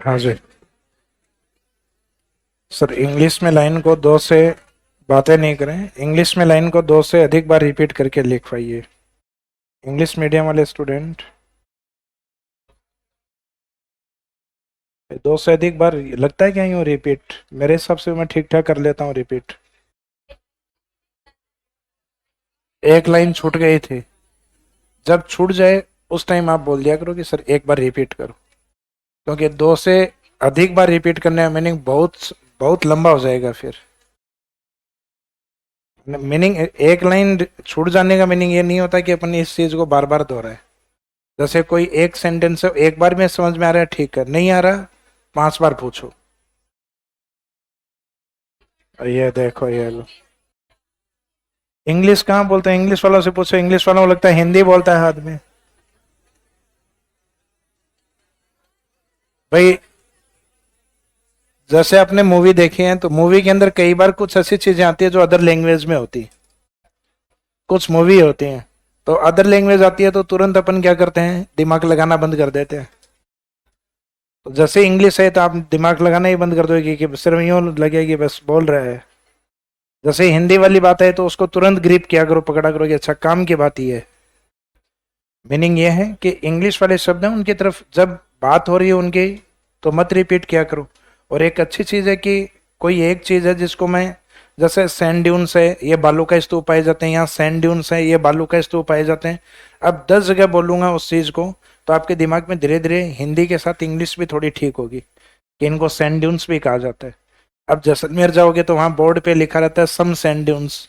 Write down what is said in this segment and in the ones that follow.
हाँ जी। Sir English में line को दो से बातें नहीं करें, इंग्लिश में लाइन को दो से अधिक बार रिपीट करके लिखवाइए। इंग्लिश मीडियम वाले स्टूडेंट दो से अधिक बार लगता है क्या यूँ रिपीट? मेरे हिसाब से मैं ठीक ठाक कर लेता हूँ रिपीट। एक लाइन छूट गई थी, जब छूट जाए उस टाइम आप बोल दिया करो कि सर एक बार रिपीट करो, क्योंकि दो से अधिक बार रिपीट करने का मीनिंग बहुत बहुत लंबा हो जाएगा फिर। मीनिंग एक लाइन छूट जाने का मीनिंग ये नहीं होता कि अपन इस चीज को बार बार दोहराए। जैसे कोई एक सेंटेंस है, एक बार में समझ में आ रहा है ठीक है, नहीं आ रहा 5 बार पूछो। ये देखो ये लो, इंग्लिश कहाँ बोलते हैं, इंग्लिश वालों से पूछो, इंग्लिश वालों को लगता है हिंदी बोलता है आदमी। भाई जैसे आपने मूवी देखी है, तो मूवी के अंदर कई बार कुछ ऐसी चीजें आती है जो अदर लैंग्वेज में होती है। कुछ मूवी होती हैं तो अदर लैंग्वेज आती है, तो तुरंत अपन क्या करते हैं, दिमाग लगाना बंद कर देते हैं। तो जैसे इंग्लिश है तो आप दिमाग लगाना ही बंद कर दोगे कि सिर्फ यूं लगे कि बस बोल रहा है। जैसे हिंदी वाली बात है तो उसको तुरंत ग्रिप किया करो, पकड़ा करो कि अच्छा काम की बात ही है। मीनिंग ये है कि इंग्लिश वाले शब्द हैं उनकी तरफ जब बात हो रही है उनकी, तो मत रिपीट किया करो। और एक अच्छी चीज है कि कोई एक चीज है जिसको मैं, जैसे सैंड ड्यून्स है ये बालू का स्तूप पाए जाते हैं, यहाँ सैंड ड्यून्स है ये बालू का स्तूप पाए जाते हैं। अब 10 जगह बोलूंगा उस चीज को, तो आपके दिमाग में धीरे धीरे हिंदी के साथ इंग्लिश भी थोड़ी ठीक होगी कि इनको सैंड ड्यून्स भी कहा जाता है। अब जैसलमेर जाओगे तो वहां बोर्ड पे लिखा रहता है सम सैंड ड्यून्स,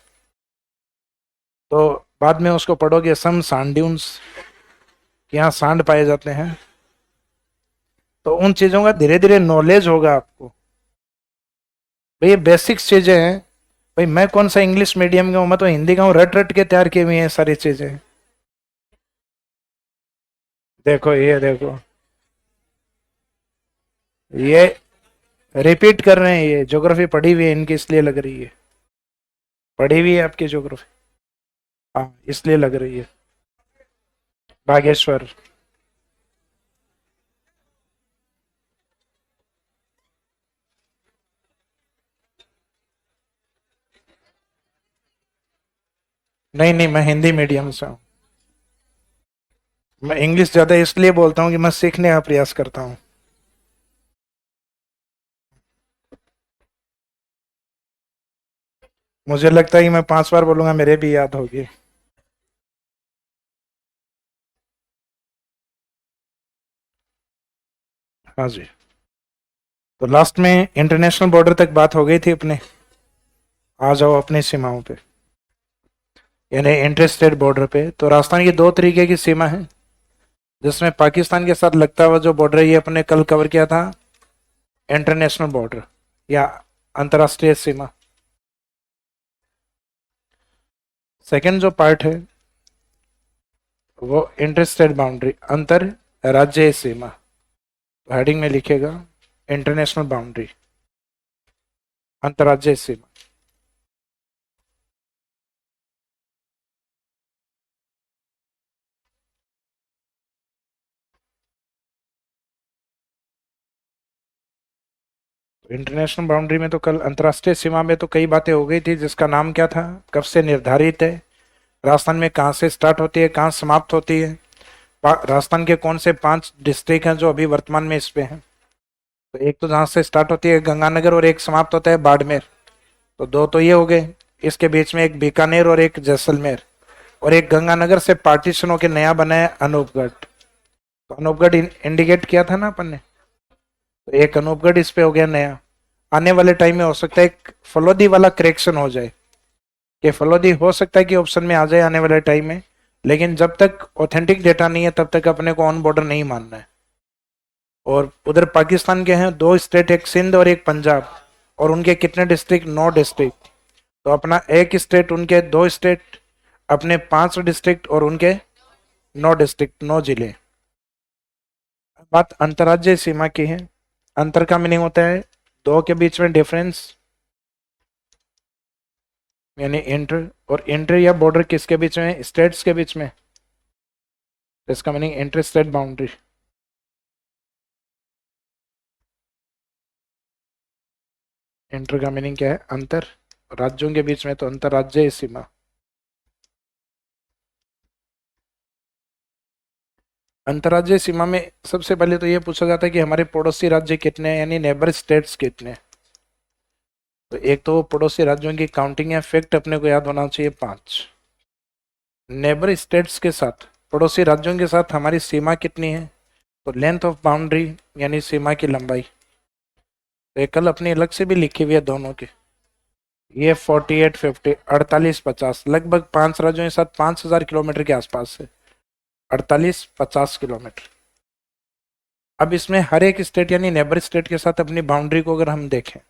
तो बाद में उसको पढ़ोगे सम सैंड ड्यून्स, कि यहाँ सांड पाए जाते हैं। तो उन चीजों का धीरे धीरे नॉलेज होगा आपको। भाई ये बेसिक्स चीजें हैं। भाई मैं कौन सा इंग्लिश मीडियम का हूँ, मैं तो हिंदी का हूँ, रट रट के तैयार किए हुए हैं सारी चीजें। देखो ये देखो, ये रिपीट कर रहे हैं, ये ज्योग्राफी पढ़ी हुई है इनकी इसलिए लग रही है। पढ़ी हुई है आपकी ज्योग्राफी? हाँ इसलिए लग रही है। बागेश्वर। नहीं नहीं, मैं हिंदी मीडियम से हूँ। मैं इंग्लिश ज्यादा इसलिए बोलता हूँ कि मैं सीखने का प्रयास करता हूँ। मुझे लगता है कि मैं 5 बार बोलूंगा मेरे भी याद होगी। हाँ जी। तो लास्ट में इंटरनेशनल बॉर्डर तक बात हो गई थी अपने। आ जाओ अपनी सीमाओं पे, यानी इंटर स्टेट बॉर्डर पे। तो राजस्थान की दो तरीके की सीमा है, जिसमें पाकिस्तान के साथ लगता हुआ जो बॉर्डर है ये अपने कल कवर किया था, इंटरनेशनल बॉर्डर या अंतर्राष्ट्रीय सीमा। सेकंड जो पार्ट है वो इंटर स्टेट बाउंड्री, अंतर राज्य सीमा। हेडिंग में लिखेगा इंटरनेशनल बाउंड्री, अंतर्राज्यीय सीमा। इंटरनेशनल बाउंड्री में तो कल अंतर्राष्ट्रीय सीमा में तो कई बातें हो गई थी, जिसका नाम क्या था, कब से निर्धारित है, राजस्थान में कहाँ से स्टार्ट होती है कहाँ समाप्त होती है, राजस्थान के कौन से 5 डिस्ट्रिक्ट हैं जो अभी वर्तमान में इस पे हैं। तो एक तो जहाँ से स्टार्ट होती है गंगानगर और एक समाप्त होता है बाड़मेर, तो दो तो ये हो गए। इसके बीच में एक बीकानेर और एक जैसलमेर, और एक गंगानगर से पार्टीशन होकर नया बना है अनूपगढ़। तो अनूपगढ़ इंडिकेट किया था ना अपन ने, तो एक अनूपगढ़ इस पे हो गया नया। आने वाले टाइम में हो सकता है एक फलोदी वाला करेक्शन हो जाए, कि फलोदी हो सकता है कि ऑप्शन में आ जाए आने वाले टाइम में, लेकिन जब तक ऑथेंटिक डेटा नहीं है तब तक अपने को ऑन बॉर्डर नहीं मानना है। और उधर पाकिस्तान के हैं दो स्टेट, एक सिंध और एक पंजाब, और उनके कितने डिस्ट्रिक्ट, 9 डिस्ट्रिक्ट। तो अपना एक स्टेट, उनके 2 स्टेट, अपने 5 डिस्ट्रिक्ट और उनके 9 डिस्ट्रिक्ट, 9 जिले। बात अंतर्राज्यीय सीमा की है। अंतर का मीनिंग होता है दो के बीच में डिफरेंस, यानी इंटर। और इंटर या बॉर्डर किसके बीच में, स्टेट्स के बीच में, तो इसका meaning inter state boundary. Inter का मीनिंग क्या है? अंतर राज्यों के बीच में, तो अंतर्राज्यीय सीमा। अंतर्राज्यीय सीमा में सबसे पहले तो ये पूछा जाता है कि हमारे पड़ोसी राज्य कितने हैं, यानी नेबर स्टेट्स कितने हैं। तो एक तो पड़ोसी राज्यों की काउंटिंग या फैक्ट अपने को याद होना चाहिए 5। नेबर स्टेट्स के साथ, पड़ोसी राज्यों के साथ हमारी सीमा कितनी है? तो लेंथ ऑफ बाउंड्री यानी सीमा की लंबाई। तो ये कल अपनी अलग से भी लिखी हुई है दोनों की। ये 4850, 4850, लगभग 5 राज्यों के साथ 5000 किलोमीटर के आसपास है। 4850 किलोमीटर। अब इसमें हर एक स्टेट यानी नेबर स्टेट के साथ अपनी बाउंड्री को अगर हम देखें,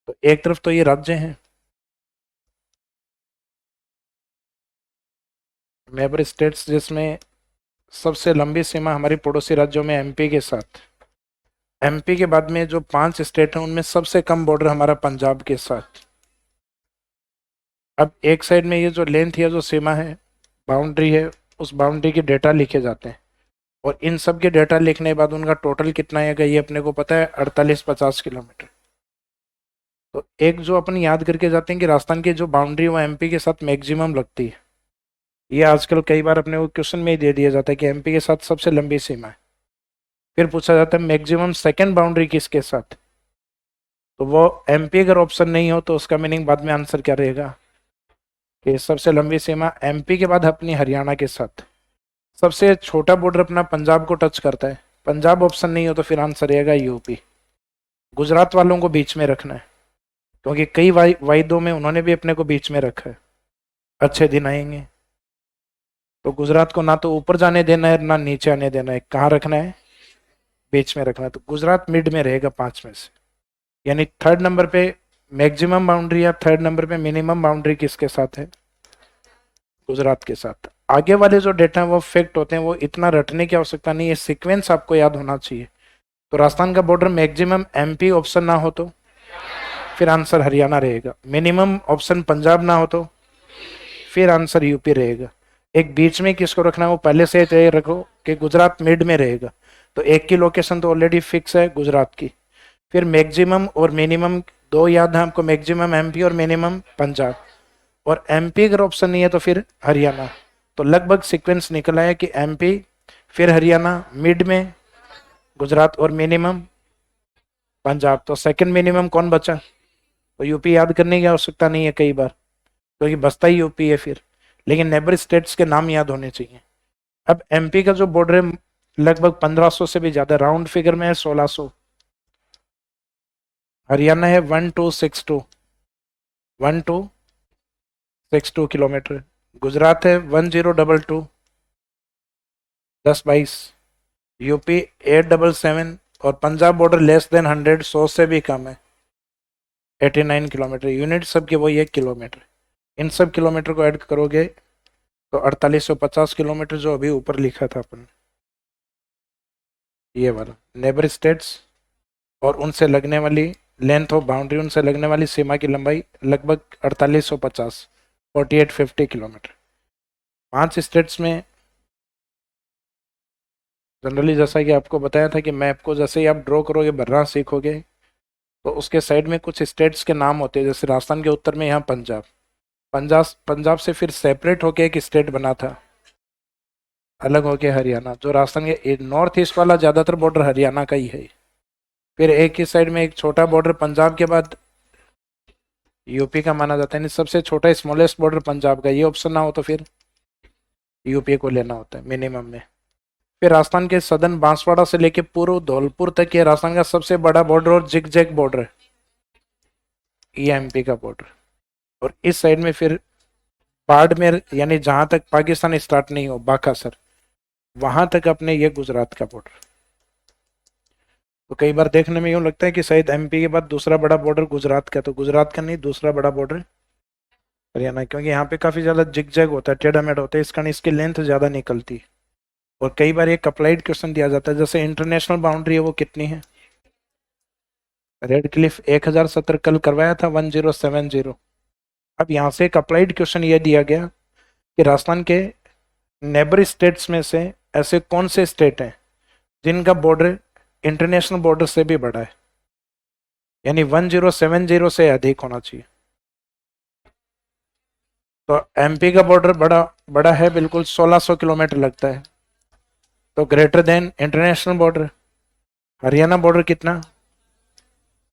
तो एक तरफ तो ये राज्य हैं, नेबर स्टेट्स, जिसमें सबसे लंबी सीमा हमारी पड़ोसी राज्यों में एमपी के साथ। एमपी के बाद में जो 5 स्टेट हैं उनमें सबसे कम बॉर्डर हमारा पंजाब के साथ। अब एक साइड में ये जो लेंथ या जो सीमा है, बाउंड्री है, उस बाउंड्री के डेटा लिखे जाते हैं, और इन सब के डेटा लिखने के बाद उनका टोटल कितना आएगा ये अपने को पता है, 4850 किलोमीटर। तो एक जो अपन याद करके जाते हैं कि राजस्थान की जो बाउंड्री वो एमपी के साथ मैक्सिमम लगती है, ये आजकल कई बार अपने को क्वेश्चन में ही दे दिया जाता है कि एमपी के साथ सबसे लंबी सीमा है। फिर पूछा जाता है मैक्सिमम सेकंड बाउंड्री किसके साथ, तो वो एमपी अगर ऑप्शन नहीं हो तो उसका मीनिंग बाद में आंसर क्या रहेगा कि सबसे लंबी सीमा एमपी के बाद अपनी हरियाणा के साथ। सबसे छोटा बॉर्डर अपना पंजाब को टच करता है, पंजाब ऑप्शन नहीं हो तो फिर आंसर रहेगा यूपी। गुजरात वालों को बीच में रखना है, क्योंकि कई वायदों में उन्होंने भी अपने को बीच में रखा है। अच्छे दिन आएंगे, तो गुजरात को ना तो ऊपर जाने देना है ना नीचे आने देना है, कहाँ रखना है? बीच में रखना है। तो गुजरात मिड में रहेगा 5 में से, यानी थर्ड नंबर पे मैक्सिमम बाउंड्री या थर्ड नंबर पे मिनिमम बाउंड्री किसके साथ है? गुजरात के साथ। आगे वाले जो डेटा है वो फैक्ट होते हैं, वो इतना रटने की आवश्यकता नहीं है, सीक्वेंस आपको याद होना चाहिए। तो राजस्थान का बॉर्डर मैक्सिमम एमपी ऑप्शन ना हो तो फिर आंसर हरियाणा रहेगा, मिनिमम ऑप्शन पंजाब ना हो तो फिर आंसर यूपी रहेगा। एक बीच में किसको रखना है वो पहले से तय रखो कि गुजरात मिड में रहेगा। तो एक की लोकेशन तो ऑलरेडी फिक्स है गुजरात की। फिर मैक्सिमम और मिनिमम दो याद है हमको, मैक्सिमम एमपी और मिनिमम पंजाब। और एमपी अगर ऑप्शन नहीं है तो फिर हरियाणा। तो लगभग सीक्वेंस निकला है कि एमपी फिर हरियाणा, मिड में गुजरात और मिनिमम पंजाब। तो सेकंड मिनिमम कौन बचा? तो यूपी याद करने की आवश्यकता नहीं है कई बार, क्योंकि बसता ही यूपी है फिर, लेकिन नेबर स्टेट्स के नाम याद होने चाहिए। अब एमपी का जो बॉर्डर है लगभग 1500 से भी ज्यादा, राउंड फिगर में है 1600। हरियाणा है 1262, 1262 किलोमीटर। गुजरात है 1022, 1022। यूपी 877, और पंजाब बॉर्डर लेस देन 100, 100 से भी कम है, 89 किलोमीटर। यूनिट सबके वही है किलोमीटर। इन सब किलोमीटर को ऐड करोगे तो 4850 किलोमीटर, जो अभी ऊपर लिखा था अपन, ये वाला नेबर स्टेट्स, और उनसे लगने वाली लेंथ ऑफ बाउंड्री, उनसे लगने वाली सीमा की लंबाई लगभग 4850, 4850 किलोमीटर। 5 स्टेट्स में जनरली, जैसा कि आपको बताया था कि मैप को जैसे ही आप ड्रॉ करोगे, भरना सीखोगे, तो उसके साइड में कुछ स्टेट्स के नाम होते हैं। जैसे राजस्थान के उत्तर में यहाँ पंजाब, पंजाब से फिर सेपरेट होके एक स्टेट बना था, अलग होके हरियाणा। जो राजस्थान के नॉर्थ ईस्ट वाला ज्यादातर बॉर्डर हरियाणा का ही है। फिर एक ही साइड में एक छोटा बॉर्डर पंजाब के बाद यूपी का माना जाता है, सबसे छोटा स्मॉलेस्ट बॉर्डर पंजाब का। ये ऑप्शन ना हो तो फिर यूपी को लेना होता है मिनिमम में। फिर राजस्थान के सदन बांसवाड़ा से लेके पूर्व धौलपुर तक ये राजस्थान का सबसे बड़ा बॉर्डर और जिग जैग बॉर्डर है, ये एमपी का बॉर्डर। और इस साइड में फिर बाड़मेर, यानी जहां तक पाकिस्तान स्टार्ट नहीं हो, बाकासर, वहां तक अपने ये गुजरात का बॉर्डर। तो कई बार देखने में यूं लगता है कि शायद एमपी के बाद दूसरा बड़ा बॉर्डर गुजरात का, तो गुजरात का नहीं, दूसरा बड़ा बॉर्डर हरियाणा, क्योंकि यहाँ पे काफी ज्यादा जिग जैग होता है, टेढ़ा मेढ़ा होता है, इस कारण इसकी लेंथ ज्यादा निकलती है। और कई बार एक अप्लाइड क्वेश्चन दिया जाता है, जैसे इंटरनेशनल बाउंड्री है वो कितनी है? रेड क्लिफ 1070 कल करवाया था 1070। अब यहाँ से एक अप्लाइड क्वेश्चन ये दिया गया कि राजस्थान के नेबर स्टेट्स में से ऐसे कौन से स्टेट हैं जिनका बॉर्डर इंटरनेशनल बॉर्डर से भी बड़ा है। यानी 1070 से अधिक होना चाहिए। तो एमपी का बॉर्डर बड़ा बड़ा है, बिल्कुल 1600 किलोमीटर लगता है। तो greater than international border. Haryana border कितना?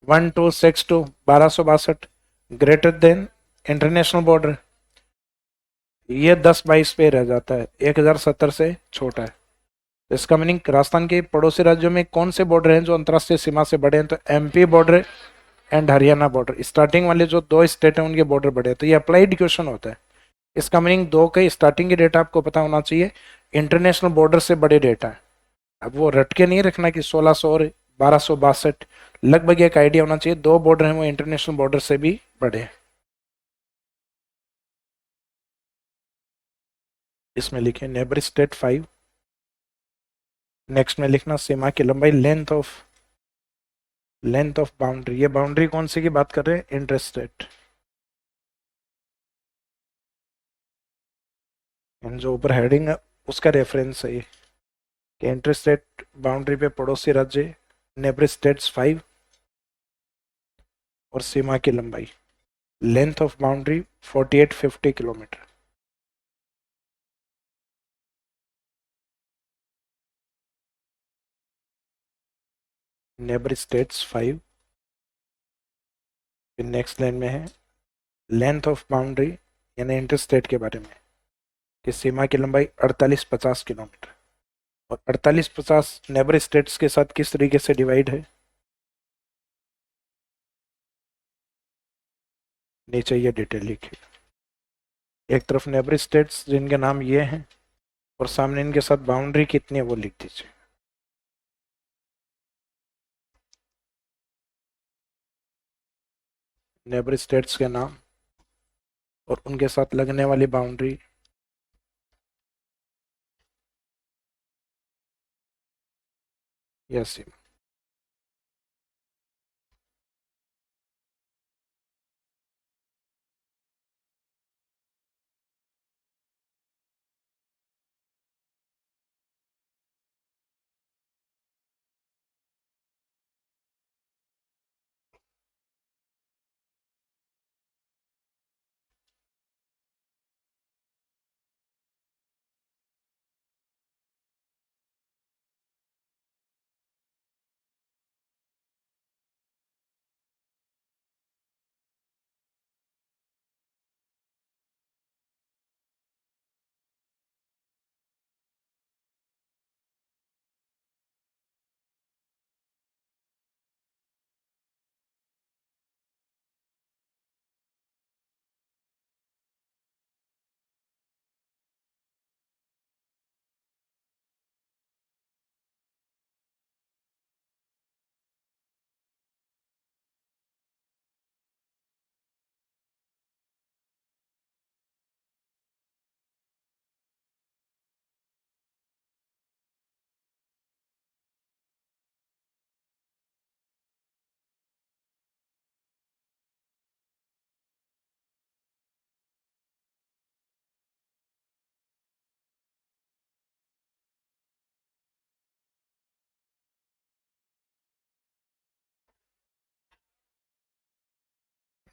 1262, 1262। ग्रेटर देन इंटरनेशनल बॉर्डर, ये 1022 पे रह जाता है, 1070 से छोटा है। तो इसका मीनिंग राजस्थान के पड़ोसी राज्यों में कौन से बॉर्डर हैं जो अंतर्राष्ट्रीय सीमा से बड़े हैं? तो MP border and Haryana border, starting वाले जो दो स्टेट हैं उनके बॉर्डर बड़े हैं। तो ये अप्लाइड क्वेश्चन होता है। इसका मीनिंग दो के स्टार्टिंग के डेटा आपको पता होना चाहिए, इंटरनेशनल बॉर्डर से बड़े डेटा है। अब वो रट के नहीं रखना कि 1600 और 1262, लगभग एक आइडिया होना चाहिए, दो बॉर्डर हैं वो इंटरनेशनल बॉर्डर से भी बड़े हैं। इसमें लिखे नेबर स्टेट 5। नेक्स्ट में लिखना सीमा की लंबाई, लेंथ ऑफ बाउंड्री। ये बाउंड्री कौन सी की बात कर रहे हैं? इंटरस्टेट। जो ऊपर हेडिंग है उसका रेफरेंस है ये, कि इंटरस्टेट बाउंड्री पे पड़ोसी राज्य नेबर स्टेट्स 5 और सीमा की लंबाई, length of boundary 4850 kilometre. Neighbour states 5। फिर नेक्स्ट लाइन में है लेंथ ऑफ बाउंड्री, यानी इंटरस्टेट के बारे में, कि सीमा की लंबाई 4850 किलोमीटर। और 4850 नेबर स्टेट्स के साथ किस तरीके से डिवाइड है? नीचे ये डिटेल लिखी, एक तरफ नेबर स्टेट्स जिनके नाम ये हैं और सामने इनके साथ बाउंड्री कितनी है वो लिख दीजिए। नेबर स्टेट्स के नाम और उनके साथ लगने वाली बाउंड्री। यस।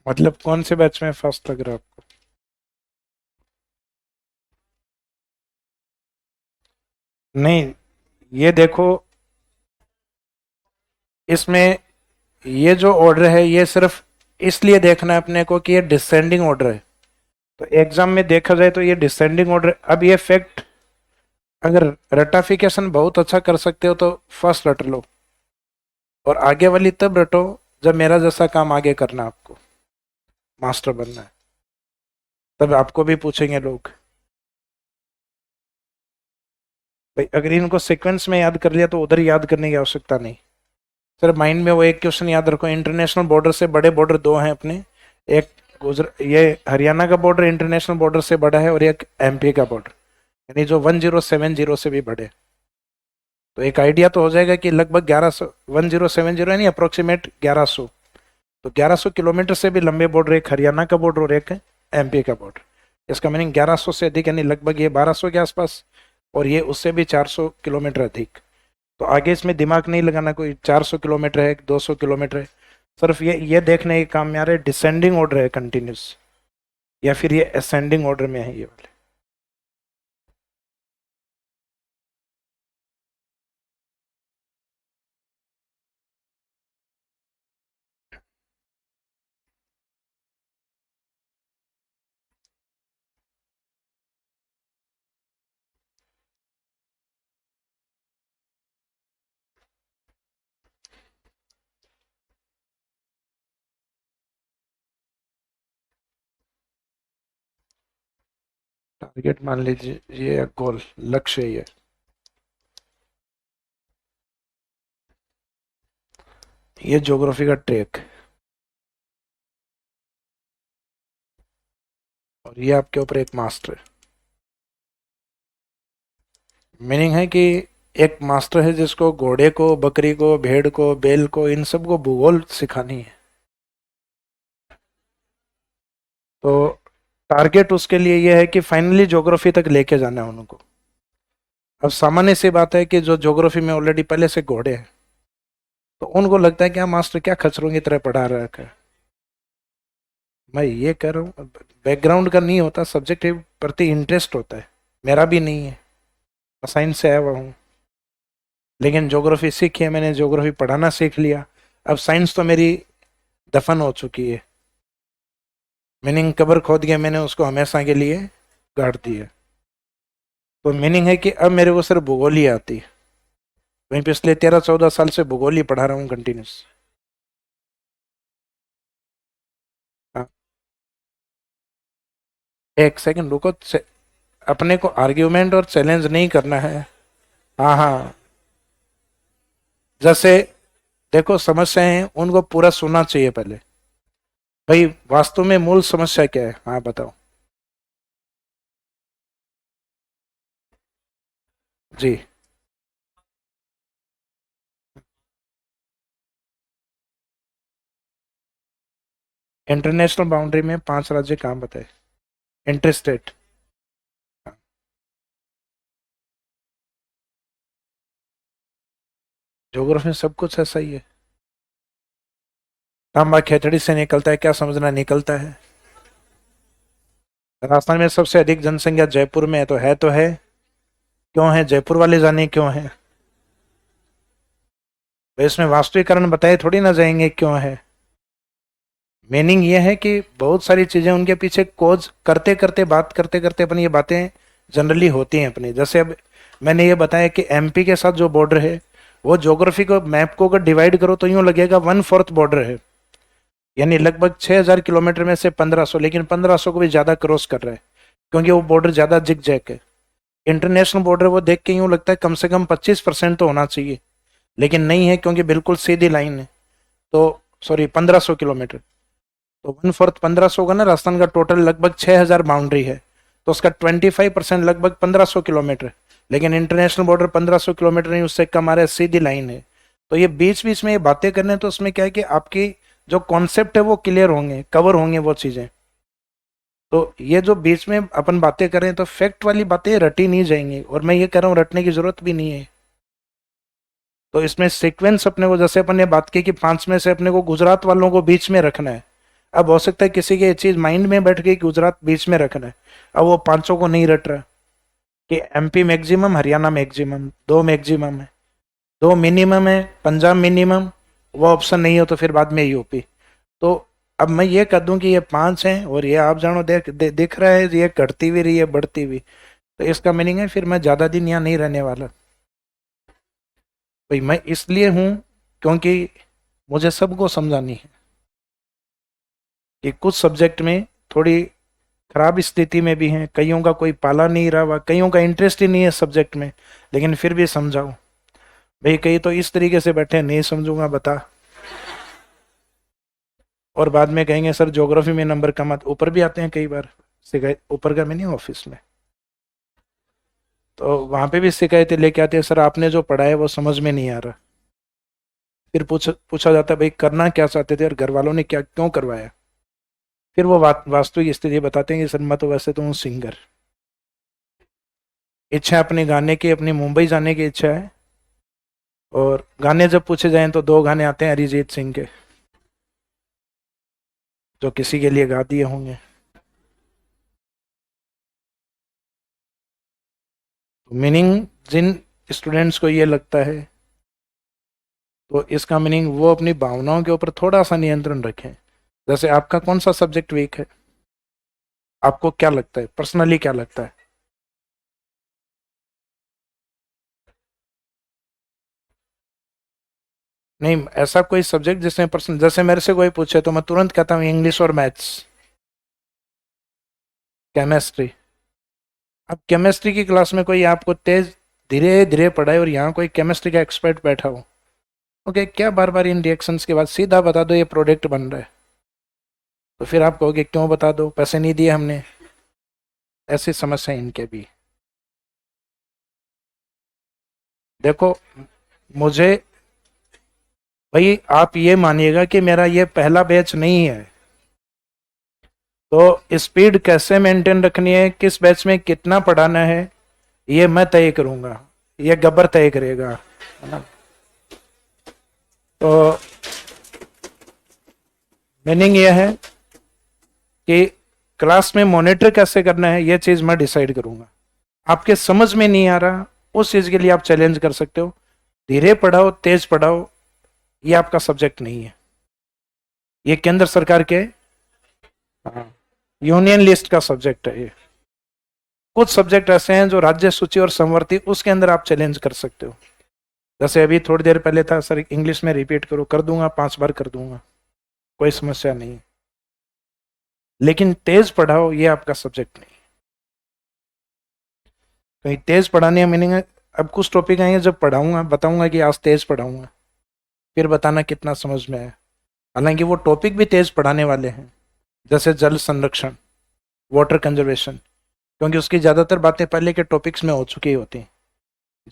मतलब कौन से बैच में फर्स्ट लग रहा है आपको? नहीं, ये देखो, इसमें ये जो ऑर्डर है ये सिर्फ इसलिए देखना है अपने को कि ये डिसेंडिंग ऑर्डर है। तो एग्जाम में देखा जाए तो ये डिसेंडिंग ऑर्डर। अब ये फैक्ट, अगर रटाफिकेशन बहुत अच्छा कर सकते हो तो फर्स्ट रट लो, और आगे वाली तब रटो जब मेरा जैसा काम आगे करना है, आपको मास्टर बनना है, तब आपको भी पूछेंगे लोग। भाई अगर इनको सीक्वेंस में याद कर लिया तो उधर याद करने की आवश्यकता नहीं। सर माइंड में वो एक क्वेश्चन याद रखो, इंटरनेशनल बॉर्डर से बड़े बॉर्डर दो हैं अपने, एक ये हरियाणा का बॉर्डर इंटरनेशनल बॉर्डर से बड़ा है, और एक एमपी का बॉर्डर, यानी जो 1070 से भी बड़े। तो एक आइडिया तो हो जाएगा कि लगभग 1100, 1070 यानी अप्रोक्सीमेट 1100। तो 1100 किलोमीटर से भी लंबे बॉर्डर, एक हरियाणा का बॉर्डर और एक एमपी का बॉर्डर। इसका मीनिंग 1100 से अधिक, यानी लगभग ये 1200 के आसपास, और ये उससे भी 400 किलोमीटर अधिक। तो आगे इसमें दिमाग नहीं लगाना, कोई 400 किलोमीटर है 200 किलोमीटर है, सिर्फ ये देखने के काम में आ रहा है डिसेंडिंग ऑर्डर है कंटिन्यूस, या फिर ये असेंडिंग ऑर्डर में है ये वाले। टारगेट मान लीजिए ये गोल, लक्ष्य ये। ये ज्योग्राफी का ट्रैक, और ये आपके ऊपर एक मास्टर है। मीनिंग है कि एक मास्टर है जिसको घोड़े को, बकरी को, भेड़ को, बैल को, इन सबको भूगोल सिखानी है। तो टारगेट उसके लिए ये है कि फाइनली ज्योग्राफी तक लेके जाना है उनको। अब सामान्य सी बात है कि जो ज्योग्राफी में ऑलरेडी पहले से घोड़े हैं, तो उनको लगता है कि हाँ मास्टर क्या खचरों की तरह पढ़ा रखा है। मैं ये कह रहा हूँ बैकग्राउंड का नहीं होता, सब्जेक्ट के प्रति इंटरेस्ट होता है। मेरा भी नहीं है, साइंस से आया हुआ हूँ, लेकिन ज्योग्राफी सीखी है मैंने, ज्योग्राफी पढ़ाना सीख लिया। अब साइंस तो मेरी दफन हो चुकी है, मीनिंग कब्र खोद गया मैंने उसको हमेशा के लिए गाड़ दिया। तो मीनिंग है कि अब मेरे को सिर्फ भूगोल ही आती है। वहीं पिछले 13-14 साल से भूगोल ही पढ़ा रहा हूँ कंटिन्यूस। हाँ, एक सेकंड रुको, अपने को आर्ग्यूमेंट और चैलेंज नहीं करना है। हाँ हाँ, जैसे देखो समस्याएं हैं उनको पूरा सुनना चाहिए पहले। भाई वास्तव में मूल समस्या क्या है, हाँ बताओ। जी। इंटरनेशनल बाउंड्री में 5 राज्य कहाँ बताए, इंटरस्टेट। ज्योग्राफी में सब कुछ ऐसा ही है। तांबा खेतड़ी से निकलता है, क्या समझना निकलता है। राजस्थान में सबसे अधिक जनसंख्या जयपुर में है, तो है। क्यों है, जयपुर वाले जाने क्यों है। तो इसमें वास्तविकरण बताए थोड़ी ना जाएंगे क्यों है। मीनिंग ये है कि बहुत सारी चीजें उनके पीछे कोज करते करते, बात करते करते अपनी ये बातें जनरली होती हैं अपनी। जैसे अब मैंने ये बताया कि एमपी के साथ जो बॉर्डर है, वो ज्योग्राफी को, मैप को अगर डिवाइड करो तो यूं लगेगा 1/4 बॉर्डर है, यानी लगभग 6,000 किलोमीटर में से 1500, लेकिन 1500 को भी ज्यादा क्रॉस कर रहा है, क्योंकि वो बॉर्डर ज्यादा जिग जैक है। इंटरनेशनल बॉर्डर वो देख के यूं लगता है कम से कम 25% तो होना चाहिए, लेकिन नहीं है, क्योंकि बिल्कुल सीधी लाइन है। तो सॉरी, 1500 किलोमीटर। तो 1/4 1500 का ना, राजस्थान का टोटल लगभग 6,000 बाउंड्री है, तो उसका 25% लगभग 1500 किलोमीटर। लेकिन इंटरनेशनल बॉर्डर 1500 किलोमीटर नहीं, उससे कम आ रहा है, सीधी लाइन है। तो ये बीच बीच में ये बातें करने, तो उसमें क्या है कि आपकी जो कॉन्सेप्ट है वो क्लियर होंगे, कवर होंगे वो चीजें। तो ये जो बीच में अपन बातें करें तो फैक्ट वाली बातें रटी नहीं जाएंगी, और मैं ये कह रहा हूँ रटने की जरूरत भी नहीं है। तो इसमें सीक्वेंस अपने को, जैसे अपन ने बात की कि 5 में से अपने को गुजरात वालों को बीच में रखना है। अब हो सकता है किसी की ये चीज माइंड में बैठ गई कि गुजरात बीच में रखना है, अब वो पांचों को नहीं रट रहा कि एमपी मैक्सिमम, हरियाणा मैक्सिमम, दो मैक्सिमम है, दो मिनिमम है, पंजाब मिनिमम, वो ऑप्शन नहीं हो तो फिर बाद में यूपी। तो अब मैं ये कह दूं कि ये 5 हैं, और ये आप जानो दिख रहा है ये घटती भी रही है, बढ़ती भी। तो इसका मीनिंग है फिर मैं ज्यादा दिन यहाँ नहीं रहने वाला। भाई मैं इसलिए हूँ क्योंकि मुझे सबको समझानी है कि कुछ सब्जेक्ट में थोड़ी खराब स्थिति में भी हैं, कईयों का कोई पाला नहीं रहा हुआ, कईयों का इंटरेस्ट ही नहीं है सब्जेक्ट में, लेकिन फिर भी समझाओ। भाई कई तो इस तरीके से बैठे, नहीं समझूंगा बता, और बाद में कहेंगे सर ज्योग्राफी में नंबर कम आते, ऊपर भी आते हैं कई बार शिकायत, ऊपर का मैं नहीं, ऑफिस में। तो वहां पे भी शिकायतें लेके आते हैं, सर आपने जो पढ़ा है वो समझ में नहीं आ रहा। फिर पूछा जाता है भाई करना क्या चाहते थे और घर वालों ने क्या क्यों करवाया। फिर वो वास्तविक स्थिति बताते हैं कि सर मैं तो वैसे तो हूँ सिंगर, इच्छा है अपने गाने की, अपनी मुंबई जाने की इच्छा है। और गाने जब पूछे जाएं तो 2 गाने आते हैं अरिजीत सिंह के। जो किसी के लिए गा दिए होंगे। तो मीनिंग, जिन स्टूडेंट्स को ये लगता है, तो इसका मीनिंग वो अपनी भावनाओं के ऊपर थोड़ा सा नियंत्रण रखें। जैसे आपका कौन सा सब्जेक्ट वीक है, आपको क्या लगता है, पर्सनली क्या लगता है? नहीं, ऐसा कोई सब्जेक्ट जिसमें पर्सन, जैसे मेरे से कोई पूछे तो मैं तुरंत कहता हूँ इंग्लिश और मैथ्स, केमिस्ट्री। अब केमिस्ट्री की क्लास में कोई आपको तेज धीरे धीरे पढ़ाए और यहाँ कोई केमिस्ट्री का एक्सपर्ट बैठा हो, ओके, क्या बार बार इन रिएक्शंस के बाद सीधा बता दो ये प्रोडक्ट बन रहा है, तो फिर आप कहोगे क्यों बता दो, पैसे नहीं दिए हमने। ऐसी समस्या है इनके भी। देखो, मुझे, भाई आप ये मानिएगा कि मेरा ये पहला बैच नहीं है, तो स्पीड कैसे मेंटेन रखनी है, किस बैच में कितना पढ़ाना है, ये मैं तय करूंगा, ये गब्बर तय करेगा, है ना। तो मीनिंग ये है कि क्लास में मॉनिटर कैसे करना है, ये चीज मैं डिसाइड करूंगा। आपके समझ में नहीं आ रहा, उस चीज के लिए आप चैलेंज कर सकते हो, धीरे पढ़ाओ तेज पढ़ाओ, ये आपका सब्जेक्ट नहीं है, ये केंद्र सरकार के, हाँ, यूनियन लिस्ट का सब्जेक्ट है ये। कुछ सब्जेक्ट ऐसे हैं जो राज्य सूची और समवर्ती, उसके अंदर आप चैलेंज कर सकते हो। जैसे अभी थोड़ी देर पहले था, सर इंग्लिश में रिपीट करो, कर दूंगा, 5 बार कर दूंगा, कोई समस्या नहीं। लेकिन तेज पढ़ाओ, ये आपका सब्जेक्ट नहीं। कहीं तेज पढ़ाने का मीनिंग है, अब कुछ टॉपिक आएंगे जब पढ़ाऊंगा बताऊंगा कि आज तेज पढ़ाऊंगा, फिर बताना कितना समझ में आया। हालांकि वो टॉपिक भी तेज पढ़ाने वाले हैं, जैसे जल संरक्षण, वाटर कंजर्वेशन, क्योंकि उसकी ज़्यादातर बातें पहले के टॉपिक्स में हो चुकी होती हैं।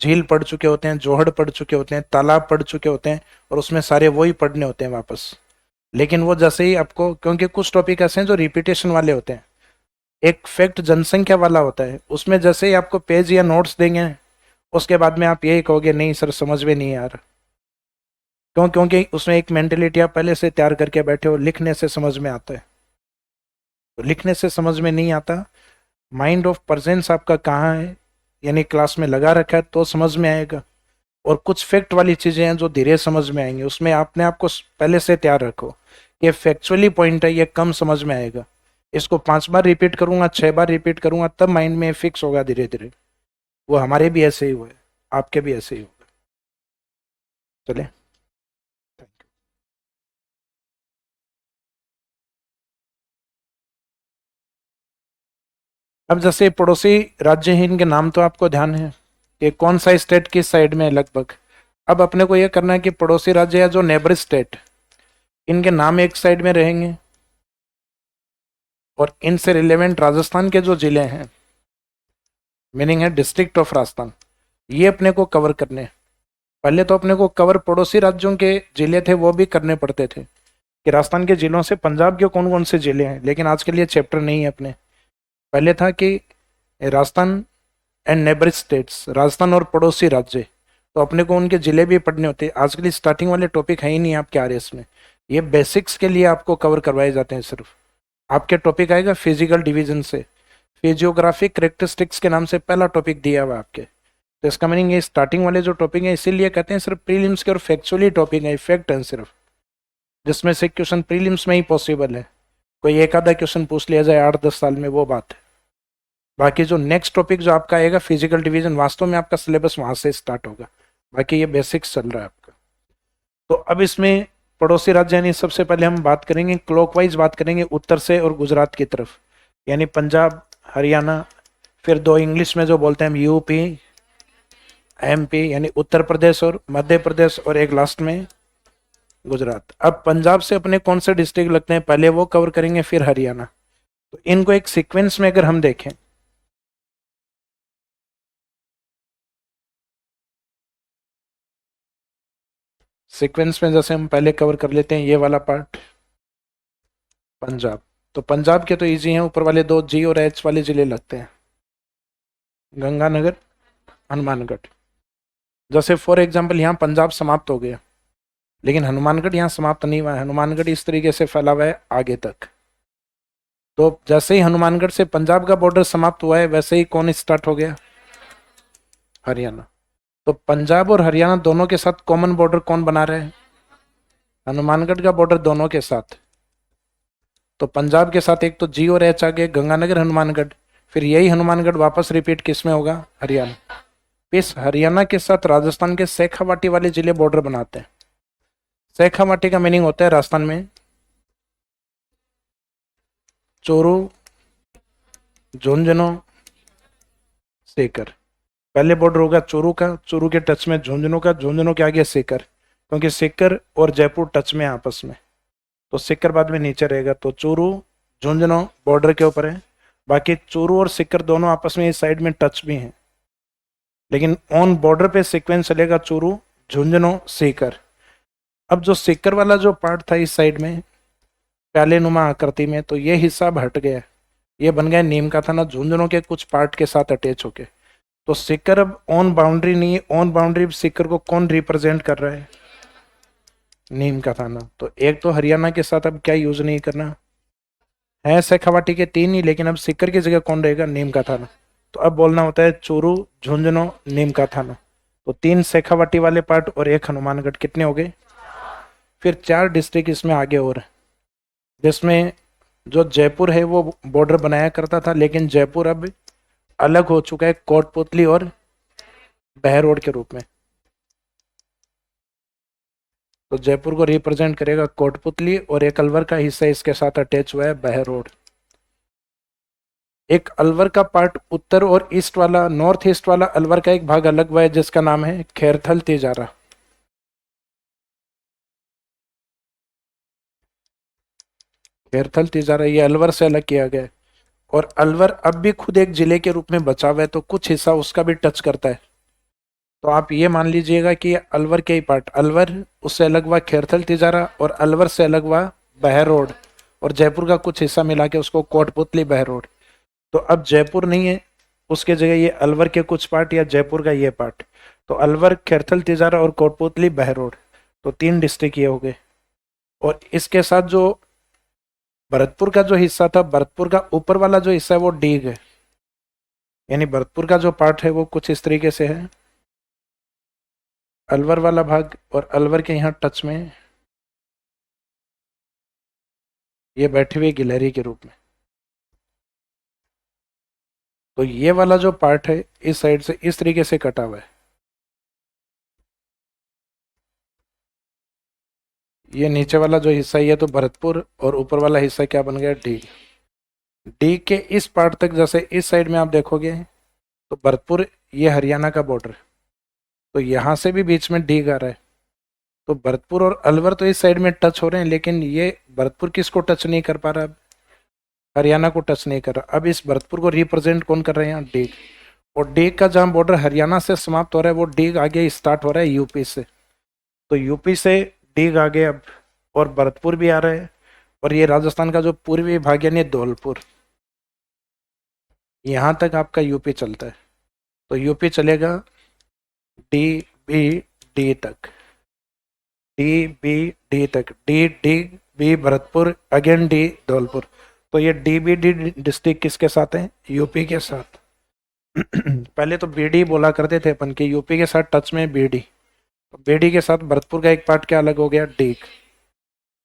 झील पढ़ चुके होते हैं, जोहड़ पढ़ चुके होते हैं, तालाब पढ़ चुके होते हैं, और उसमें सारे वही पढ़ने होते हैं वापस। लेकिन वो जैसे ही आपको, क्योंकि कुछ टॉपिक ऐसे हैं जो रिपीटेशन वाले होते हैं, एक फैक्ट जनसंख्या वाला होता है, उसमें जैसे ही आपको पेज या नोट्स देंगे, उसके बाद में आप यही कहोगे नहीं सर समझ में नहीं आ रहा। क्यों? क्योंकि उसमें एक मेंटेलिटी आप पहले से तैयार करके बैठे हो, लिखने से समझ में आता है, तो लिखने से समझ में नहीं आता। माइंड ऑफ प्रेजेंस आपका कहाँ है, यानी क्लास में लगा रखा है तो समझ में आएगा। और कुछ फैक्ट वाली चीजें हैं जो धीरे समझ में आएंगी, उसमें आपने आपको पहले से तैयार रखो, ये फैक्चुअली पॉइंट है, ये कम समझ में आएगा, इसको 5 बार रिपीट करूंगा, 6 बार रिपीट करूंगा, तब माइंड में फिक्स होगा धीरे धीरे। वो हमारे भी ऐसे ही हुए, आपके भी ऐसे ही होगा। चले, अब जैसे पड़ोसी राज्य हैं, इनके नाम तो आपको ध्यान है कि कौन सा स्टेट किस साइड में है लगभग। अब अपने को यह करना है कि पड़ोसी राज्य या जो नेबर स्टेट, इनके नाम एक साइड में रहेंगे, और इनसे रिलेवेंट राजस्थान के जो जिले हैं, मीनिंग है डिस्ट्रिक्ट ऑफ राजस्थान, ये अपने को कवर करने हैं। पहले तो अपने को कवर पड़ोसी राज्यों के जिले थे वो भी करने पड़ते थे, कि राजस्थान के जिलों से पंजाब के कौन कौन से जिले हैं, लेकिन आज के लिए चैप्टर नहीं है अपने। पहले था कि Rajasthan and neighbour states, Rajasthan और पड़ोसी राज्य, तो अपने को उनके जिले भी पढ़ने होते हैं। आज के लिए स्टार्टिंग वाले टॉपिक है ही नहीं आपके आरएस में, ये बेसिक्स के लिए आपको कवर करवाए जाते हैं सिर्फ। आपके टॉपिक आएगा फिजिकल डिवीजन से, फिजियोग्राफिक करेक्टरिस्टिक्स के नाम से पहला टॉपिक दिया हुआ आपके। तो इसका मीनिंग ये स्टार्टिंग वाले जो टॉपिक है, इसीलिए कहते हैं सिर्फ प्रीलिम्स के और फैक्चुअली टॉपिक है, इफेक्ट है सिर्फ, जिसमें से क्वेश्चन प्रीलिम्स में ही पॉसिबल है। कोई एक आधा क्वेश्चन पूछ लिया जाए 8-10 साल में, वो बात है। बाकी जो नेक्स्ट टॉपिक जो आपका आएगा फिजिकल डिवीजन, वास्तव में आपका सिलेबस वहां से स्टार्ट होगा, बाकी ये बेसिक्स चल रहा है आपका। तो अब इसमें पड़ोसी राज्य, यानी सबसे पहले हम बात करेंगे क्लॉकवाइज, बात करेंगे उत्तर से और गुजरात की तरफ, यानी पंजाब, हरियाणा, फिर 2 इंग्लिश में जो बोलते हैं हम, यूपी, एमपी यानी उत्तर प्रदेश और मध्य प्रदेश, और एक लास्ट में गुजरात। अब पंजाब से अपने कौन से डिस्ट्रिक्ट लगते हैं पहले वो कवर करेंगे, फिर हरियाणा। तो इनको एक सीक्वेंस में अगर हम देखें, सीक्वेंस में जैसे हम पहले कवर कर लेते हैं ये वाला पार्ट, पंजाब। तो पंजाब के तो इजी हैं, ऊपर वाले 2 जी और एच वाले जिले लगते हैं, गंगानगर, हनुमानगढ़। जैसे फॉर एग्जाम्पल यहाँ पंजाब समाप्त हो गया, लेकिन हनुमानगढ़ यहाँ समाप्त नहीं हुआ है, हनुमानगढ़ इस तरीके से फैला हुआ है आगे तक। तो जैसे ही हनुमानगढ़ से पंजाब का बॉर्डर समाप्त हुआ है वैसे ही कौन स्टार्ट हो गया? हरियाणा। तो पंजाब और हरियाणा दोनों के साथ कॉमन बॉर्डर कौन बना रहे हैं? हनुमानगढ़ का बॉर्डर दोनों के साथ। तो पंजाब के साथ एक तो जी और एच आ गए, गंगानगर हनुमानगढ़, फिर यही हनुमानगढ़ वापस रिपीट किस में होगा? हरियाणा। इस हरियाणा के साथ राजस्थान के शेखावाटी वाले जिले बॉर्डर बनाते हैं। शेखावाटी का मीनिंग होता है राजस्थान में चोरू, झुंझुनू, सीकर। पहले बॉर्डर होगा चोरू का, चोरू के टच में झुंझुनू का, झुंझुनू के आगे सीकर, क्योंकि सीकर और जयपुर टच में आपस में, तो सीकर बाद में नीचे रहेगा। तो चोरू झुंझुनू बॉर्डर के ऊपर है। बाकी चोरू और सीकर दोनों आपस में इस साइड में टच भी हैं, लेकिन ऑन बॉर्डर पे सीक्वेंस चलेगा चोरू, झुंझुनू, सीकर। अब जो सीकर वाला जो पार्ट था इस साइड में प्याले नुमा आकृति में, तो ये हिस्सा अब हट गया, ये बन गया नीम का थाना झुंझुनू के कुछ पार्ट के साथ अटैच होके। तो सीकर अब ऑन बाउंड्री नहीं है, ऑन बाउंड्री सीकर को कौन रिप्रेजेंट कर रहा है? नीम का थाना। तो एक तो हरियाणा के साथ अब क्या यूज नहीं करना है, शेखावाटी के तीन ही, लेकिन अब सीकर की जगह कौन रहेगा? नीम का थाना। तो अब बोलना होता है चूरू, झुंझुनू, नीम का थाना। तो तीन शेखावाटी वाले पार्ट और एक हनुमानगढ़, कितने हो गए? फिर 4 डिस्ट्रिक्ट इसमें आगे और, जिसमें जो जयपुर है वो बॉर्डर बनाया करता था, लेकिन जयपुर अब अलग हो चुका है कोटपुतली और बहरोड के रूप में। तो जयपुर को रिप्रेजेंट करेगा कोटपुतली और एक अलवर का हिस्सा इसके साथ अटैच हुआ है बहरोड। एक अलवर का पार्ट उत्तर और ईस्ट वाला, नॉर्थ ईस्ट वाला अलवर का एक भाग अलग हुआ है जिसका नाम है खैरथल तिजारा। खैरथल तिजारा ये अलवर से अलग किया गया है, और अलवर अब भी खुद एक जिले के रूप में बचा हुआ है, तो कुछ हिस्सा उसका भी टच करता है। तो आप ये मान लीजिएगा कि अलवर के ही पार्ट, अलवर उससे अलग हुआ खैरथल तिजारा, और अलवर से अलग हुआ बहरोड, और जयपुर का कुछ हिस्सा मिला के उसको कोटपुतली बहरोड। तो अब जयपुर नहीं है, उसके जगह ये अलवर के कुछ पार्ट या जयपुर का ये पार्ट। तो अलवर, खैरथल तिजारा और कोटपुतली बहरोड, तो 3 डिस्ट्रिक्ट ये हो गए। और इसके साथ जो भरतपुर का जो हिस्सा था, भरतपुर का ऊपर वाला जो हिस्सा है वो डीग है, यानी भरतपुर का जो पार्ट है वो कुछ इस तरीके से है, अलवर वाला भाग, और अलवर के यहाँ टच में ये बैठे हुए गिलहरी के रूप में। तो ये वाला जो पार्ट है इस साइड से इस तरीके से कटा हुआ है। ये नीचे वाला जो हिस्सा है तो भरतपुर, और ऊपर वाला हिस्सा क्या बन गया? डीग। डीग के इस पार्ट तक, जैसे इस साइड में आप देखोगे तो भरतपुर ये हरियाणा का बॉर्डर, तो यहाँ से भी बीच में डीग आ रहा है। तो भरतपुर और अलवर तो इस साइड में टच हो रहे हैं, लेकिन ये भरतपुर किसको टच नहीं कर पा रहा? अब हरियाणा को टच नहीं कर रहा। अब इस भरतपुर को रिप्रेजेंट कौन कर रहे हैं? यहाँ डीग। और डीग का जहाँ बॉर्डर हरियाणा से समाप्त हो रहा है वो डीग आगे स्टार्ट हो रहा है यूपी से। तो यूपी से डीग आगे अब, और भरतपुर भी आ रहा है, और ये राजस्थान का जो पूर्वी भाग यानी धौलपुर, यहाँ तक आपका यूपी चलता है। तो यूपी चलेगा डी बी डी तक, डी बी डी तक, D D B Bharatpur, again D Dholpur. तो ये डी बी डी डिस्ट्रिक्ट किसके साथ है? यूपी के साथ। पहले तो बीडी बोला करते थे अपन के, यूपी के साथ टच में बीडी, तो बीडी के साथ भरतपुर का एक पार्ट क्या अलग हो गया? डीग।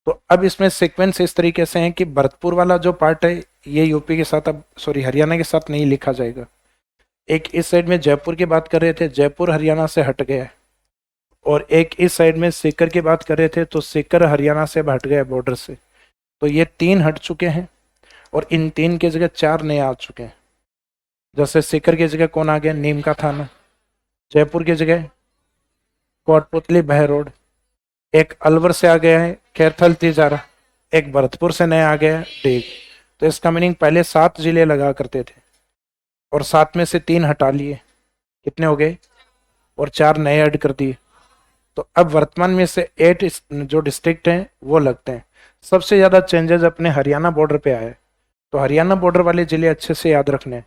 तो अब इसमें सीक्वेंस इस तरीके से है कि भरतपुर वाला जो पार्ट है ये यूपी के साथ, अब सॉरी हरियाणा के साथ नहीं लिखा जाएगा। एक इस साइड में जयपुर की बात कर रहे थे, जयपुर हरियाणा से हट गया है, और एक इस साइड में सीकर की बात कर रहे थे, तो सीकर हरियाणा से हट गया बॉर्डर से। तो ये 3 हट चुके हैं, और इन 3 की जगह 4 नए आ चुके हैं। जैसे सीकर की जगह कौन आ गया? नीम का थाना। जयपुर की जगह कोटपुतली बहरोड। एक अलवर से आ गया है खैरथल तिजारा, एक भरतपुर से नया आ गया है डीग। तो इसका मीनिंग पहले 7 जिले लगा करते थे, और 7 में से 3 हटा लिए, कितने हो गए? और 4 नए ऐड कर दिए। तो अब वर्तमान में से 8 जो डिस्ट्रिक्ट हैं वो लगते हैं। सबसे ज्यादा चेंजेस अपने हरियाणा बॉर्डर पे आए, तो हरियाणा बॉर्डर वाले जिले अच्छे से याद रखने हैं।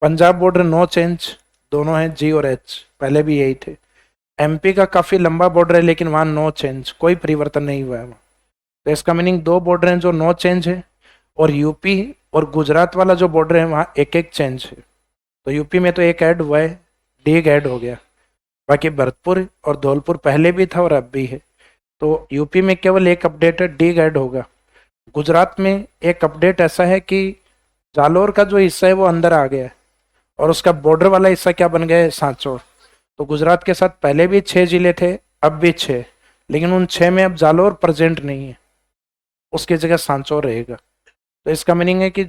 पंजाब बॉर्डर नो चेंज, दोनों हैं जी और एच, पहले भी यही थे। एमपी का काफी लंबा बॉर्डर है, लेकिन वहां नो चेंज, कोई परिवर्तन नहीं हुआ है वहां। तो इसका मीनिंग 2 बॉर्डर हैं जो नो चेंज है, और यूपी और गुजरात वाला जो बॉर्डर है वहाँ एक एक चेंज है। तो यूपी में तो एक ऐड हुआ है, डीग ऐड हो गया। बाकी भरतपुर और धौलपुर पहले भी था और अब भी है। तो यूपी में केवल एक अपडेट है, डीग ऐड होगा। गुजरात में एक अपडेट ऐसा है कि जालोर का जो हिस्सा है वो अंदर आ गया है और उसका बॉर्डर वाला हिस्सा क्या बन गया है, सांचौर। तो गुजरात के साथ पहले भी 6 जिले थे, अब भी 6, लेकिन उन 6 में अब जालोर प्रेजेंट नहीं है, उसकी जगह सांचौर रहेगा। तो इसका मीनिंग है कि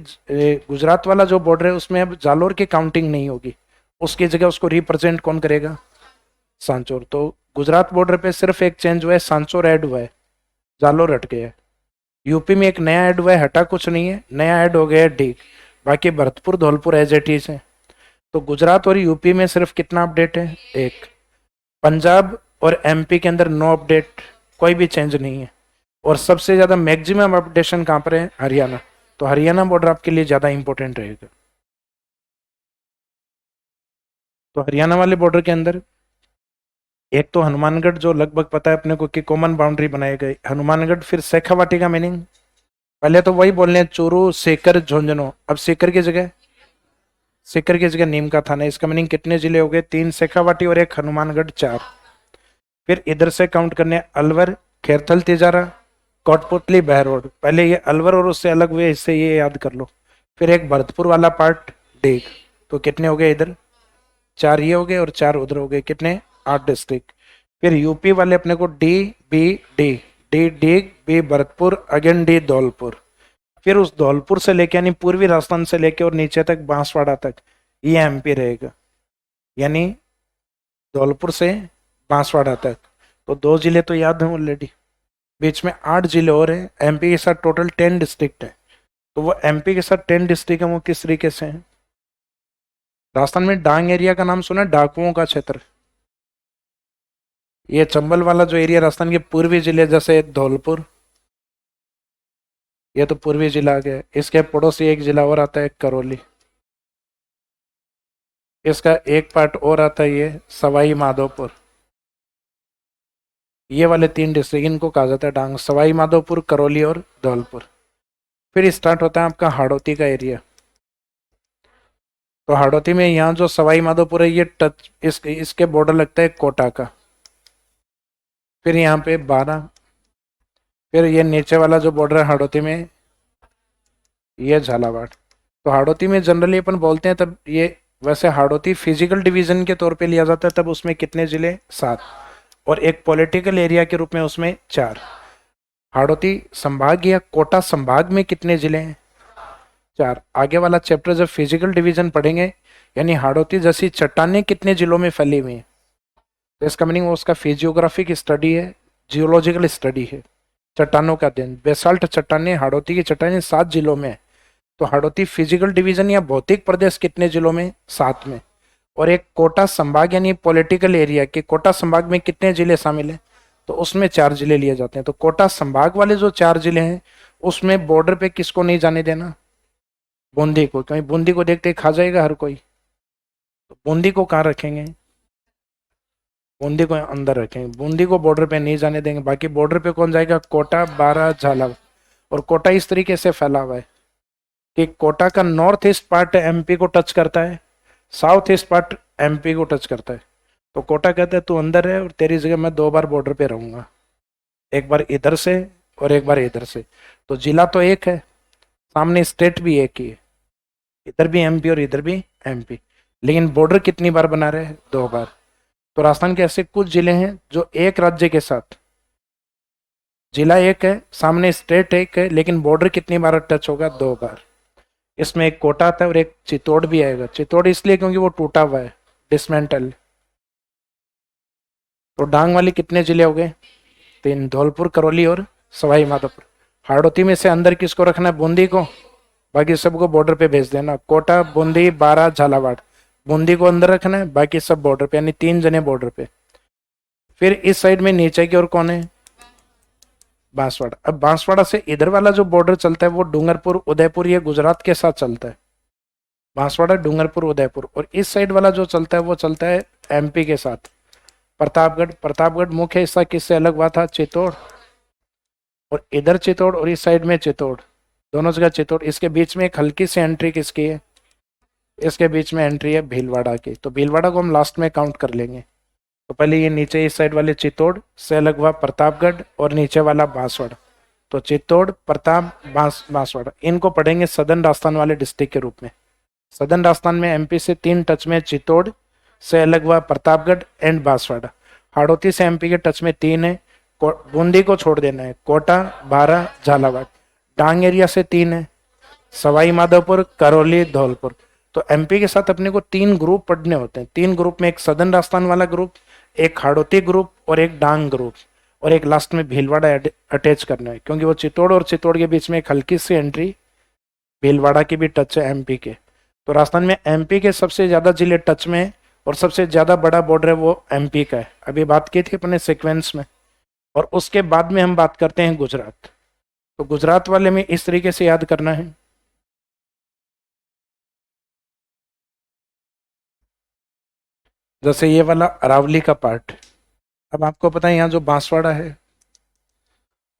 गुजरात वाला जो बॉर्डर है उसमें अब जालोर की काउंटिंग नहीं होगी, उसकी जगह उसको रिप्रेजेंट कौन करेगा, सांचौर। तो गुजरात बॉर्डर पे सिर्फ एक चेंज हुआ है, सांचौर ऐड हुआ है, जालोर हट गया है। यूपी में एक नया ऐड हुआ है, हटा कुछ नहीं है, नया ऐड हो गया है डीग। बाकी Bharatpur Dholpur as it is है। तो गुजरात और यूपी में सिर्फ कितना अपडेट है, एक। पंजाब और एमपी के अंदर नो अपडेट, कोई भी चेंज नहीं है। और सबसे ज्यादा मैक्सिमम अपडेशन कहाँ पर है, हरियाणा। तो हरियाणा बॉर्डर आपके लिए ज्यादा इंपॉर्टेंट रहेगा। तो हरियाणा वाले बॉर्डर के अंदर एक तो हनुमानगढ़, जो लगभग पता है अपने को कि कॉमन बाउंड्री बनाई गई हनुमानगढ़। फिर शेखावाटी का मीनिंग पहले तो वही बोलने चूरू सीकर झुंझुनू, अब सीकर की जगह नीम का थाना। इसका मीनिंग कितने जिले हो गए, 3 शेखावाटी और 1 हनुमानगढ़, 4। फिर इधर से काउंट करने अलवर, खेरथल, तिजारा, कोटपुतली, बहरोड। पहले ये अलवर और उससे अलग हुए हिस्से ये याद कर लो। फिर एक भरतपुर वाला पार्ट, डीग। तो कितने हो गए इधर, 4 ये हो गए और 4 उधर हो गए, कितने, 8 डिस्ट्रिक्ट। फिर यूपी वाले अपने को D B D, D Deeg, B Bharatpur, again D Dholpur. फिर उस धौलपुर से लेके यानी पूर्वी राजस्थान से लेके और नीचे तक बांसवाड़ा तक ये एमपी रहेगा, यानी धौलपुर से बांसवाड़ा तक। तो 2 जिले तो याद हैं ऑलरेडी, बीच में 8 जिले और हैं। एमपी के साथ टोटल 10 डिस्ट्रिक्ट है। तो वो एमपी के साथ 10 डिस्ट्रिक्ट है, वो किस तरीके से हैं। राजस्थान में डांग एरिया का नाम सुना है, डाकुओं का क्षेत्र। ये चंबल वाला जो एरिया राजस्थान के पूर्वी जिले, जैसे धौलपुर, ये तो पूर्वी जिला आ गया। इसके पड़ोसी एक जिला और आता है करौली, इसका एक पार्ट और आता है ये सवाई माधोपुर। ये वाले 3 डिस्ट्रिक्ट इनको कहा जाता है डांग, सवाई माधोपुर, करौली और धौलपुर। फिर स्टार्ट होता है आपका हाड़ौती का एरिया। तो हाड़ौती में यहाँ जो सवाई माधोपुर है ये टच इसके बॉर्डर लगता है कोटा का। फिर यहाँ पे 12। फिर ये नीचे वाला जो बॉर्डर है हाड़ौती में, ये झालावाड़। तो हाड़ौती में जनरली अपन बोलते हैं तब ये, वैसे हाड़ौती फिजिकल डिवीजन के तौर पे लिया जाता है, तब उसमें कितने जिले, 7। और एक पॉलिटिकल एरिया के रूप में उसमें 4। हाड़ौती संभाग या कोटा संभाग में कितने जिले हैं, 4। आगे वाला चैप्टर जब फिजिकल डिवीजन पढ़ेंगे, यानी हाड़ौती जैसी चट्टानें कितने जिलों में फैली हुई हैं, तो इसका मीनिंग वो उसका फिजियोग्राफिक स्टडी है, जियोलॉजिकल स्टडी है, चट्टानों का अध्ययन। बेसाल्ट चट्टानें, हाड़ौती की चट्टानें 7 जिलों में है। तो हाड़ौती फिजिकल डिवीजन या भौतिक प्रदेश कितने जिलों में, 7 में। और एक कोटा संभाग यानी पॉलिटिकल एरिया के कोटा संभाग में कितने जिले शामिल हैं, तो उसमें 4 जिले लिए जाते हैं। तो कोटा संभाग वाले जो 4 जिले हैं उसमें बॉर्डर पे किसको नहीं जाने देना, बूंदी को, क्योंकि बूंदी को देखते ही खा जाएगा हर कोई। तो बूंदी को कहाँ रखेंगे, बूंदी को अंदर रखेंगे, बूंदी को बॉर्डर पे नहीं जाने देंगे। बाकी बॉर्डर पे कौन जाएगा, कोटा, बारा, झालावाड़। और कोटा इस तरीके से फैला हुआ है कि कोटा का नॉर्थ ईस्ट पार्ट एमपी को टच करता है, साउथ ईस्ट पार्ट एमपी को टच करता है। तो कोटा कहता है तू अंदर है और तेरी जगह मैं 2 बार बॉर्डर पे रहूंगा, एक बार इधर से और एक बार इधर से। तो जिला तो एक है, सामने स्टेट भी एक ही है, इधर भी एमपी और इधर भी एमपी, लेकिन बॉर्डर कितनी बार बना रहे हैं, 2 बार। तो राजस्थान के ऐसे कुछ जिले हैं जो एक राज्य के साथ, जिला एक है, सामने स्टेट एक है, लेकिन बॉर्डर कितनी बार टच होगा, 2 बार। इसमें एक कोटा आता है और एक चित्तौड़ भी आएगा। चित्तौड़ इसलिए क्योंकि वो टूटा हुआ है, डिसमेंटल। तो डांग वाली कितने जिले हो गए, 3, धौलपुर, करौली और सवाई माधोपुर। हाड़ौती में से अंदर किसको रखना है, बूंदी को, बाकी सबको बॉर्डर पे भेज देना। कोटा, बूंदी, बारा, झालावाड़। बूंदी को अंदर रखना है, बाकी सब बॉर्डर पे, यानी 3 जने बॉर्डर पे। फिर इस साइड में नीचे की ओर कौन है, बांसवाड़ा। अब बांसवाड़ा से इधर वाला जो बॉर्डर चलता है वो डूंगरपुर, उदयपुर, ये गुजरात के साथ चलता है, बांसवाड़ा, डूंगरपुर, उदयपुर। और इस साइड वाला जो चलता है वो चलता है एमपी के साथ, प्रतापगढ़। प्रतापगढ़ मुख्य हिस्सा किससे अलग हुआ था, चित्तौड़। और इधर चित्तौड़ और इस साइड में चित्तौड़। दोनों जगह चित्तौड़। इसके बीच में एक हल्की सी एंट्री किसकी है? इसके बीच में एंट्री है भीलवाड़ा की, तो भीलवाड़ा को हम लास्ट में काउंट कर लेंगे। तो पहले ये नीचे इस साइड वाले चित्तौड़ से अलग हुआ प्रतापगढ़, और नीचे वाला बांसवाड़ा। तो चित्तौड़, प्रताप, बांसवाड़ा, इनको पढ़ेंगे सदर्न राजस्थान वाले डिस्ट्रिक्ट के रूप में। सदर्न राजस्थान में एमपी से 3 टच में, चित्तौड़ से अलग हुआ प्रतापगढ़ एंड बांसवाड़ा। हाड़ौती से एमपी के टच में 3 है, बूंदी को छोड़ देना है, कोटा, बारा, झालावाड़। डांग एरिया से 3 है, सवाई माधोपुर, करौली, धौलपुर। तो एमपी के साथ अपने को 3 ग्रुप पढ़ने होते हैं। 3 ग्रुप में एक सदर्न राजस्थान वाला ग्रुप, एक हाड़ौती ग्रुप और एक डांग ग्रुप, और एक लास्ट में भीलवाड़ा अटैच करना है, क्योंकि वो चित्तौड़ और चित्तौड़ के बीच में एक हल्की सी एंट्री भीलवाड़ा की भी टच है एमपी के। तो राजस्थान में एमपी के सबसे ज्यादा जिले टच में है, और सबसे ज्यादा बड़ा बॉर्डर है वो एमपी का है। अभी बात की थी अपने सीक्वेंस में। और उसके बाद में हम बात करते हैं गुजरात। तो गुजरात वाले में इस तरीके से याद करना है। जैसे ये वाला अरावली का पार्ट, अब आपको पता है यहाँ जो बांसवाड़ा है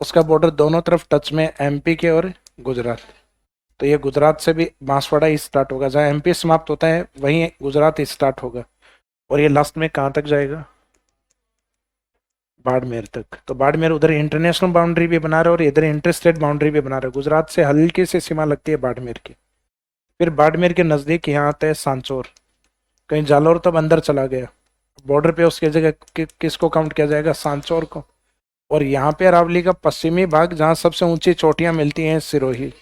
उसका बॉर्डर दोनों तरफ टच में एमपी के और गुजरात। तो ये गुजरात से भी बांसवाड़ा ही स्टार्ट होगा, जहाँ एमपी समाप्त होता है वहीं गुजरात स्टार्ट होगा। और ये लास्ट में कहाँ तक जाएगा? बाड़मेर तक। तो बाड़मेर उधर इंटरनेशनल बाउंड्री भी बना रहे और इधर इंटर स्टेट बाउंड्री भी बना रहे। गुजरात से हल्की सी सीमा लगती है बाड़मेर की। फिर बाड़मेर के नजदीक यहाँ आता है सांचौर। कहीं जालौर तब अंदर चला गया, बॉर्डर पे उसकी जगह किसको काउंट किया जाएगा? सांचौर को। और यहाँ पे अरावली का पश्चिमी भाग, जहाँ सबसे ऊंची चोटियां मिलती हैं, सिरोही।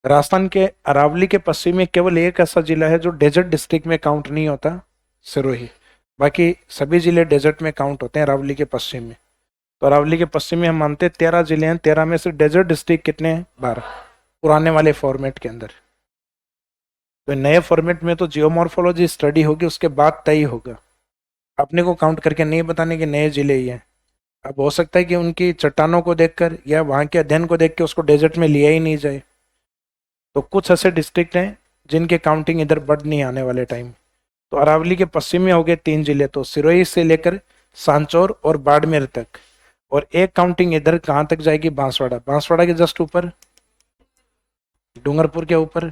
राजस्थान के अरावली के पश्चिम में केवल एक ऐसा जिला है जो डेजर्ट डिस्ट्रिक्ट में काउंट नहीं होता, सिरोही। बाकी सभी जिले डेजर्ट में काउंट होते हैं अरावली के पश्चिम में। तो अरावली के पश्चिम में हम मानते हैं 13 जिले हैं, 13 में से डेजर्ट डिस्ट्रिक्ट कितने हैं? 12, पुराने वाले फॉर्मेट के अंदर। तो नए फॉर्मेट में तो जियोमॉर्फोलॉजी स्टडी होगी, उसके बाद तय होगा। अपने को काउंट करके नहीं बताने के नए जिले ही हैं। अब हो सकता है कि उनकी चट्टानों को देखकर या वहाँ के अध्ययन को देख के उसको डेजर्ट में लिया ही नहीं जाए। तो कुछ ऐसे डिस्ट्रिक्ट हैं जिनके काउंटिंग इधर बढ़ नहीं आने वाले टाइम। तो अरावली के पश्चिम में हो गए 3 जिले, तो सिरोही से लेकर सांचौर और बाड़मेर तक। और एक काउंटिंग इधर कहाँ तक जाएगी? बांसवाड़ा। बांसवाड़ा के जस्ट ऊपर, डूंगरपुर के ऊपर,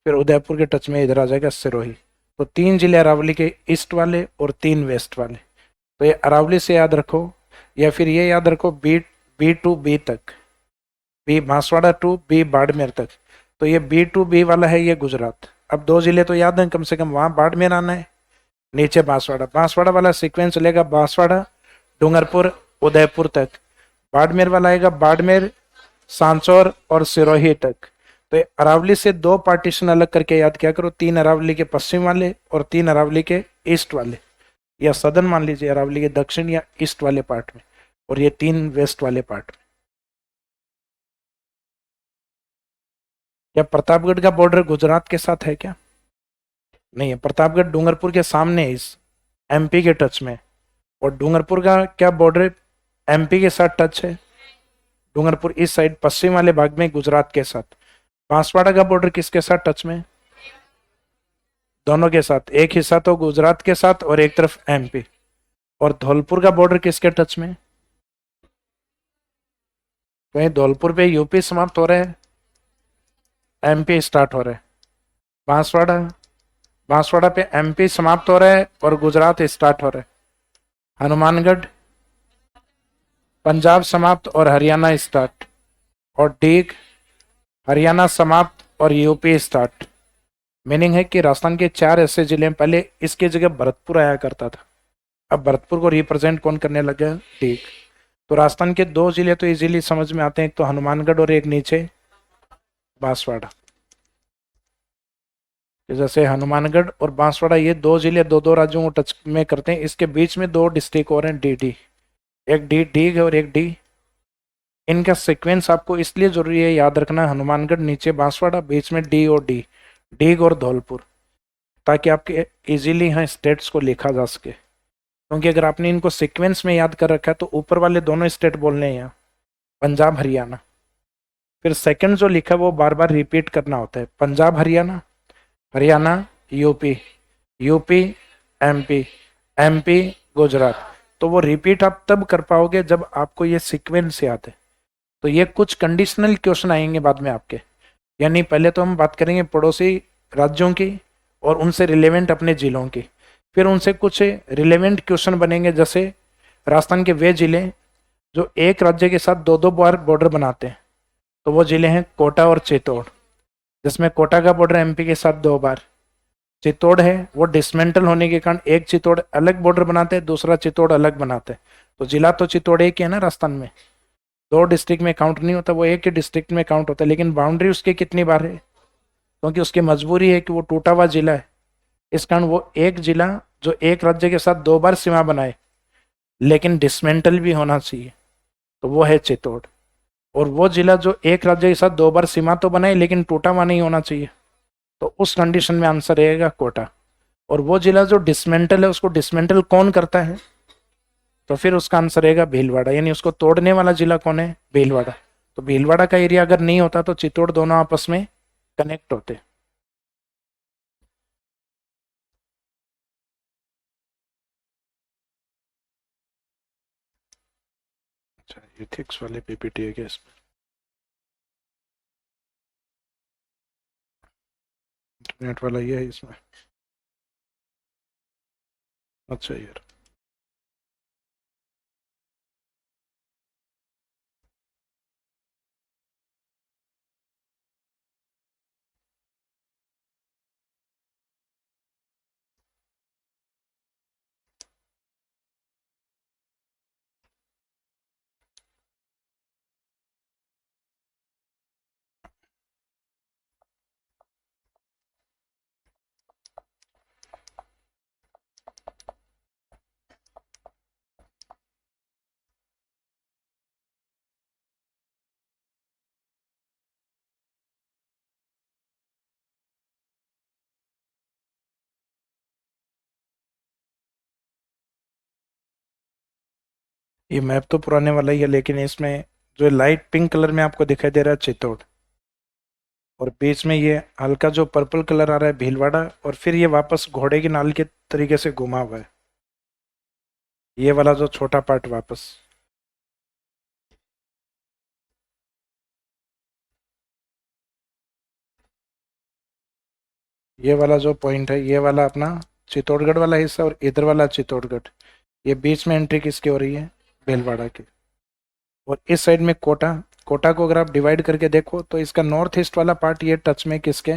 फिर उदयपुर के टच में इधर आ जाएगा सिरोही। तो 3 जिले अरावली के ईस्ट वाले और 3 वेस्ट वाले। तो ये अरावली से याद रखो, या फिर ये याद रखो बी टू बी तक, B Banswara to B Barmer तक। तो ये बी टू बी वाला है ये गुजरात। अब 2 जिले तो याद हैं कम से कम, वहां बाड़मेर आना है, नीचे बांसवाड़ा। बांसवाड़ा वाला सीक्वेंस चलेगा बांसवाड़ा, डूंगरपुर, उदयपुर तक। बाड़मेर वाला आएगा बाड़मेर, सांचौर और सिरोही तक। तो अरावली से 2 पार्टीशन अलग करके याद क्या करो, 3 अरावली के पश्चिम वाले और 3 अरावली के ईस्ट वाले, या सदर्न मान लीजिए, अरावली के दक्षिण या ईस्ट वाले पार्ट में, और ये 3 वेस्ट वाले पार्ट में। क्या प्रतापगढ़ का बॉर्डर गुजरात के साथ है क्या? नहीं है, प्रतापगढ़ डूंगरपुर के सामने इस एमपी के टच में। और डूंगरपुर का क्या बॉर्डर एमपी के साथ टच है? डूंगरपुर इस साइड पश्चिम वाले भाग में गुजरात के साथ। बांसवाड़ा का बॉर्डर किसके साथ टच में? दोनों के साथ। एक हिस्सा तो गुजरात के साथ और एक तरफ एमपी। और धौलपुर का बॉर्डर किसके टच में? कहीं धौलपुर पे यूपी समाप्त हो रहा है, एमपी स्टार्ट हो रहा है। बांसवाड़ा, बांसवाड़ा पे एमपी समाप्त हो रहा है और गुजरात स्टार्ट हो रहा है। हनुमानगढ़, पंजाब समाप्त और हरियाणा स्टार्ट। और डीग, हरियाणा समाप्त और यूपी स्टार्ट। मीनिंग है कि राजस्थान के 4 ऐसे जिले, पहले इसकी जगह भरतपुर आया करता था, अब भरतपुर को रिप्रेजेंट कौन करने लगा? डीग। तो राजस्थान के 2 जिले तो इजीली समझ में आते हैं, एक तो हनुमानगढ़ और एक नीचे बांसवाड़ा। जैसे हनुमानगढ़ और बांसवाड़ा ये 2 जिले 2 राज्यों को टच में करते हैं। इसके बीच में 2 डिस्ट्रिक्ट और हैं, डी डी, एक डी डीग और एक डी। इनका सीक्वेंस आपको इसलिए जरूरी है याद रखना, हनुमानगढ़, नीचे बांसवाड़ा, बीच में डी और डी, डीग और धौलपुर, ताकि आपके इजीली यहाँ स्टेट्स को लिखा जा सके। क्योंकि अगर आपने इनको सीक्वेंस में याद कर रखा है तो ऊपर वाले दोनों स्टेट बोलने हैं यहाँ, पंजाब हरियाणा। फिर सेकंड जो लिखा है वो बार बार रिपीट करना होता है, Punjab Haryana, Haryana UP, UP MP, MP Gujarat. तो वो रिपीट आप तब कर पाओगे जब आपको ये सीक्वेंस याद है। तो ये कुछ कंडीशनल क्वेश्चन आएंगे बाद में आपके, यानी पहले तो हम बात करेंगे पड़ोसी राज्यों की और उनसे रिलेवेंट अपने जिलों की, फिर उनसे कुछ रिलेवेंट क्वेश्चन बनेंगे, जैसे राजस्थान के वे जिले जो एक राज्य के साथ दो दो बार बॉर्डर बनाते हैं, तो वो जिले हैं कोटा और चित्तौड़, जिसमें कोटा का बॉर्डर एमपी के साथ दो बार, चित्तौड़ है वो डिसमेंटल होने के कारण एक चित्तौड़ अलग बॉर्डर बनाते हैं, दूसरा चित्तौड़ अलग बनाते हैं। तो जिला तो चित्तौड़ एक ही है ना राजस्थान में, दो डिस्ट्रिक्ट में काउंट नहीं होता, वो एक ही डिस्ट्रिक्ट में काउंट होता है, लेकिन बाउंड्री उसकी कितनी बार है, क्योंकि उसकी मजबूरी है कि वो टूटा हुआ जिला है, इस कारण वो एक जिला जो एक राज्य के साथ दो बार सीमा बनाए लेकिन डिसमेंटल भी होना चाहिए, तो वो है चित्तौड़। और वो जिला जो एक राज्य के साथ दो बार सीमा तो बनाए लेकिन टूटा हुआ नहीं होना चाहिए, तो उस कंडीशन में आंसर रहेगा कोटा। और वो जिला जो डिसमेंटल है उसको डिसमेंटल कौन करता है, तो फिर उसका आंसर रहेगा भीलवाड़ा, यानी उसको तोड़ने वाला जिला कौन है, भीलवाड़ा। तो भीलवाड़ा का एरिया अगर नहीं होता तो चित्तौड़ दोनों आपस में कनेक्ट होते। अच्छा, एथिक्स वाले पीपीटी है क्या इसमें? इंटरनेट वाला ये है इसमें? अच्छा यार। ये मैप तो पुराने वाला ही है, लेकिन इसमें जो लाइट पिंक कलर में आपको दिखाई दे रहा है चित्तौड़, और बीच में ये हल्का जो पर्पल कलर आ रहा है भीलवाड़ा, और फिर ये वापस घोड़े की नाल के तरीके से घुमा हुआ है, ये वाला जो छोटा पार्ट वापस। ये वाला जो पॉइंट है ये वाला अपना चित्तौड़गढ़ वाला हिस्सा, और इधर वाला चित्तौड़गढ़, ये बीच में एंट्री किसकी हो रही है, भीलवाड़ा की। और इस साइड में कोटा, कोटा को अगर आप डिवाइड करके देखो तो इसका नॉर्थ ईस्ट वाला पार्ट ये टच में किसके,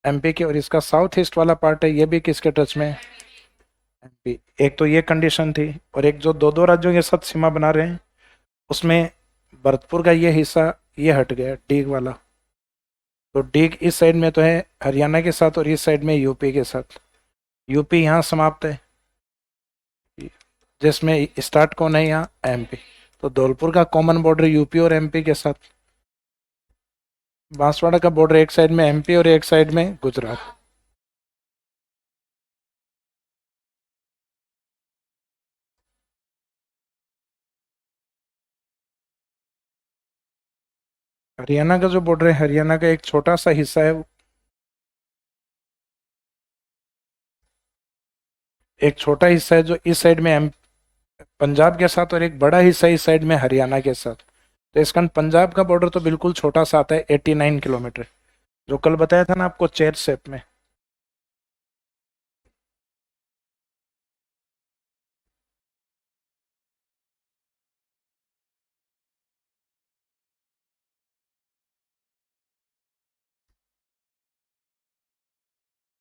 एमपी के, और इसका साउथ ईस्ट वाला पार्ट है ये भी किसके टच में, एमपी। एक तो ये कंडीशन थी, और एक जो दो दो राज्यों के साथ सीमा बना रहे हैं उसमें भरतपुर का ये हिस्सा ये हट गया डीग वाला, तो डीग इस साइड में तो है हरियाणा के साथ, और इस साइड में यूपी के साथ, यूपी यहाँ समाप्त है, जिसमें स्टार्ट कौन है यहाँ, एमपी। तो धौलपुर का कॉमन बॉर्डर यूपी और एमपी के साथ, बांसवाड़ा का बॉर्डर एक साइड में एमपी और एक साइड में गुजरात। हरियाणा का जो बॉर्डर है, हरियाणा का एक छोटा सा हिस्सा है, एक छोटा हिस्सा है जो इस साइड में पंजाब के साथ, और एक बड़ा हिस्सा इस साइड में हरियाणा के साथ। तो इसका पंजाब का बॉर्डर तो बिल्कुल छोटा सा आता है 89 किलोमीटर, जो कल बताया था ना आपको चेयर शेप में।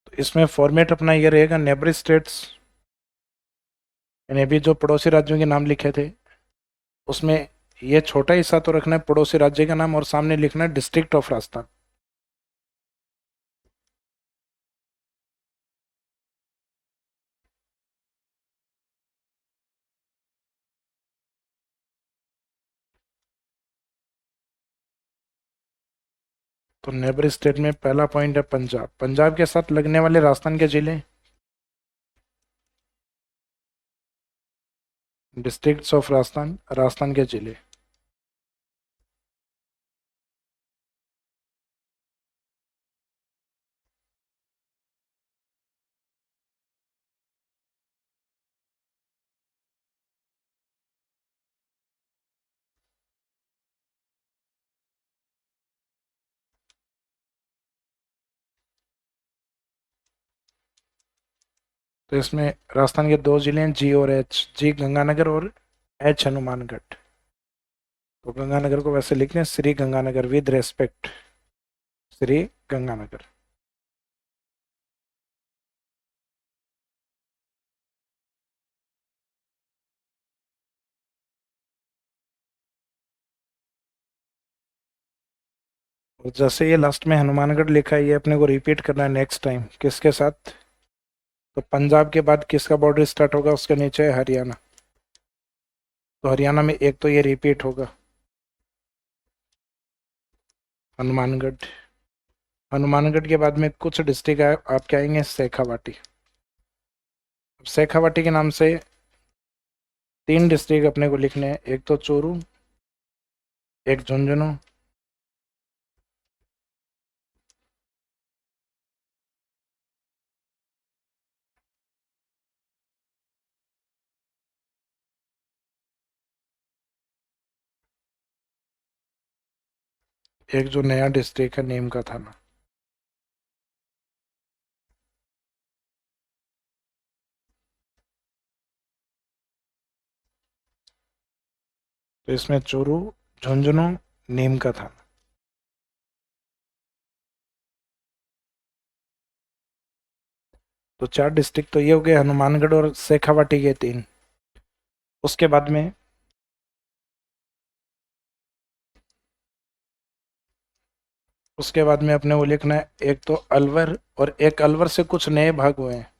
तो इसमें फॉर्मेट अपना ये रहेगा, नेबर स्टेट्स, यानी अभी जो पड़ोसी राज्यों के नाम लिखे थे उसमें ये छोटा हिस्सा तो रखना है पड़ोसी राज्य का नाम, और सामने लिखना है डिस्ट्रिक्ट ऑफ राजस्थान। तो नेबर स्टेट में पहला पॉइंट है पंजाब, पंजाब के साथ लगने वाले राजस्थान के जिले, डिस्ट्रिक्ट्स ऑफ राजस्थान, राजस्थान के जिले। तो इसमें राजस्थान के दो जिले हैं, जी और एच। जी गंगानगर और एच हनुमानगढ़। तो गंगानगर को वैसे लिखते हैं श्री गंगानगर, विद रेस्पेक्ट श्री गंगानगर। और जैसे ये लास्ट में हनुमानगढ़ लिखा है, ये अपने को रिपीट करना है नेक्स्ट टाइम किसके साथ। तो पंजाब के बाद किसका बॉर्डर स्टार्ट होगा, उसके नीचे है हरियाणा। तो हरियाणा में एक तो ये रिपीट होगा, हनुमानगढ़। हनुमानगढ़ के बाद में कुछ डिस्ट्रिक्ट आपके आएंगे शेखावाटी। शेखावाटी के नाम से तीन डिस्ट्रिक्ट अपने को लिखने हैं, एक तो चूरू, एक झुंझुनू, एक जो नया डिस्ट्रिक्ट है नीम का थाना। तो इसमें चूरू, झुंझुनू, नीम का थाना। तो चार डिस्ट्रिक्ट तो ये हो गए, हनुमानगढ़ और शेखावाटी के तीन। उसके बाद में अपने वो लिखना है, एक तो अलवर, और एक अलवर से कुछ नए भाग हुए हैं।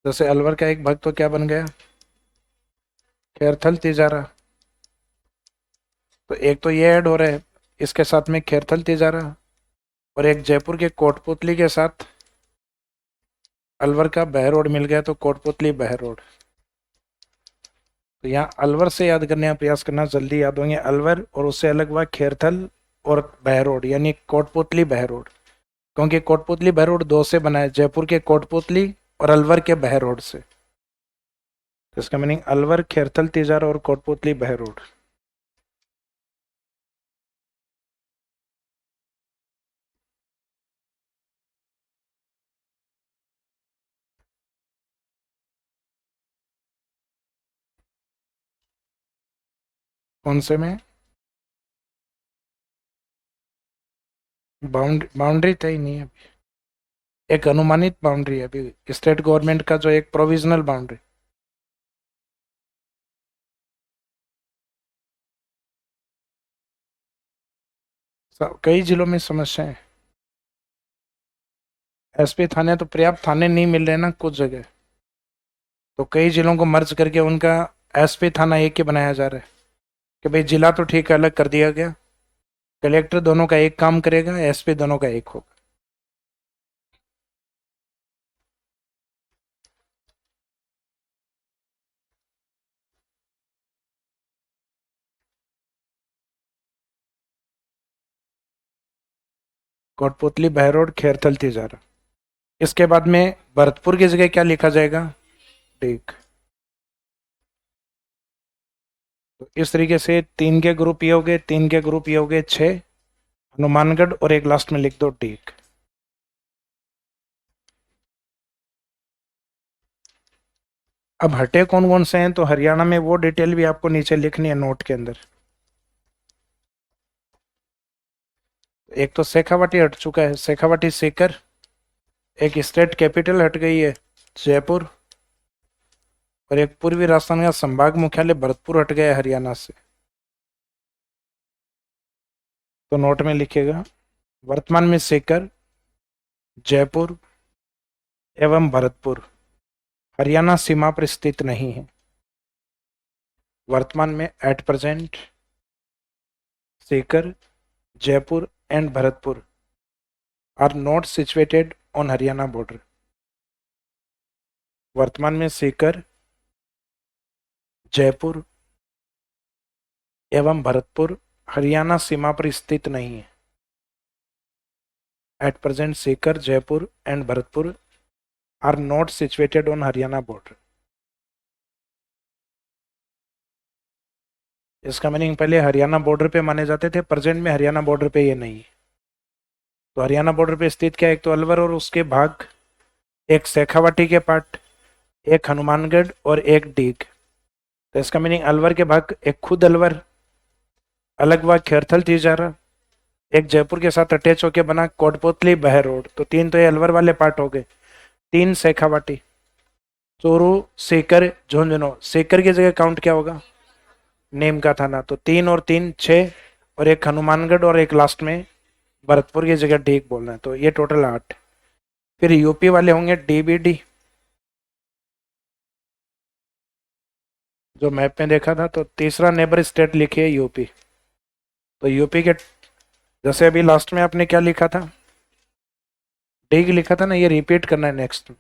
जैसे अलवर का एक भाग तो क्या बन गया, खैरथल तिजारा। तो एक तो ये ऐड हो रहा है इसके साथ में खैरथल तिजारा, और एक जयपुर के कोटपुतली के साथ अलवर का बहरोड मिल गया, तो कोटपुतली बहरोड। तो यहाँ अलवर से याद करने का प्रयास करना, जल्दी याद होंगे। अलवर और उससे अलग हुआ खैरथल और बहरोड, यानी कोटपुतली बहरोड। क्योंकि कोटपुतली बहरोड दो से बना है, जयपुर के कोटपुतली और अलवर के बहरोड से। तो इसका मीनिंग अलवर, खैरथल तिजारा और कोटपुतली बहरोड। कौन से में, बाउंड्री तय नहीं है अभी, एक अनुमानित बाउंड्री है अभी स्टेट गवर्नमेंट का, जो एक प्रोविजनल बाउंड्री। कई जिलों में समस्या है, एसपी थाने तो पर्याप्त थाने नहीं मिल रहे ना कुछ जगह। तो कई जिलों को मर्ज करके उनका एसपी थाना एक ही बनाया जा रहा है, कि भाई जिला तो ठीक है, अलग कर दिया गया, कलेक्टर दोनों का एक काम करेगा, एसपी दोनों का एक होगा। कोटपुतली बहरोड खैरथल तिजारा। इसके बाद में भरतपुर की जगह क्या लिखा जाएगा, ठीक। तो इस तरीके से तीन के ग्रुप ये हो गए, तीन के ग्रुप ये हो गए छह, हनुमानगढ़, और एक लास्ट में लिख दो टीक। अब हटे कौन कौन से हैं, तो हरियाणा में वो डिटेल भी आपको नीचे लिखनी है नोट के अंदर। एक तो शेखावाटी हट चुका है, शेखावाटी सीकर। एक स्टेट कैपिटल हट गई है, जयपुर। और एक पूर्वी राजस्थान का संभाग मुख्यालय भरतपुर हट गया है हरियाणा से। तो नोट में लिखिएगा, वर्तमान में सीकर, जयपुर एवं भरतपुर हरियाणा सीमा पर स्थित नहीं है। वर्तमान में at present Sikar, Jaipur and Bharatpur are not situated on Haryana border. वर्तमान में सीकर, जयपुर एवं भरतपुर हरियाणा सीमा पर स्थित नहीं है। At present Sikar, Jaipur and Bharatpur are not situated on Haryana border. इसका मीनिंग पहले हरियाणा बॉर्डर पे माने जाते थे, प्रेजेंट में हरियाणा बॉर्डर पे ये नहीं है। तो हरियाणा बॉर्डर पे स्थित क्या है, एक तो अलवर और उसके भाग, एक शेखावाटी के पार्ट, एक हनुमानगढ़ और एक डीग। तो इसका मीनिंग अलवर के भाग, एक खुद अलवर, अलग भाग खैरथल तीजारा, एक जयपुर के साथ अटैच होके बना कोटपुतली बहर रोड। तो तीन तो ये अलवर वाले पार्ट हो गए। तीन शेखावाटी, चोरू, सीकर, झुंझुनू। सीकर की जगह काउंट क्या होगा, नेम का थाना। तो तीन और तीन छः, और एक हनुमानगढ़ और एक लास्ट में भरतपुर की जगह डीग बोलना है। तो ये टोटल 8। फिर यूपी वाले होंगे डीबीडी, जो मैप में देखा था। तो तीसरा नेबर स्टेट लिखिए यूपी। तो यूपी के, जैसे अभी लास्ट में आपने क्या लिखा था, डीग लिखा था ना, ये रिपीट करना है नेक्स्ट।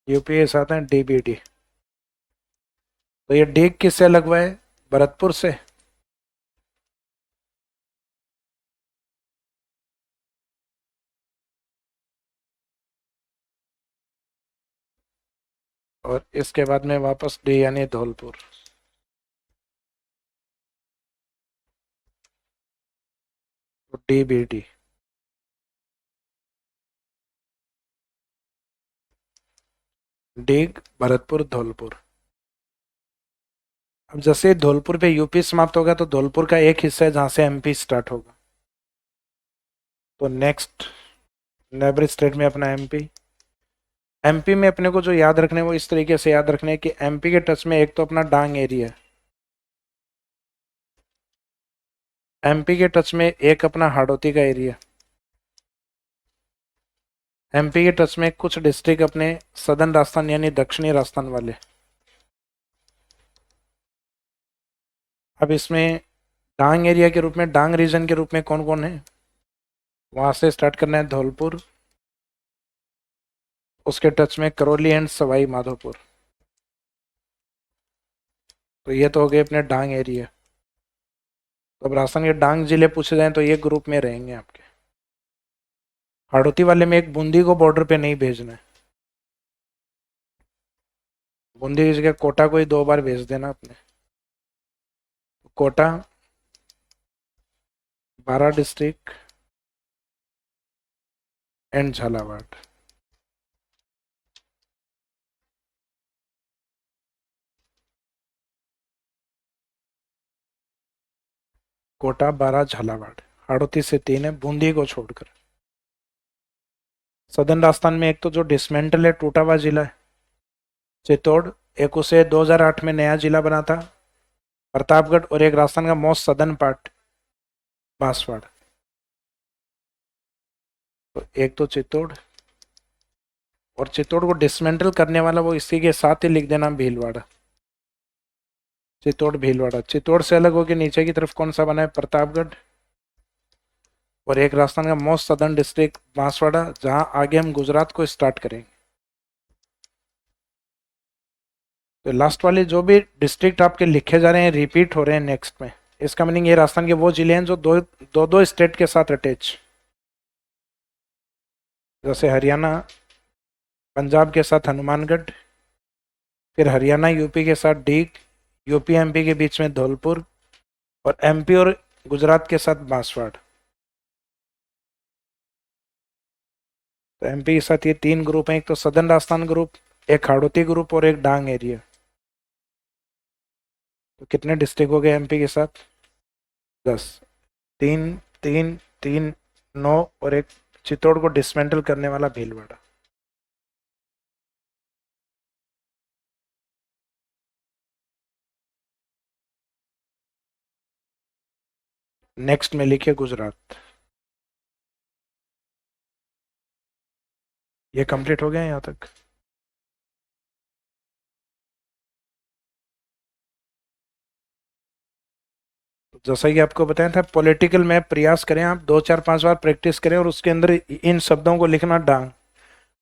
यूपी के साथ है डीबीडी। तो ये डीग किससे अलग हुआ है, भरतपुर से। और इसके बाद में वापस डी यानी धौलपुर। तो डीबीडी, डीग, भरतपुर, धौलपुर। अब जैसे धौलपुर पे यूपी समाप्त होगा तो धौलपुर का एक हिस्सा है जहां से एमपी स्टार्ट होगा। तो नेक्स्ट नेबर स्टेट में अपना एमपी। एमपी में अपने को जो याद रखने वो इस तरीके से याद रखने कि एमपी के टच में एक तो अपना डांग एरिया है, एमपी के टच में एक अपना हाड़ौती का एरिया, एमपी के टच में कुछ डिस्ट्रिक्ट अपने सदर्न राजस्थान यानी दक्षिणी राजस्थान वाले। अब इसमें डांग एरिया के रूप में, डांग रीजन के रूप में कौन कौन है, वहां से स्टार्ट करना है धौलपुर, उसके टच में करौली एंड सवाई माधोपुर। तो ये तो हो गए अपने डांग एरिया। तो अब राजस्थान के डांग जिले पूछे जाएं तो ये ग्रुप में रहेंगे आपके। हाड़ौती वाले में एक बूंदी को बॉर्डर पे नहीं भेजना है, बूंदी की जगह कोटा को ही 2 बार भेज देना अपने। Kota, 12 district and Jhalawar. कोटा, 12, झालावाड़। हाड़ौती से 3 है बूंदी को छोड़कर। सदर्न राजस्थान में एक तो जो डिसमेंटल है, टूटा हुआ जिला है चित्तौड़, एक उसे 2008 में नया जिला बना था प्रतापगढ़, और एक राजस्थान का मोस्ट सदर्न पार्ट बांसवाड़ा। तो एक तो चित्तौड़, और चित्तौड़ को डिसमेंटल करने वाला वो इसी के साथ ही लिख देना भीलवाड़ा। चित्तौड़ भीलवाड़ा। चित्तौड़ से अलग होकर नीचे की तरफ कौन सा बना है, प्रतापगढ़, और एक राजस्थान का मोस्ट सदर्न डिस्ट्रिक्ट बांसवाड़ा, जहां आगे हम गुजरात को स्टार्ट करेंगे। तो लास्ट वाले जो भी डिस्ट्रिक्ट आपके लिखे जा रहे हैं रिपीट हो रहे हैं नेक्स्ट में, इसका मीनिंग ये राजस्थान के वो जिले हैं जो दो स्टेट के साथ अटैच, जैसे हरियाणा पंजाब के साथ हनुमानगढ़, फिर हरियाणा यूपी के साथ डीग, यूपी एमपी के बीच में धौलपुर, और एमपी और गुजरात के साथ बांसवाड़ा। तो एमपी के साथ ये 3 ग्रुप हैं, एक तो सदर्न राजस्थान ग्रुप, एक हाड़ौती ग्रुप और एक डांग एरिया। तो कितने डिस्ट्रिक्ट हो गए एमपी के साथ, 10। 3 3 3 9, और एक चित्तौड़ को डिसमेंटल करने वाला भीलवाड़ा। नेक्स्ट में लिखिए गुजरात। ये कंप्लीट हो गया यहाँ तक। जैसा कि आपको बताया था पॉलिटिकल मैप प्रयास करें आप 2 4 5 बार प्रैक्टिस करें, और उसके अंदर इन शब्दों को लिखना डांग।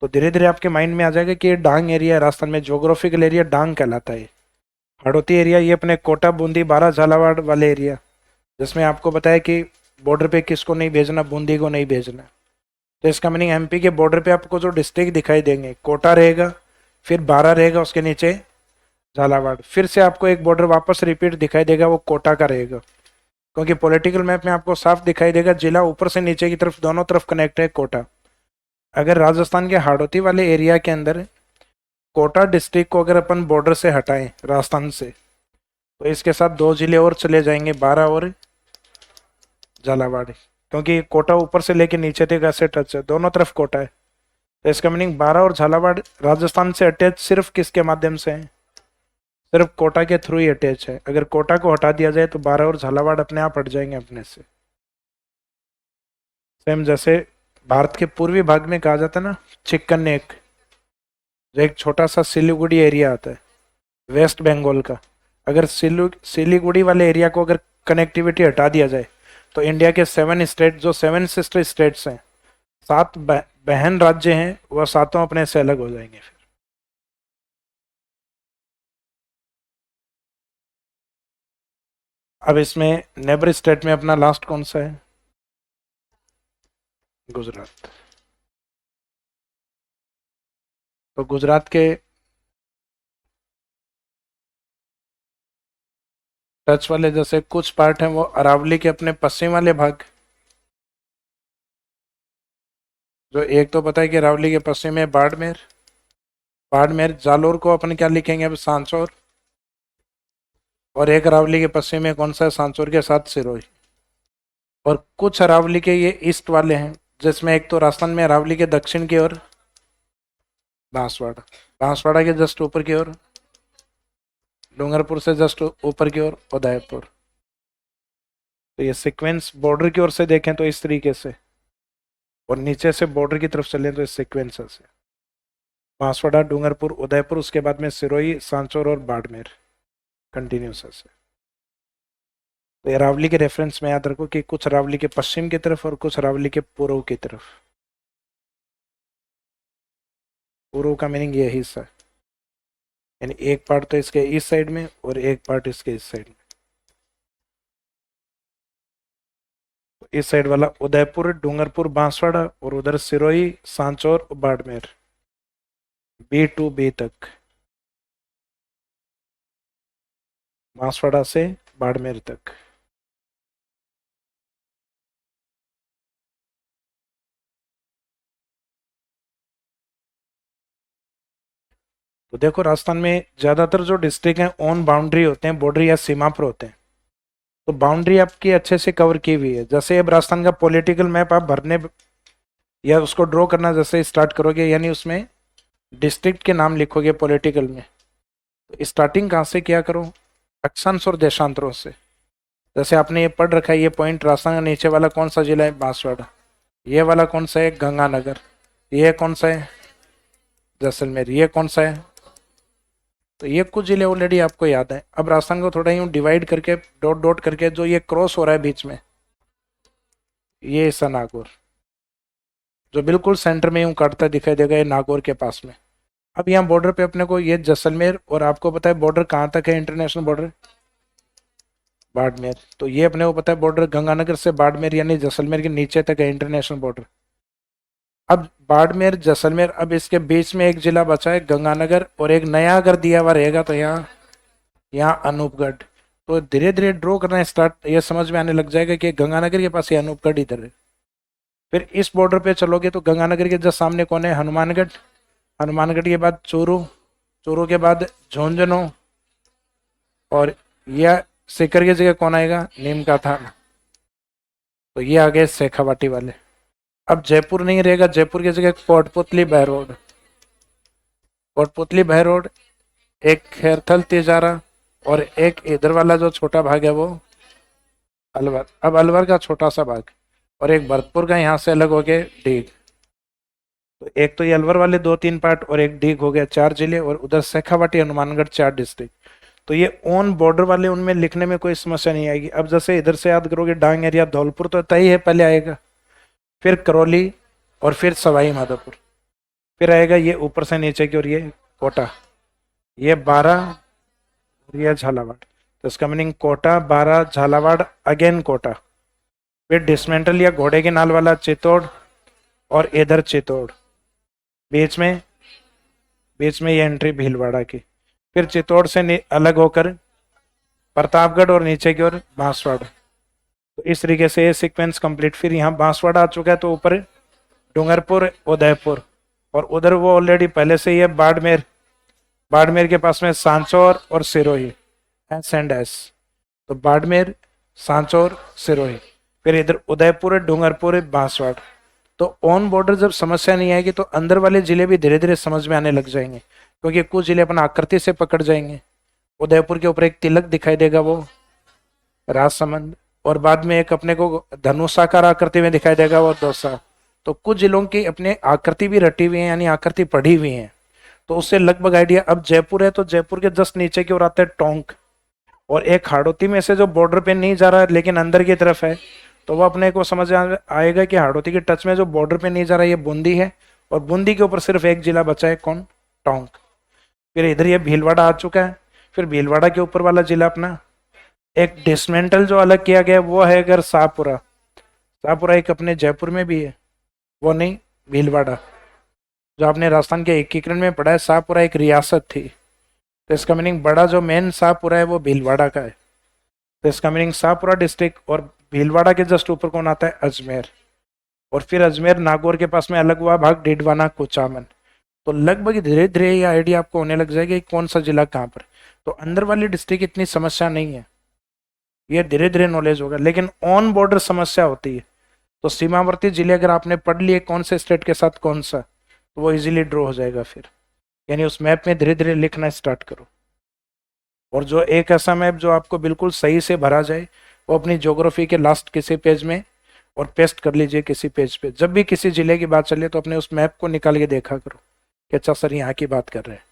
तो धीरे धीरे आपके माइंड में आ जाएगा कि ये डांग एरिया है राजस्थान में, ज्योग्राफिकल एरिया डांग कहलाता है। हाड़ौती एरिया ये अपने कोटा बूंदी 12 झालावाड़ वाले एरिया, जिसमें आपको बताया कि बॉर्डर पे किसको नहीं भेजना, बूंदी को नहीं भेजना। तो इसका मीनिंग एमपी के बॉर्डर पे आपको जो डिस्ट्रिक्ट दिखाई देंगे, कोटा रहेगा, फिर 12 रहेगा, उसके नीचे झालावाड़, फिर से आपको एक बॉर्डर वापस रिपीट दिखाई देगा, वो कोटा का रहेगा। क्योंकि पॉलिटिकल मैप में आपको साफ दिखाई देगा जिला ऊपर से नीचे की तरफ दोनों तरफ कनेक्ट है कोटा। अगर राजस्थान के हाड़ौती वाले एरिया के अंदर कोटा डिस्ट्रिक्ट को अगर अपन बॉर्डर से हटाएं राजस्थान से, तो इसके साथ दो जिले और चले जाएंगे, बारा और झालावाड़, क्योंकि कोटा ऊपर से लेके नीचे तक ऐसे टच है, दोनों तरफ कोटा है। तो इसका मीनिंग बारा और झालावाड़ राजस्थान से अटैच सिर्फ किसके माध्यम से है? सिर्फ कोटा के थ्रू ही अटैच है। अगर कोटा को हटा दिया जाए तो बारा और झालावाड़ अपने आप हट जाएंगे अपने से। सेम जैसे भारत के पूर्वी भाग में कहा जाता है ना चिकन नेक, जो एक छोटा सा सिलीगुड़ी एरिया आता है वेस्ट बंगाल का, अगर सिलीगुड़ी वाले एरिया को अगर कनेक्टिविटी हटा दिया जाए तो इंडिया के 7 स्टेट, जो 7 सिस्टर स्टेट्स हैं, 7 बहन राज्य हैं, वह सातों अपने से अलग हो जाएंगे फिर। अब इसमें नेबर स्टेट में अपना लास्ट कौन सा है? गुजरात। तो गुजरात के टच वाले जैसे कुछ पार्ट हैं वो अरावली के अपने पश्चिम वाले भाग, जो एक तो पता है कि अरावली के पश्चिम में बाड़मेर, बाड़मेर जालोर को अपन क्या लिखेंगे अब? सांचौर। और एक अरावली के पश्चिम में कौन सा है? सांचौर के साथ सिरोही। और कुछ अरावली के ये ईस्ट वाले हैं, जिसमें एक तो राजस्थान में अरावली के दक्षिण की ओर बांसवाड़ा, बांसवाड़ा के जस्ट ऊपर की ओर डूंगरपुर से जस्ट ऊपर की ओर उदयपुर। तो ये सीक्वेंस बॉर्डर की ओर से देखें तो इस तरीके से, और नीचे से बॉर्डर की तरफ चलें तो इस सीक्वेंस से बांसवाड़ा, डूंगरपुर, उदयपुर, उसके बाद में सिरोही, सांचौर और बाड़मेर, कंटिन्यूस ऐसे। तो अरावली के रेफरेंस में याद रखो कि कुछ अरावली के पश्चिम की तरफ और कुछ अरावली के पूर्व की तरफ। पूर्व का मीनिंग ये हिस्सा है, यानी एक पार्ट तो इसके इस साइड में और एक पार्ट इसके इस साइड में। तो इस साइड वाला उदयपुर, डूंगरपुर, बांसवाड़ा, और उधर Sirohi, Sanchore, Barmer, B to B तक, बांसवाड़ा से बाड़मेर तक। तो देखो राजस्थान में ज्यादातर जो डिस्ट्रिक्ट हैं ऑन बाउंड्री होते हैं, बॉर्डर या सीमा पर होते हैं, तो बाउंड्री आपकी अच्छे से कवर की हुई है। जैसे अब राजस्थान का पॉलिटिकल मैप आप भरने या उसको ड्रॉ करना जैसे स्टार्ट करोगे, यानी उसमें डिस्ट्रिक्ट के नाम लिखोगे पॉलिटिकल में, तो स्टार्टिंग कहाँ से किया करो? अक्षांश और देशांतरों से। जैसे आपने ये पढ़ रखा है, ये पॉइंट राजस्थान का नीचे वाला कौन सा जिला है? बांसवाड़ा। ये वाला कौन सा है? गंगानगर। ये कौन सा है? जैसलमेर। ये कौन सा है? तो ये कुछ जिले ऑलरेडी आपको याद है। अब राजस्थान को थोड़ा यूं डिवाइड करके डॉट डॉट करके जो ये क्रॉस हो रहा है बीच में, ये हिस्सा नागौर, जो बिल्कुल सेंटर में यूं काटता दिखाई देगा, ये नागौर के पास में। अब यहाँ बॉर्डर पे अपने को ये जैसलमेर, और आपको पता है बॉर्डर कहाँ तक है इंटरनेशनल बॉर्डर? बाड़मेर। तो ये अपने को पता है बॉर्डर गंगानगर से बाड़मेर यानी जैसलमेर के नीचे तक है इंटरनेशनल बॉर्डर। अब बाड़मेर, जैसलमेर, अब इसके बीच में एक जिला बचा है गंगानगर, और एक नया अगर दिया हुआ रहेगा तो यहाँ यहाँ अनूपगढ़। तो धीरे धीरे ड्रॉ करना स्टार्ट, ये समझ में आने लग जाएगा कि गंगानगर के पास ये अनूपगढ़ इधर है। फिर इस बॉर्डर पे चलोगे तो गंगानगर के जस्ट सामने कौन है? हनुमानगढ़। हनुमानगढ़ के बाद चूरू, चूरू के बाद झुंझुनू, और यह सीकर की जगह कौन आएगा? नीम का थाना। तो ये आ गए शेखावाटी वाले। अब जयपुर नहीं रहेगा, जयपुर की जगह कोटपुतली बहरोड, कोटपुतली बहरोड, एक खैरथल तिजारा, और एक इधर वाला जो छोटा भाग है वो अलवर। अब अलवर का छोटा सा भाग, और एक भरतपुर का यहाँ से अलग हो गए डीग। तो एक तो ये अलवर वाले 2-3 पार्ट, और एक डीग हो गया 4 जिले, और उधर शेखावाटी, हनुमानगढ़ 4 डिस्ट्रिक्ट। तो ये ऑन बॉर्डर वाले, उनमें लिखने में कोई समस्या नहीं आएगी। अब जैसे इधर से याद करोगे डांग एरिया, धौलपुर तो तय है पहले आएगा, फिर करौली, और फिर सवाई माधोपुर, फिर आएगा ये ऊपर से नीचे की, और ये कोटा, ये 12, और ये झालावाड़। तो इसका मीनिंग कोटा, 12, झालावाड़, अगेन कोटा, फिर डिसमेंटल या घोड़े के नाल वाला चित्तौड़, और इधर चित्तौड़, बीच में ये एंट्री भीलवाड़ा की, फिर चित्तौड़ से अलग होकर प्रतापगढ़, और नीचे की ओर बांसवाड़ा। तो इस तरीके से ये सीक्वेंस कंप्लीट। फिर यहाँ बांसवाड़ा आ चुका है, तो ऊपर डूंगरपुर, उदयपुर, और उधर वो ऑलरेडी पहले से ही है बाड़मेर। बाड़मेर के पास में सांचौर और सिरोही, एस एंड एस। तो बाड़मेर, सांचौर, सिरोही। फिर इधर उदयपुर है, डूंगरपुर है, बांसवाड़ा। तो ऑन बॉर्डर जब समस्या नहीं आएगी तो अंदर वाले जिले भी धीरे धीरे समझ में आने लग जाएंगे, क्योंकि कुछ जिले अपना आकृति से पकड़ जाएंगे। उदयपुर के ऊपर एक तिलक दिखाई देगा, वो राजसमंद, और बाद में एक अपने को धनुषाकार आकृति में दिखाई देगा, वो दौसा। तो कुछ जिलों की अपने आकृति भी रटी हुई है, यानी आकृति पढ़ी हुई है। तो उससे लगभग आइडिया। अब जयपुर है, तो जयपुर के जस्ट नीचे की ओर आता है टोंक, और एक हाड़ौती में से जो बॉर्डर पे नहीं जा रहा है लेकिन अंदर की तरफ है, तो वो अपने को समझ आएगा कि हाड़ौती के टच में जो बॉर्डर पे नहीं जा रहा है ये बूंदी है, और बूंदी के ऊपर सिर्फ एक जिला बचा है, कौन? टोंक। फिर इधर ये भीलवाड़ा आ चुका है। फिर भीलवाड़ा के ऊपर वाला जिला अपना एक डिसमेंटल जो अलग किया गया वो है अगर शाहपुरा। शाहपुरा एक अपने जयपुर में भी है, वो नहीं, भीलवाड़ा। जो आपने राजस्थान के एकीकरण में पढ़ा है, शाहपुरा एक रियासत थी। तो इसका मीनिंग बड़ा जो मेन शाहपुरा है वो भीलवाड़ा का है। तो इसका मीनिंग शाहपुरा डिस्ट्रिक्ट, और भीलवाड़ा के जस्ट ऊपर कौन आता है? अजमेर। और फिर अजमेर नागौर के पास में अलग हुआ भाग डिडवाना, कुचामन। तो लगभग धीरे धीरे ये आइडिया आपको होने लग जाएगा कि कौन सा जिला कहाँ पर। तो अंदर वाली डिस्ट्रिक्ट इतनी समस्या नहीं है, ये धीरे धीरे नॉलेज होगा। लेकिन ऑन बॉर्डर समस्या होती है। तो सीमावर्ती जिले अगर आपने पढ़ लिए कौन से स्टेट के साथ कौन सा, तो वो इजीली ड्रॉ हो जाएगा फिर। यानी उस मैप में धीरे धीरे लिखना स्टार्ट करो। और जो एक ऐसा मैप जो आपको बिल्कुल सही से भरा जाए, वो अपनी ज्योग्राफी के लास्ट किसी पेज में और पेस्ट कर लीजिए किसी पेज पे। जब भी किसी जिले की बात चले तो अपने उस मैप को निकाल के देखा करो कि अच्छा सर यहाँ की बात कर रहे हैं।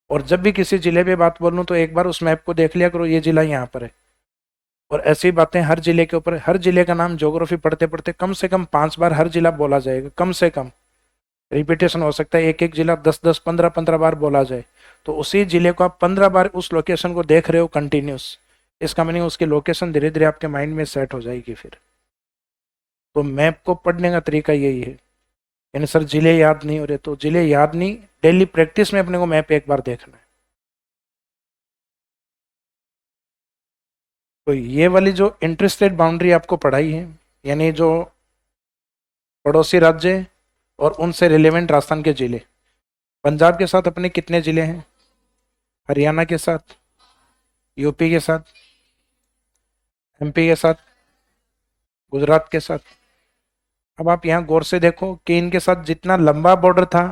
और जब भी किसी जिले पे बात बोलूँ तो एक बार उस मैप को देख लिया करो, ये जिला यहाँ पर है। और ऐसी बातें हर जिले के ऊपर, हर जिले का नाम ज्योग्राफी पढ़ते पढ़ते कम से कम 5 बार हर जिला बोला जाएगा, कम से कम। रिपीटेशन हो सकता है, एक एक जिला 10-10, 15-15 बार बोला जाए। तो उसी जिले को आप 15 बार उस लोकेशन को देख रहे हो कंटिन्यूस, इसका मीनिंग उसकी लोकेशन धीरे धीरे आपके माइंड में सेट हो जाएगी फिर। तो मैप को पढ़ने का तरीका यही है। यानी सर जिले याद नहीं हो रहे, तो जिले याद नहीं, डेली प्रैक्टिस में अपने को मैप एक बार देखना है। तो ये वाली जो इंटरस्टेट बाउंड्री आपको पढ़ाई है, यानी जो पड़ोसी राज्य और उनसे रिलेवेंट राजस्थान के जिले। पंजाब के साथ अपने कितने जिले हैं? हरियाणा के साथ, यूपी के साथ, एमपी के साथ, गुजरात के साथ। अब आप यहाँ गौर से देखो कि इनके साथ जितना लंबा बॉर्डर था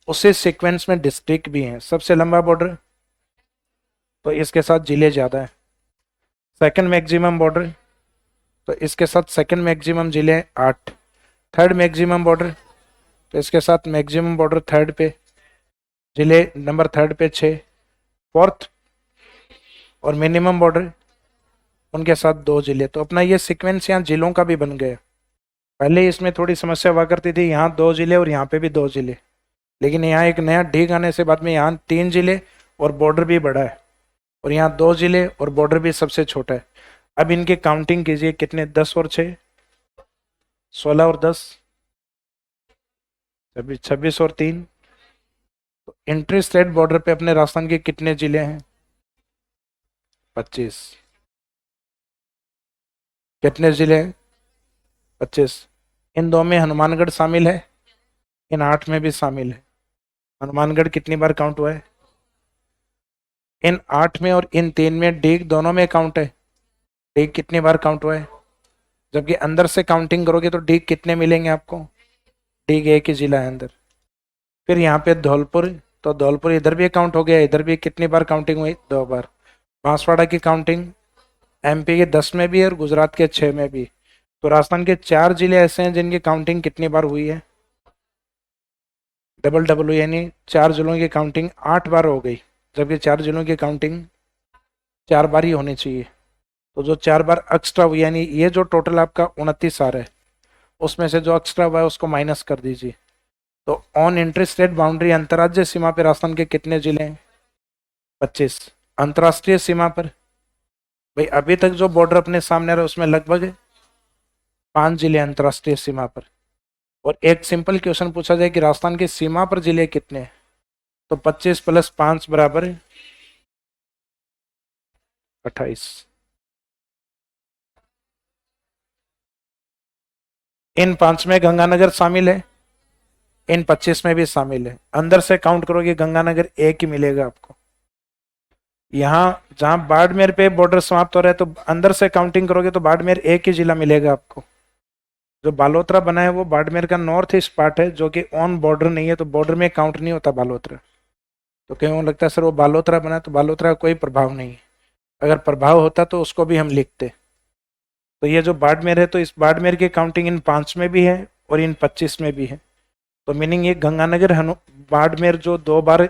उसी सीक्वेंस में डिस्ट्रिक्ट भी हैं। सबसे लंबा बॉर्डर, तो इसके साथ जिले ज्यादा है। सेकंड मैक्सिमम बॉर्डर, तो इसके साथ सेकंड मैक्सिमम जिले 8। थर्ड मैक्सिमम बॉर्डर, तो इसके साथ मैक्सिमम बॉर्डर थर्ड पे, जिले नंबर थर्ड पे 6। फोर्थ और मिनिमम बॉर्डर, उनके साथ 2 जिले। तो अपना ये सीक्वेंस यहाँ जिलों का भी बन गया। पहले इसमें थोड़ी समस्या हुआ करती थी, यहाँ 2 जिले और यहाँ पे भी 2 जिले। लेकिन यहाँ एक नया ढीग आने से बाद में यहाँ 3 जिले और बॉर्डर भी बड़ा है, और यहाँ 2 जिले और बॉर्डर भी सबसे छोटा है। अब इनकी काउंटिंग कीजिए, कितने? 10 और 6, 16 और 10, 26 और 3। तो इंटर स्टेट बॉर्डर पे अपने राजस्थान के कितने जिले हैं? 25। कितने जिले हैं? 25। इन 2 में हनुमानगढ़ शामिल है, इन 8 में भी शामिल है। हनुमानगढ़ कितनी बार काउंट हुआ है? इन 8 में, और इन 3 में डीग दोनों में काउंट है। डीग कितनी बार काउंट हुआ है? जबकि अंदर से काउंटिंग करोगे तो डीग कितने मिलेंगे आपको? डीग एक ही जिला है अंदर। फिर यहाँ पे धौलपुर, तो धौलपुर इधर भी काउंट हो गया, इधर भी कितनी बार काउंटिंग हुई? 2 बार। बांसवाड़ा की काउंटिंग एमपी के 10 में भी और गुजरात के 6 में भी। तो राजस्थान के 4 जिले ऐसे हैं जिनकी काउंटिंग कितनी बार हुई है? डबल डबल हुई, यानी 4 जिलों की काउंटिंग 8 बार हो गई, जबकि 4 जिलों की काउंटिंग 4 बार ही होनी चाहिए। तो जो 4 बार एक्स्ट्रा हुई, यानी ये जो टोटल आपका 29 आ रहा है, उसमें से जो एक्स्ट्रा हुआ है उसको माइनस कर दीजिए। तो ऑन इंटर स्टेट बाउंड्री, अंतर्राज्यीय सीमा पर राजस्थान के कितने जिले हैं? 25। अंतर्राष्ट्रीय सीमा पर भाई अभी तक जो बॉर्डर अपने सामने रहा उसमें लगभग 5 जिले अंतर्राष्ट्रीय सीमा पर। और एक सिंपल क्वेश्चन पूछा जाए कि राजस्थान की सीमा पर जिले कितने हैं, तो 25 + 5 बराबर 28। इन 5 में गंगानगर शामिल है, इन 25 में भी शामिल है। अंदर से काउंट करोगे गंगानगर एक ही मिलेगा आपको। यहाँ जहां बाड़मेर पे बॉर्डर समाप्त हो रहा है तो अंदर से काउंटिंग करोगे तो बाड़मेर एक ही जिला मिलेगा आपको। जो बालोतरा बना है वो बाड़मेर का नॉर्थ ईस्ट पार्ट है, जो कि ऑन बॉर्डर नहीं है, तो बॉर्डर में काउंट नहीं होता बालोतरा। तो कहीं लगता है सर वो बालोतरा बना, तो बालोतरा का कोई प्रभाव नहीं है। अगर प्रभाव होता तो उसको भी हम लिखते। तो ये जो बाड़मेर है, तो इस बाड़मेर की काउंटिंग इन 5 में भी है और इन 25 में भी है। तो मीनिंग ये गंगानगर बाड़मेर जो 2 बार,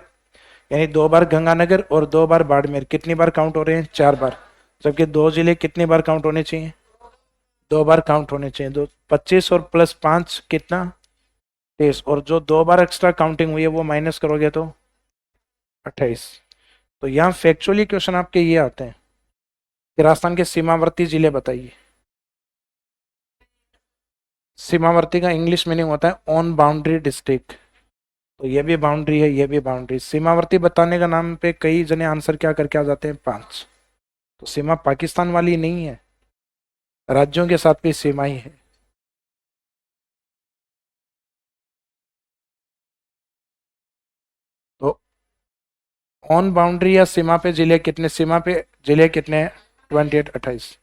यानी 2 बार गंगानगर और 2 बार बाड़मेर, कितनी बार काउंट हो रहे हैं? 4 बार। जबकि 2 जिले कितनी बार काउंट होने चाहिए? 2 बार काउंट होने चाहिए। 25 और प्लस 5 कितना? 23। और जो 2 बार एक्स्ट्रा काउंटिंग हुई है वो माइनस करोगे तो 28। तो यहाँ फैक्चुअली क्वेश्चन आपके ये आते हैं कि राजस्थान के सीमावर्ती जिले बताइए। सीमावर्ती का इंग्लिश मीनिंग होता है ऑन बाउंड्री डिस्ट्रिक्ट। तो ये भी बाउंड्री है, ये भी बाउंड्री। सीमावर्ती बताने का नाम पे कई जने आंसर क्या करके आ जाते हैं? 5। तो सीमा पाकिस्तान वाली नहीं है, राज्यों के साथ भी सीमा ही है। तो ऑन बाउंड्री या सीमा पे जिले कितने? सीमा पे जिले कितने हैं? 28, 28।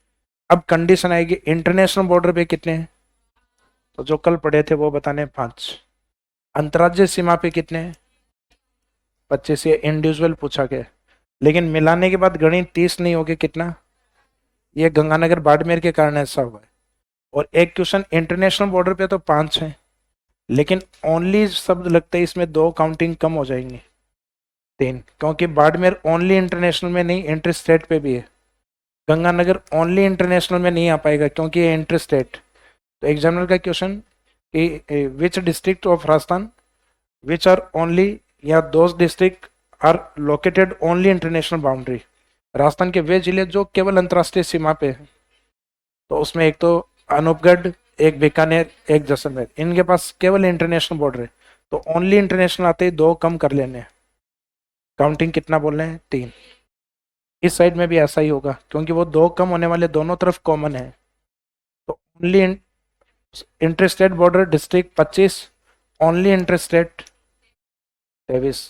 अब कंडीशन आएगी इंटरनेशनल बॉर्डर पे कितने हैं? तो जो कल पढ़े थे वो बताने 5। अंतर्राज्यीय सीमा पे कितने हैं? 25। ये इंडिविजुअल पूछा गया, लेकिन मिलाने के बाद गणित 30 नहीं होगे कितना? ये गंगानगर बाड़मेर के कारण ऐसा हुआ है। और एक क्वेश्चन इंटरनेशनल बॉर्डर पे तो 5 है, लेकिन ओनली शब्द लगता है इसमें 2 काउंटिंग कम हो जाएंगी, 3, क्योंकि बाड़मेर ओनली इंटरनेशनल में नहीं, इंटर स्टेट पे भी है। गंगानगर ओनली इंटरनेशनल में नहीं आ पाएगा क्योंकि ये इंटर स्टेट। तो एग्जामिनर का क्वेश्चन कि which district of Rajasthan which are only, या those district are located only international boundary. Rajasthan के वे जिले जो केवल अंतर्राष्ट्रीय सीमा पे है। तो उसमें एक तो अनूपगढ़, एक बीकानेर, एक जैसलमेर, इनके पास केवल इंटरनेशनल बॉर्डर है। तो ओनली इंटरनेशनल आते ही 2 कम कर लेने हैं। काउंटिंग कितना बोल रहे हैं? 3। इस साइड में भी ऐसा ही होगा क्योंकि वो 2 कम होने वाले दोनों तरफ कॉमन है। तो only interstate border district 25, only interstate 23।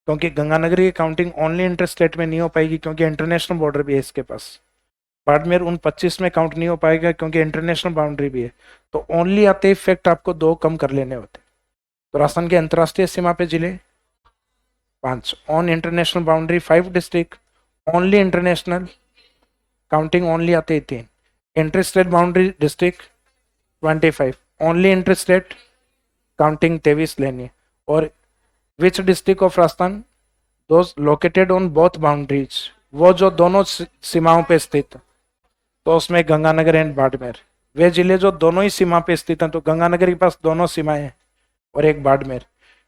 क्योंकि गंगानगर की काउंटिंग ओनली इंटरस्टेट में नहीं हो पाएगी क्योंकि इंटरनेशनल बॉर्डर भी है इसके पास। बाड़मेर उन 25 में काउंट नहीं हो पाएगा क्योंकि इंटरनेशनल बाउंड्री भी है। तो ओनली आते ही फैक्ट आपको 2 कम कर लेने होते। तो राजस्थान के अंतर्राष्ट्रीय सीमा पे जिले 5, on international boundary 5 district, only international counting only आते ही 3, interstate boundary district 25, only interstate counting 23 लेनी है। और विच district of Rajasthan those located on both boundaries, वो जो दोनों सीमाओं पे स्थित। तो उसमें गंगानगर एंड बाड़मेर, वे जिले जो दोनों ही सीमा पे स्थित हैं। तो गंगानगर के पास दोनों सीमाएं हैं और एक बाड़मेर,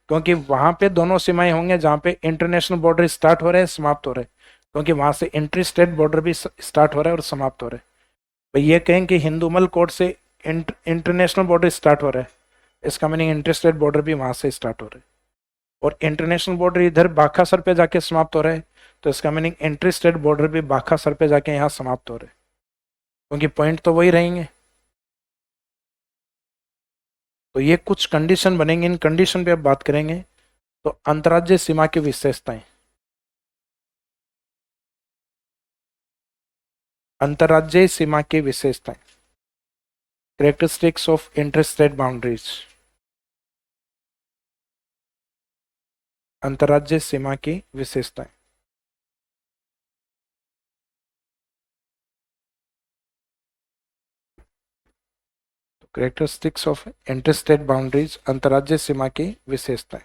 क्योंकि वहां पे दोनों सीमाएं होंगे जहां पे इंटरनेशनल बॉर्डर स्टार्ट हो रहे हैं, समाप्त हो रहे हैं। क्योंकि वहां से इंटर स्टेट बॉर्डर भी स्टार्ट हो रहा है और समाप्त हो रहे हैं। तो ये कहें कि हिंदूमल कोर्ट से इंटरनेशनल बॉर्डर स्टार्ट हो रहा है, इसका मीनिंग इंटर स्टेट बॉर्डर भी वहां से स्टार्ट हो रहा है। और इंटरनेशनल बॉर्डर इधर बाखासर पे जाके समाप्त हो रहा है, तो इसका मीनिंग इंटर स्टेट बॉर्डर भी बाखासर पे जाके यहाँ समाप्त हो रहे हैं, क्योंकि पॉइंट तो वही रहेंगे। तो ये कुछ कंडीशन बनेंगे, इन कंडीशन पे अब बात करेंगे। तो अंतर्राज्यीय सीमा की विशेषताएं। अंतर्राज्यीय सीमा की विशेषताएं, कैरेक्टरिस्टिक्स ऑफ इंटरस्टेट बाउंड्रीज। अंतर्राज्यीय सीमा की विशेषताएं। तो कैरेक्टरिस्टिक्स ऑफ इंटरस्टेट बाउंड्रीज, अंतर्राज्यीय सीमा की विशेषताएं।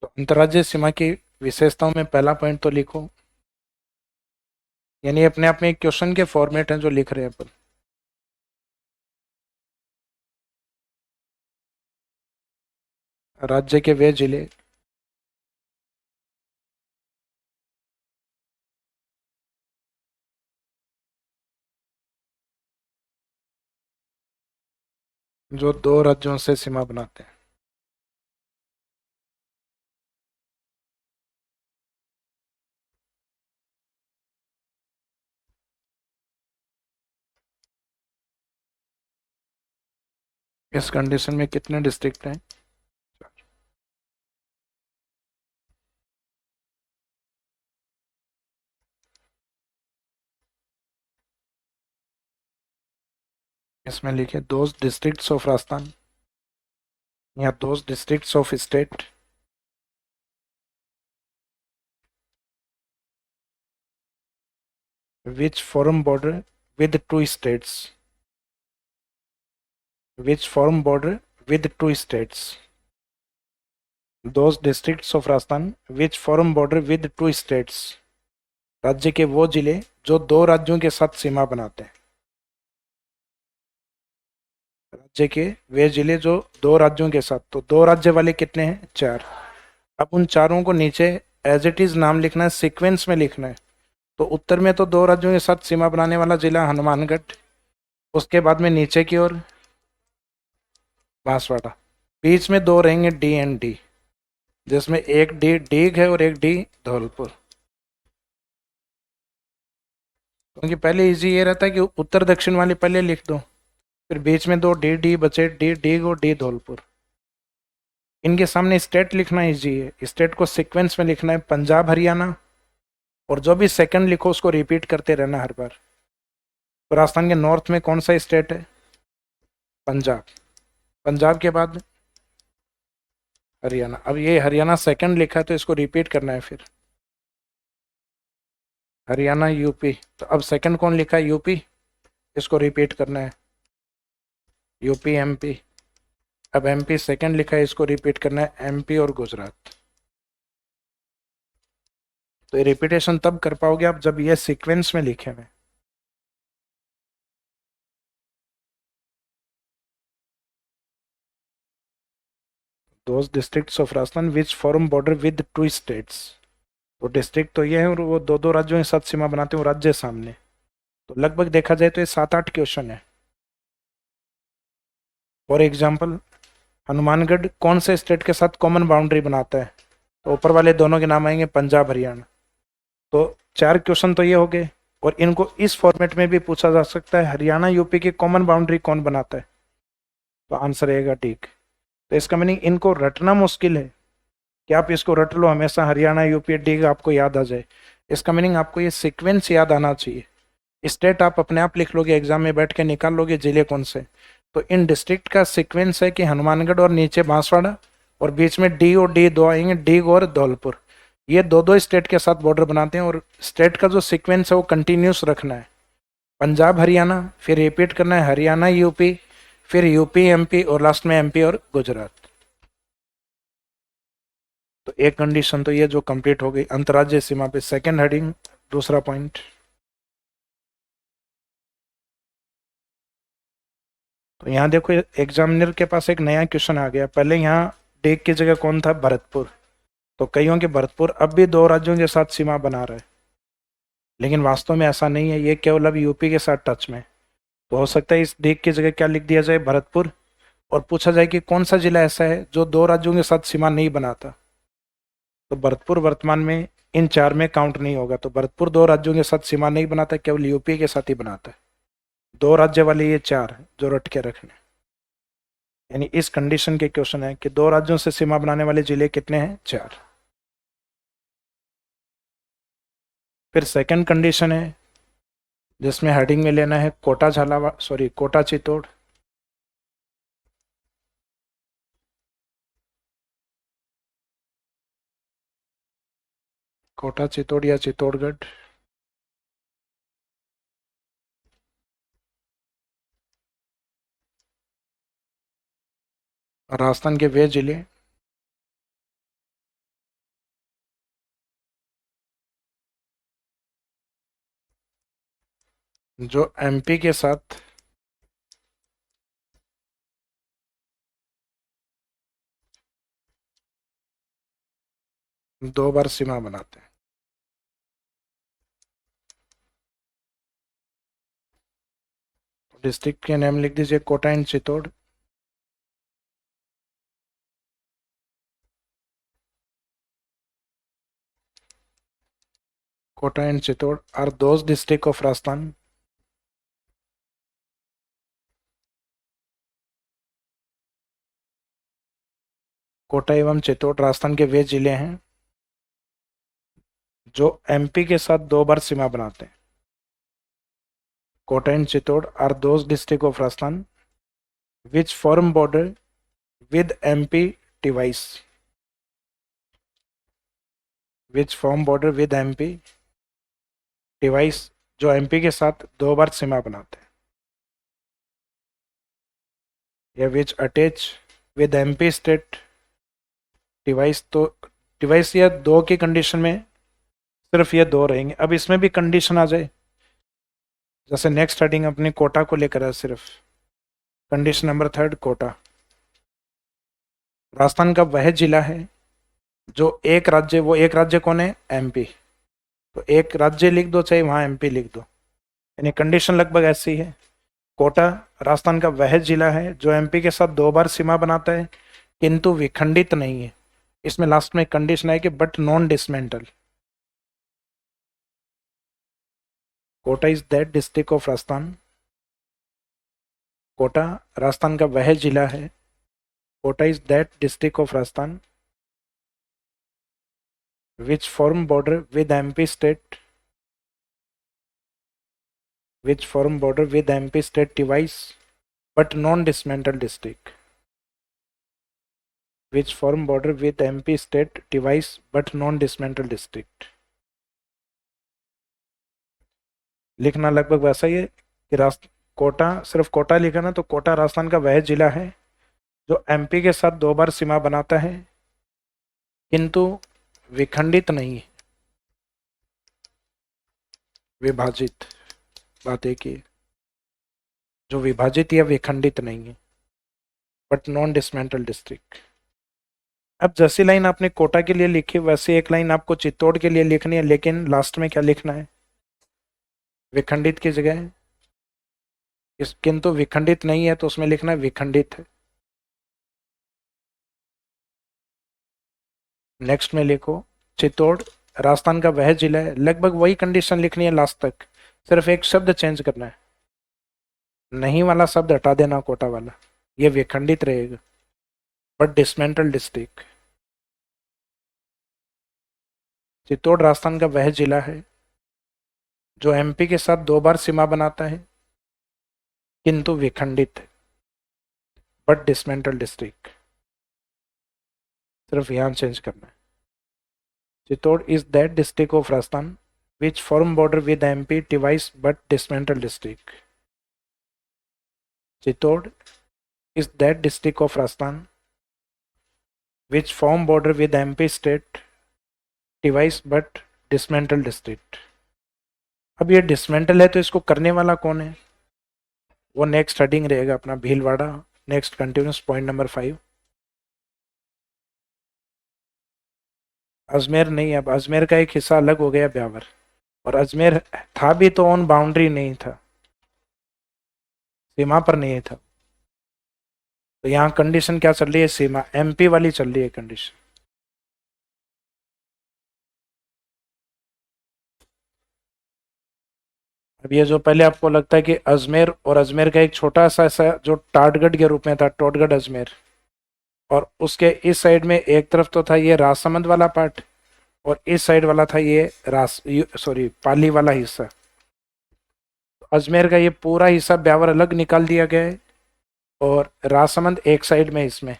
तो अंतर्राज्यीय सीमा की विशेषताओं में पहला पॉइंट तो लिखो, यानी अपने आप में एक क्वेश्चन के फॉर्मेट हैं जो लिख रहे हैं अपन। राज्य के वे जिले जो 2 राज्यों से सीमा बनाते हैं। इस कंडीशन में कितने डिस्ट्रिक्ट हैं? इसमें लिखे दोज डिस्ट्रिक्ट्स ऑफ राजस्थान या those districts of state which form border with two states, which form border with two states, those districts of Rajasthan which form border with two states, राज्य के वो जिले जो दो राज्यों के साथ सीमा बनाते हैं, राज्य के वे जिले जो दो राज्यों के साथ, तो दो राज्य वाले कितने हैं? चार। अब उन चारों को नीचे एज इट इज नाम लिखना है, सीक्वेंस में लिखना है। तो उत्तर में तो दो राज्यों के साथ सीमा बनाने वाला जिला हनुमानगढ़, उसके बाद में नीचे की ओर बांसवाड़ा, बीच में दो रहेंगे डी एंड डी, जिसमें एक डी डीग है और एक डी धौलपुर। क्योंकि पहले इजी ये रहता है कि उत्तर दक्षिण वाले पहले लिख दो, फिर बीच में दो डी डी बचे, डी डीग और डी धौलपुर। इनके सामने स्टेट लिखना इजी है, स्टेट को सीक्वेंस में लिखना है, पंजाब हरियाणा, और जो भी सेकंड लिखो उसको रिपीट करते रहना हर बार। तो राजस्थान के नॉर्थ में कौन सा स्टेट है? पंजाब। पंजाब के बाद हरियाणा। अब ये हरियाणा सेकंड लिखा है तो इसको रिपीट करना है, फिर हरियाणा यूपी। तो अब सेकंड कौन लिखा है? यूपी, इसको रिपीट करना है, यूपी एमपी। अब एमपी सेकंड लिखा है, इसको रिपीट करना है, एमपी और गुजरात। तो ये रिपीटेशन तब कर पाओगे आप जब ये सीक्वेंस में लिखे हुए। Those districts of Rajasthan which form border with two states. तो डिस्ट्रिक्ट तो ये है और वो दो दो राज्यों के साथ सीमा बनाते हैं, राज्य सामने। तो लगभग देखा जाए तो ये 7-8 क्वेश्चन है। फॉर एग्जाम्पल, हनुमानगढ़ कौन से स्टेट के साथ कॉमन बाउंड्री बनाता है? तो ऊपर वाले दोनों के नाम आएंगे, पंजाब हरियाणा। तो 4 क्वेश्चन तो ये हो गए, और इनको इस फॉर्मेट में भी पूछा जा सकता है, हरियाणा यूपी की कॉमन बाउंड्री कौन बनाता है? तो आंसर रहेगा ठीक। तो इसका मीनिंग इनको रटना मुश्किल है कि आप इसको रट लो हमेशा, हरियाणा यूपी डी आपको याद आ जाए। इसका मीनिंग आपको ये सीक्वेंस याद आना चाहिए। स्टेट आप अपने आप लिख लोगे, एग्जाम में बैठ के निकाल लोगे जिले कौन से। तो इन डिस्ट्रिक्ट का सीक्वेंस है कि हनुमानगढ़ और नीचे बांसवाड़ा, और बीच में डी और डी दो आएंगे, डी और धौलपुर। ये दो दो स्टेट के साथ बॉर्डर बनाते हैं, और स्टेट का जो सीक्वेंस है वो कंटिन्यूस रखना है। पंजाब हरियाणा, फिर रिपीट करना है हरियाणा यूपी, फिर यूपी एमपी, और लास्ट में एमपी और गुजरात। तो एक कंडीशन तो ये जो कंप्लीट हो गई अंतर्राज्यीय सीमा पे, सेकंड हेडिंग दूसरा पॉइंट। तो यहाँ देखो एग्जामिनर के पास एक नया क्वेश्चन आ गया। पहले यहाँ डेक की जगह कौन था? भरतपुर। तो कईयों के भरतपुर अब भी दो राज्यों के साथ सीमा बना रहा है, लेकिन वास्तव में ऐसा नहीं है, ये केवल अब यूपी के साथ टच में। तो हो सकता है इस डेक की जगह क्या लिख दिया जाए? भरतपुर, और पूछा जाए कि कौन सा जिला ऐसा है जो दो राज्यों के साथ सीमा नहीं बनाता। तो भरतपुर वर्तमान में इन चार में काउंट नहीं होगा। तो भरतपुर दो राज्यों के साथ सीमा नहीं बनाता, केवल यूपी के साथ ही बनाता है। दो राज्य वाले ये चार जो रट के रखने, यानी इस कंडीशन के क्वेश्चन है कि दो राज्यों से सीमा बनाने वाले जिले कितने हैं? 4। फिर सेकंड कंडीशन है जिसमें हेडिंग में लेना है कोटा झालावाड़, सॉरी कोटा चित्तौड़, कोटा चित्तौड़ या चित्तौड़गढ़। राजस्थान के वे जिले जो एमपी के साथ दो बार सीमा बनाते हैं। डिस्ट्रिक्ट के नेम लिख दीजिए Kota and Chittor. Kota and Chittor are those district of Rajasthan Kota एवं चित्तौड़ राजस्थान के वे जिले हैं जो एमपी के साथ 2 बार सीमा बनाते हैं। Kota and Chittor are those district of Rajasthan which form border with MP twice, which form border with MP twice, जो एमपी के साथ 2 बार सीमा बनाते हैं, या which attach with MP state twice. तो डिवाइस या दो की कंडीशन में सिर्फ ये दो रहेंगे। अब इसमें भी कंडीशन आ जाए, जैसे नेक्स्ट हेडिंग अपनी कोटा को लेकर है, सिर्फ कंडीशन नंबर 3 कोटा राजस्थान का वह जिला है जो एक राज्य, वो एक राज्य कौन है, एमपी, तो एक राज्य लिख दो चाहे वहां एमपी लिख दो, यानी कंडीशन लगभग ऐसी है। कोटा राजस्थान का वह जिला है जो एमपी के साथ 2 बार सीमा बनाता है किंतु विखंडित नहीं है। इसमें लास्ट में कंडीशन है कि but non dismantle. Kota is that district of Rajasthan, Kota Rajasthan का वह जिला है, Kota is that district of Rajasthan which form border with MP state, which form border with MP state device but non-dismantled district, which form border with MP state device but non-dismantled district। लिखना लगभग वैसा ही है कि कोटा, सिर्फ कोटा लिखा ना तो कोटा राजस्थान का वह जिला है जो एमपी के साथ 2 बार सीमा बनाता है किंतु विखंडित नहीं है, विभाजित, बात एक ही, जो विभाजित या विखंडित नहीं है, बट नॉन डिसमेंटल डिस्ट्रिक्ट। अब जैसी लाइन आपने कोटा के लिए लिखी वैसे एक लाइन आपको चित्तौड़ के लिए लिखनी है, लेकिन लास्ट में क्या लिखना है, विखंडित की जगह इस, किंतु विखंडित नहीं है तो उसमें लिखना है विखंडित है। नेक्स्ट में लिखो चित्तौड़ राजस्थान का वह जिला है, लगभग वही कंडीशन लिखनी है लास्ट तक, सिर्फ एक शब्द चेंज करना है, नहीं वाला शब्द हटा देना, कोटा वाला, ये विखंडित रहेगा but dismantle district. Chittor Rajasthan का वह जिला है जो एमपी के साथ 2 बार सीमा बनाता है किंतु विखंडित है बट डिसमेंटल डिस्ट्रिक्ट, सिर्फ यहां चेंज करना है। Chittor is that district of Rajasthan which form border with MP device but dismantled district। Chittor is that district of Rajasthan which form border with MP state device but dismantled district। अब ये dismantle है तो इसको करने वाला कौन है, वो नेक्स्ट हेडिंग रहेगा अपना Bhilwara. Next continuous point number 5। Ajmer नहीं, अब अजमेर का एक हिस्सा अलग हो गया ब्यावर, और अजमेर था भी तो ऑन बाउंड्री नहीं था, सीमा पर नहीं था, तो यहाँ कंडीशन क्या चल रही है, सीमा एमपी वाली चल रही है कंडीशन। अब ये जो पहले आपको लगता है कि अजमेर और अजमेर का एक छोटा सा ऐसा जो टाटगढ़ के रूप में था, टोटगढ़ अजमेर, और उसके इस साइड में एक तरफ तो था ये राजसमंद वाला पार्ट और इस साइड वाला था ये पाली वाला हिस्सा। अजमेर का ये पूरा हिस्सा ब्यावर अलग निकाल दिया गया है और राजसमंद एक साइड में इसमें,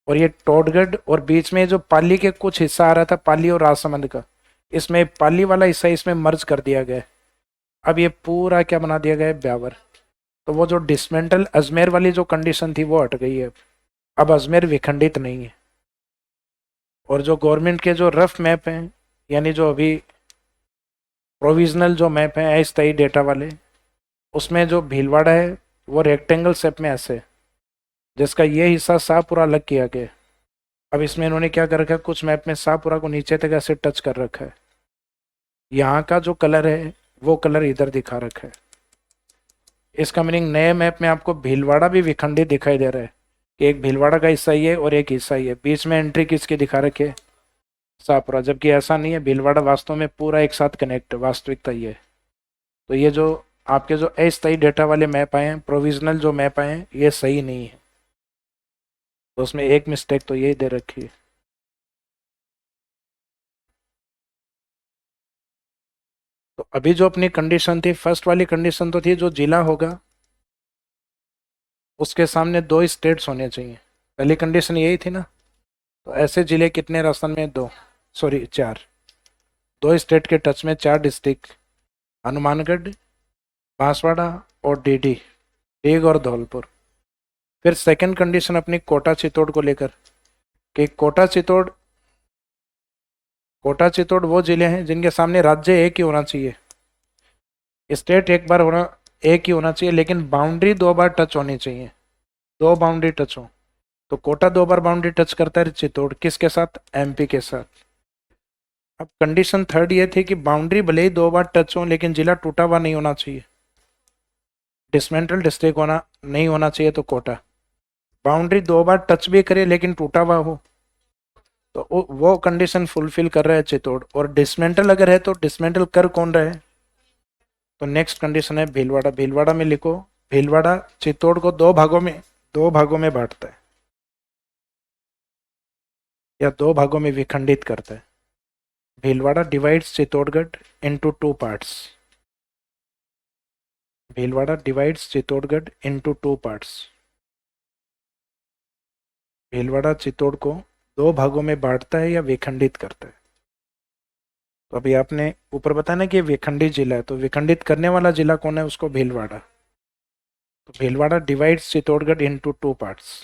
और ये टोटगढ़ और बीच में जो पाली के कुछ हिस्सा आ रहा था पाली और राजसमंद का, इसमें पाली वाला हिस्सा इसमें मर्ज कर दिया गया है। अब ये पूरा क्या बना दिया गया है, ब्यावर। तो वो जो डिसमेंटल अजमेर वाली जो कंडीशन थी वो हट गई है, अब अजमेर विखंडित नहीं है। और जो गवर्नमेंट के जो रफ मैप हैं, यानी जो अभी प्रोविजनल जो मैप हैं अस्थायी डेटा वाले, उसमें जो भीलवाड़ा है वो रेक्टेंगल शेप में ऐसे, जिसका ये हिस्सा शाहपुरा अलग किया गया। अब इसमें इन्होंने क्या कर रखा है, कुछ मैप में शाहपुरा को नीचे तक ऐसे टच कर रखा है, यहाँ का जो कलर है वो कलर इधर दिखा रखा है। इसका मीनिंग नए मैप में आपको भीलवाड़ा भी विखंडित दिखाई दे रहा है कि एक भीलवाड़ा का हिस्सा ही है और एक हिस्सा ही है, बीच में एंट्री किसकी दिखा रखी है, शाहपुरा, जबकि ऐसा नहीं है, भीलवाड़ा वास्तव में पूरा एक साथ कनेक्ट, वास्तविकता ये है। तो ये जो आपके जो अस्थायी डेटा वाले मैप आए हैं, प्रोविजनल जो मैप आए हैं, ये सही नहीं है। तो उसमें एक मिस्टेक तो यही दे रखी है। तो अभी जो अपनी कंडीशन थी, फर्स्ट वाली कंडीशन तो थी जो जिला होगा उसके सामने दो स्टेट्स होने चाहिए। पहली कंडीशन यही थी ना। तो ऐसे जिले कितने राजस्थान में? दो, सॉरी चार। दो स्टेट के टच में चार डिस्ट्रिक्ट, हनुमानगढ़, बांसवाड़ा और डीडी, डीग और धौलपुर। फिर सेकंड कंडीशन अपनी कोटा चित्तौड़ को लेकर कि कोटा चित्तौड़ वो जिले हैं जिनके सामने राज्य एक ही होना चाहिए, स्टेट एक बार होना, एक ही होना चाहिए, लेकिन बाउंड्री दो बार टच होनी चाहिए, दो बाउंड्री टच हो। तो कोटा दो बार बाउंड्री टच करता है, चित्तौड़ किसके साथ? एमपी के साथ। अब कंडीशन थर्ड ये थी कि बाउंड्री भले ही दो बार टच हो लेकिन जिला टूटा हुआ नहीं होना चाहिए, डिसमेंटल डिस्ट्रिक्ट होना नहीं होना चाहिए। तो कोटा बाउंड्री दो बार टच भी करे लेकिन टूटा हुआ हो, तो वो कंडीशन फुलफिल कर रहा है चित्तौड़। और डिसमेंटल अगर है तो डिसमेंटल कर कौन रहा है? तो नेक्स्ट कंडीशन है भीलवाड़ा। भीलवाड़ा में लिखो, भीलवाड़ा चित्तौड़ को दो भागों में बांटता है या दो भागों में विखंडित करता है। Bhilwara divides Chittorgarh into two parts. Bhilwara divides Chittorgarh into two parts. Bhilwara Chittor को दो भागों में बांटता है या विखंडित करता है। तो अभी आपने ऊपर बताया ना कि विखंडित जिला है, तो विखंडित करने वाला जिला कौन है? उसको भीलवाड़ा। तो Bhilwara divides Chittorgarh into two parts.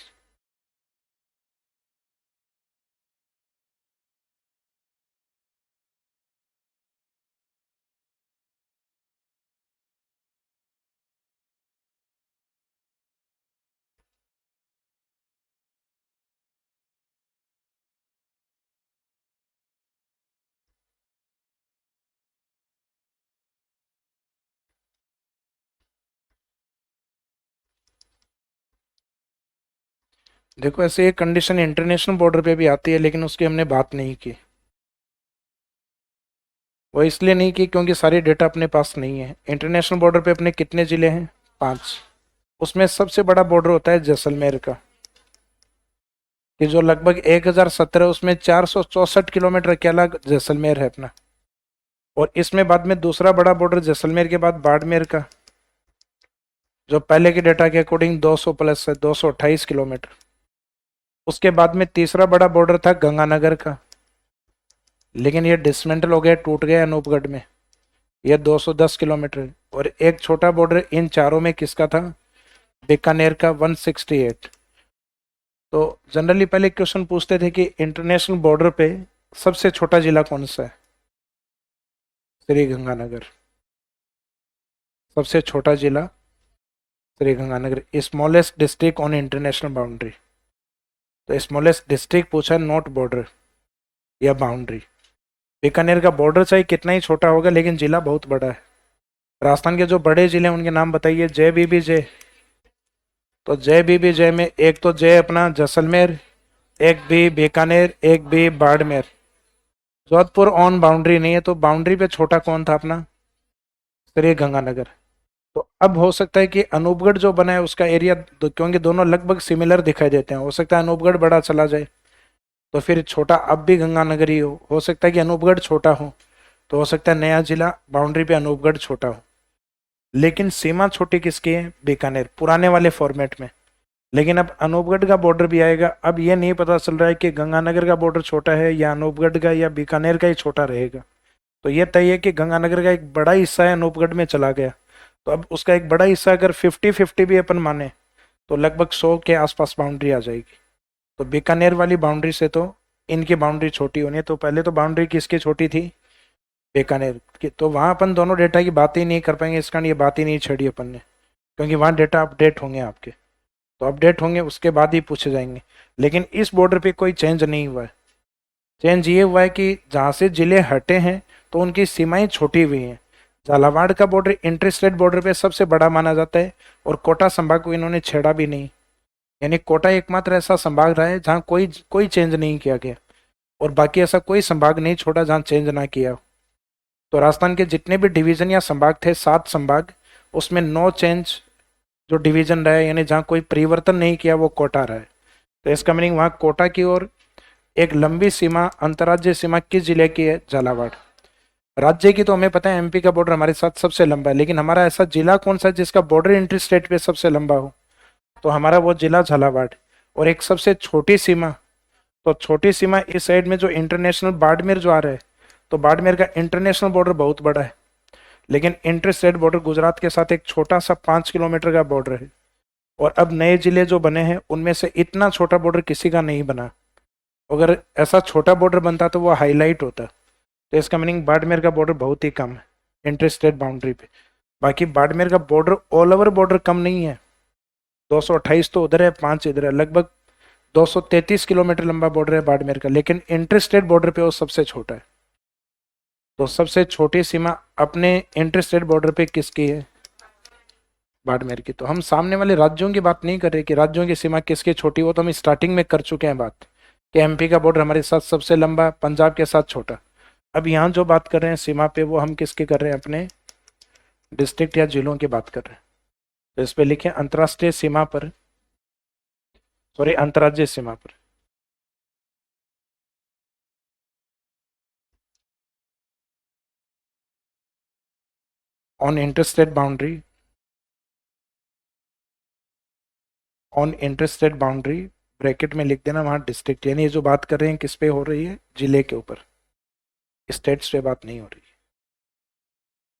देखो ऐसे एक कंडीशन इंटरनेशनल बॉर्डर पे भी आती है लेकिन उसकी हमने बात नहीं की। वो इसलिए नहीं की क्योंकि सारी डेटा अपने पास नहीं है। इंटरनेशनल बॉर्डर पे अपने कितने जिले हैं? 5। उसमें सबसे बड़ा बॉर्डर होता है जैसलमेर का, कि जो लगभग 1017, उसमें 464 किलोमीटर अकेला जैसलमेर है अपना। और इसमें बाद में दूसरा बड़ा बॉर्डर जैसलमेर के बाद बाड़मेर का, जो पहले के डेटा के अकॉर्डिंग 200 प्लस है, 228 किलोमीटर। उसके बाद में तीसरा बड़ा बॉर्डर था गंगानगर का, लेकिन ये डिसमेंटल हो गया, टूट गया अनूपगढ़ में, यह 210 किलोमीटर। और एक छोटा बॉर्डर इन चारों में किसका था? बीकानेर का, 168। तो जनरली पहले क्वेश्चन पूछते थे कि इंटरनेशनल बॉर्डर पे सबसे छोटा जिला कौन सा है? श्री गंगानगर। सबसे छोटा जिला Shri Ganganagar. Smallest district on international boundary. तो स्मॉलेस्ट डिस्ट्रिक्ट पूछा, नॉट बॉर्डर या बाउंड्री। बीकानेर का बॉर्डर चाहे कितना ही छोटा होगा लेकिन जिला बहुत बड़ा है। राजस्थान के जो बड़े जिले हैं उनके नाम बताइए। जय बीबी जय। तो जय बीबी जय में एक तो जय अपना जैसलमेर, एक बी बीकानेर, एक B Barmer. Jodhpur on boundary नहीं है, तो बाउंड्री पे छोटा कौन था अपना? श्री गंगानगर। तो अब हो सकता है कि अनूपगढ़ जो बना है उसका एरिया क्योंकि दोनों लगभग सिमिलर दिखाई देते हैं, हो सकता है अनूपगढ़ बड़ा चला जाए, तो फिर छोटा अब भी गंगानगर ही हो सकता है कि अनूपगढ़ छोटा हो, तो हो सकता है नया जिला बाउंड्री पे अनूपगढ़ छोटा हो। लेकिन सीमा छोटी किसकी है? बीकानेर, पुराने वाले फॉर्मेट में। लेकिन अब अनूपगढ़ का बॉर्डर भी आएगा, अब ये नहीं पता चल रहा है कि गंगानगर का बॉर्डर छोटा है या अनूपगढ़ का या बीकानेर का ही छोटा रहेगा। तो ये तय है कि गंगानगर का एक बड़ा हिस्सा है अनूपगढ़ में चला गया। तो अब उसका एक बड़ा हिस्सा अगर 50-50 भी अपन माने तो लगभग 100 के आसपास बाउंड्री आ जाएगी। तो बीकानेर वाली बाउंड्री से तो इनकी बाउंड्री छोटी होनी है। तो पहले तो बाउंड्री किसकी छोटी थी? बीकानेर की। तो वहां अपन दोनों डेटा की बात ही नहीं कर पाएंगे, इस कारण ये बात ही नहीं छेड़ी अपन ने, क्योंकि वहां डेटा अपडेट होंगे आपके, तो अपडेट होंगे उसके बाद ही पूछे जाएंगे। लेकिन इस बॉर्डर पे कोई चेंज नहीं हुआ है। चेंज ये हुआ है कि जहाँ से जिले हटे हैं तो उनकी सीमाएं छोटी हुई हैं। झालावाड़ का बॉर्डर इंटर स्टेट बॉर्डर पे सबसे बड़ा माना जाता है और कोटा संभाग को इन्होंने छेड़ा भी नहीं। यानी कोटा एकमात्र ऐसा संभाग रहा है जहाँ कोई कोई चेंज नहीं किया गया, और बाकी ऐसा कोई संभाग नहीं छोड़ा जहाँ चेंज ना किया। तो राजस्थान के जितने भी डिवीजन या संभाग थे, 7 संभाग, उसमें नो चेंज जो डिवीजन रहा है, यानी जहाँ कोई परिवर्तन नहीं किया, वो कोटा रहा है। तो इसका मीनिंग वहां कोटा की ओर एक लंबी सीमा, अंतर्राज्यीय सीमा किस जिले की है? झालावाड़। राज्य की तो हमें पता है एमपी का बॉर्डर हमारे साथ सबसे लंबा है, लेकिन हमारा ऐसा जिला कौन सा है जिसका बॉर्डर इंटर स्टेट पे सबसे लंबा हो? तो हमारा वो जिला झालावाड़। और एक सबसे छोटी सीमा, तो छोटी सीमा इस साइड में जो इंटरनेशनल बाड़मेर जो आ रहा है, तो बाड़मेर का इंटरनेशनल बॉर्डर बहुत बड़ा है, लेकिन इंटर स्टेट बॉर्डर गुजरात के साथ एक छोटा सा 5 किलोमीटर का बॉर्डर है। और अब नए जिले जो बने हैं उनमें से इतना छोटा बॉर्डर किसी का नहीं बना। अगर ऐसा छोटा बॉर्डर बनता तो वो हाईलाइट होता। तो इसका मीनिंग बाड़मेर का बॉर्डर बहुत ही कम है इंटर स्टेट बाउंड्री पे। बाकी बाड़मेर का बॉर्डर ऑल ओवर बॉर्डर कम नहीं है, 228 तो उधर है, 5 इधर है, लगभग 233 किलोमीटर लंबा बॉर्डर है बाड़मेर का, लेकिन इंटर स्टेट बॉर्डर पे वो सबसे छोटा है। तो सबसे छोटी सीमा अपने इंटर स्टेट बॉर्डर पे किसकी है? बाड़मेर की। तो हम सामने वाले राज्यों की बात नहीं कर रहे कि राज्यों की सीमा किसकी छोटी, वो तो हम स्टार्टिंग में कर चुके हैं बात कि एमपी का बॉर्डर हमारे साथ सबसे लंबा, पंजाब के साथ छोटा। अब यहाँ जो बात कर रहे हैं सीमा पे, वो हम किसकी कर रहे हैं? अपने डिस्ट्रिक्ट या जिलों की बात कर रहे हैं। तो इस पे लिखे अंतर्राष्ट्रीय सीमा पर, सॉरी अंतर्राज्यीय सीमा पर। On interstate boundary, on interstate boundary bracket में लिख देना वहां डिस्ट्रिक्ट, यानी ये जो बात कर रहे हैं किस पे हो रही है? जिले के ऊपर, स्टेट्स पे बात नहीं हो रही।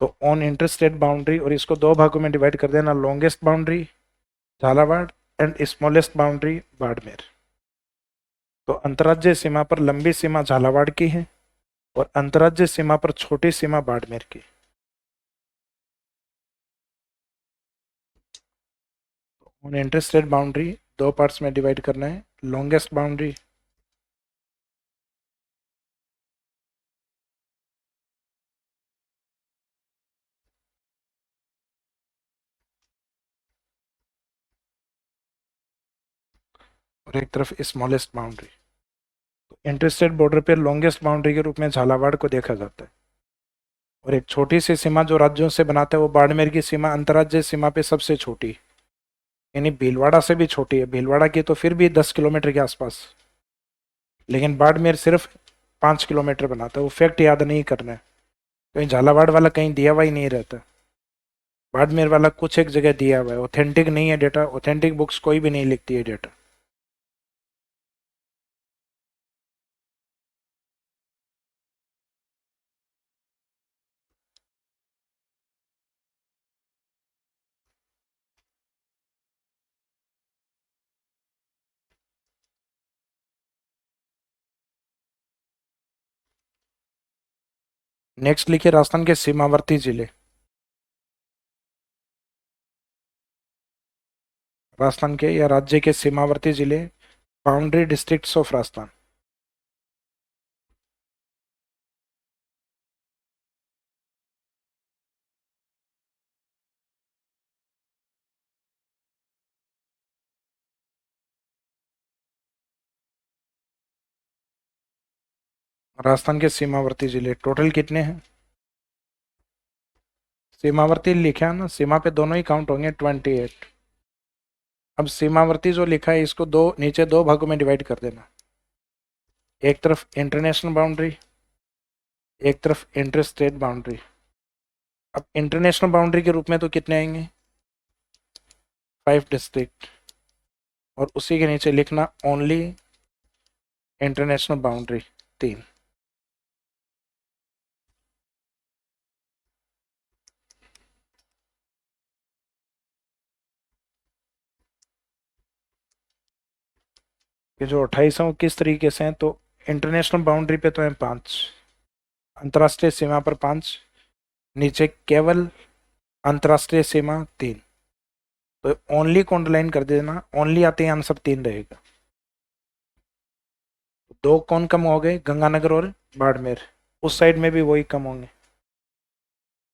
तो ऑन इंटरस्टेट बाउंड्री, और इसको दो भागों में डिवाइड कर देना, longest boundary Jhalawar and smallest boundary Barmer. तो अंतर्राज्यीय सीमा पर लंबी सीमा झालावाड़ की है और अंतर्राज्यीय सीमा पर छोटी सीमा बाड़मेर की। ऑन इंटरस्टेट बाउंड्री दो पार्ट्स में डिवाइड करना है, लॉन्गेस्ट बाउंड्री और एक तरफ स्मॉलेस्ट बाउंड्री। तो इंटरस्टेट बॉर्डर पे लॉन्गेस्ट बाउंड्री के रूप में झालावाड़ को देखा जाता है, और एक छोटी सी सीमा जो राज्यों से बनाता है वो बाड़मेर की सीमा अंतर्राज्यीय सीमा पे सबसे छोटी, यानी भीलवाड़ा से भी छोटी है। भीलवाड़ा की तो फिर भी 10 किलोमीटर के आसपास, लेकिन बाड़मेर सिर्फ 5 किलोमीटर बनाता है। वो फैक्ट याद नहीं करना है, कहीं झालावाड़ वाला कहीं दिया हुआ ही नहीं रहता, बाड़मेर वाला कुछ एक जगह दिया हुआ है। ऑथेंटिक नहीं है डेटा, ऑथेंटिक बुक्स कोई भी नहीं लिखती है डेटा। नेक्स्ट लिखिए राजस्थान के सीमावर्ती जिले। राजस्थान के या राज्य के सीमावर्ती जिले, boundary districts of Rajasthan. Rajasthan के सीमावर्ती जिले टोटल कितने हैं? सीमावर्ती लिखा है ना, सीमा पे दोनों ही काउंट होंगे, 28। अब सीमावर्ती जो लिखा है इसको दो, नीचे दो भागों में डिवाइड कर देना, एक तरफ इंटरनेशनल बाउंड्री, एक तरफ इंटर स्टेट बाउंड्री। अब इंटरनेशनल बाउंड्री के रूप में तो कितने आएंगे? 5 डिस्ट्रिक्ट, और उसी के नीचे लिखना ओनली इंटरनेशनल बाउंड्री 3। ये जो 28 है वो किस तरीके से हैं? तो इंटरनेशनल बाउंड्री पे तो है 5, अंतर्राष्ट्रीय सीमा पर 5, नीचे केवल अंतर्राष्ट्रीय सीमा 3। तो ओनली को अंडरलाइन कर देना, ओनली आते ही आंसर 3 रहेगा। दो कौन कम हो गए? गंगानगर और बाड़मेर। उस साइड में भी वही कम होंगे,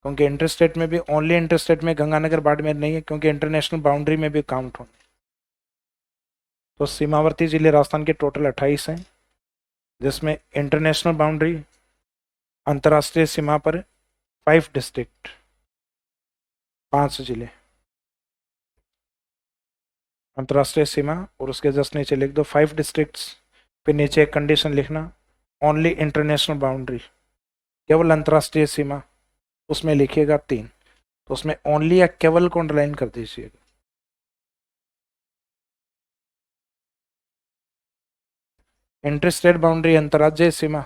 क्योंकि इंटरस्टेट में भी ओनली इंटरस्टेट में गंगानगर बाड़मेर नहीं है, क्योंकि इंटरनेशनल बाउंड्री में भी काउंट होंगे। तो सीमावर्ती जिले राजस्थान के टोटल 28 हैं, जिसमें इंटरनेशनल बाउंड्री, अंतर्राष्ट्रीय सीमा पर 5 डिस्ट्रिक्ट, 5 जिले। अंतर्राष्ट्रीय सीमा, और उसके जस्ट नीचे लिख दो 5 डिस्ट्रिक्ट्स, फिर नीचे एक कंडीशन लिखना, ओनली इंटरनेशनल बाउंड्री, केवल अंतर्राष्ट्रीय सीमा, उसमें लिखिएगा 3। तो उसमें ओनली या केवल को अंडरलाइन कर दीजिएगा। इंटरस्टेट बाउंड्री, अंतर्राज्यीय सीमा,